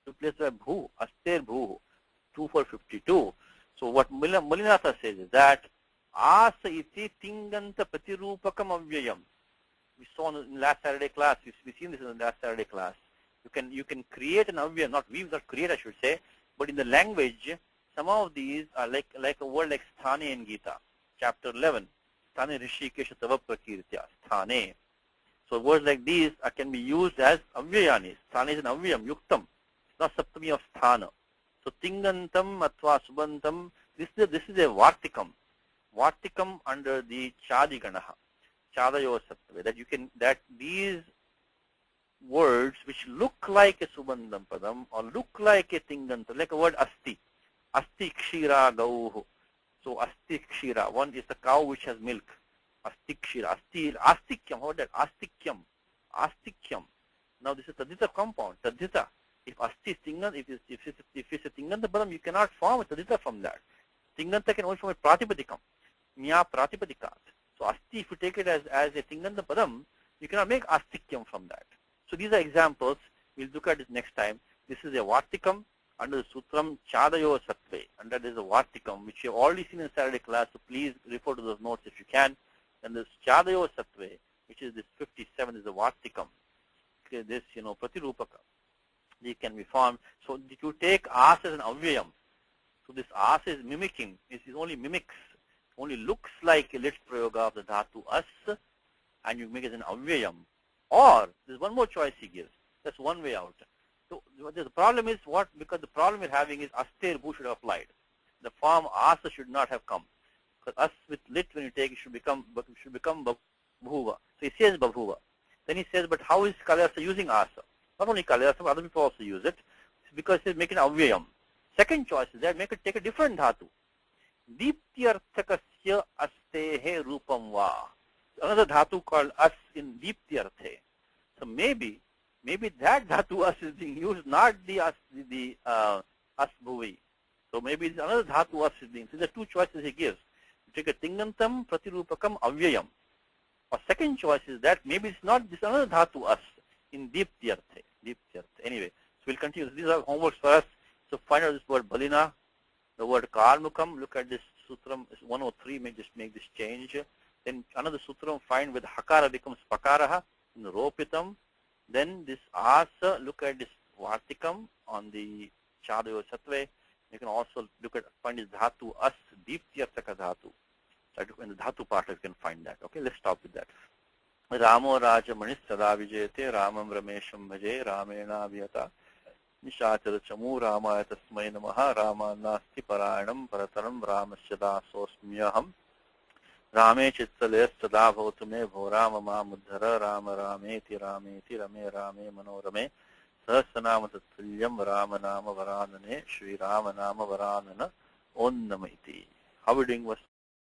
Replaced by bhu, aster bhuho. 2452. So what Mulinatha says is that asa iti tinganta pratirupakam avyayam. We saw in last Saturday class, we've seen this in the last Saturday class. You can create an avyayam, not create I should say, but in the language, some of these are like a word like sthani in Gita, chapter 11. sthane rishikesha tava prakirtya, sthane. So words like these can be used as avyayani. Sthane is an avyayam, yuktam. It's not saptami of sthana. So tingantam atva subantam, this is a vartikam. Vartikam under the chadiganaha, chadayo sattva. That these words which look like a subandam padam or look like a tingantam, like a word asti. Asti kshira gauhu. So asti kshira, one is the cow which has milk. Asti kshira, asti, astikyam, how that? Astikyam, astikyam. Now this is tadita compound, tadita. If asti is tingan, if it's a tinganta padam, you cannot form a tadita from that. Tinganta can only form a pratipadikam, mya pratipadikat. So asti, if you take it as a tinganta padam, you cannot make astikyam from that. So these are examples. We'll look at it next time. This is a vartikam under the sutram chadayo sattve. And that is a vartikam, which you have already seen in Saturday class. So please refer to those notes if you can. And this chadayo sattve, which is this 57, is a vartikam. Okay, this, pratirupaka. They can be formed. So if you take as as an avyayam, so this as is mimicking. It is only mimics. Only looks like a lit prayoga of the dhatu as, and you make it an avyayam. Or there's one more choice he gives. That's one way out. So the problem is what? Because the problem we're having is aster bhu should have applied. The form asa should not have come. Because as with lit, when you take it, should become babhuva. So he says babhuva. Then he says, but how is Kaliyasa using asa? Not only Kaliyasa, but other people also use it. It's because he's making avyayam. Second choice is that take a different dhatu. Deeptyarthakasya astehe rupam va. Another dhatu called as in deeptyarthe. So maybe that dhatu as is being used, not the as bhuvi. So maybe it's another dhatu as is being. So there are two choices he gives. You take a tingantam pratirupakam avyayam. Or second choice is that maybe it's not this another dhatu as in deeptyarthe. Anyway, so we'll continue. These are homeworks for us. So find out this word balina, the word karmukam. Look at this sutram 103. Just make this change. Then another sutram find with hakara becomes pakaraha in the ropitam. Then this asa, look at this vartikam on the chadayo sattve. You can also find this dhatu as deeptyarthaka dhatu. So in the dhatu part you can find that. Okay, let's stop with that. Ramo raja manis sada vijayate ramam ramesham bhaje ramena vyata nishachara chamu ramaya tasmai namaha rama nasti paranam parataram ramasya dasosmyaham Rame chittale sada bhavatume bho rama mamuddhara rama rameti rameti rame rame manorame sahasranama tattulyam rama nama varanane shri rama nama varanana onnamaiti. How are we doing?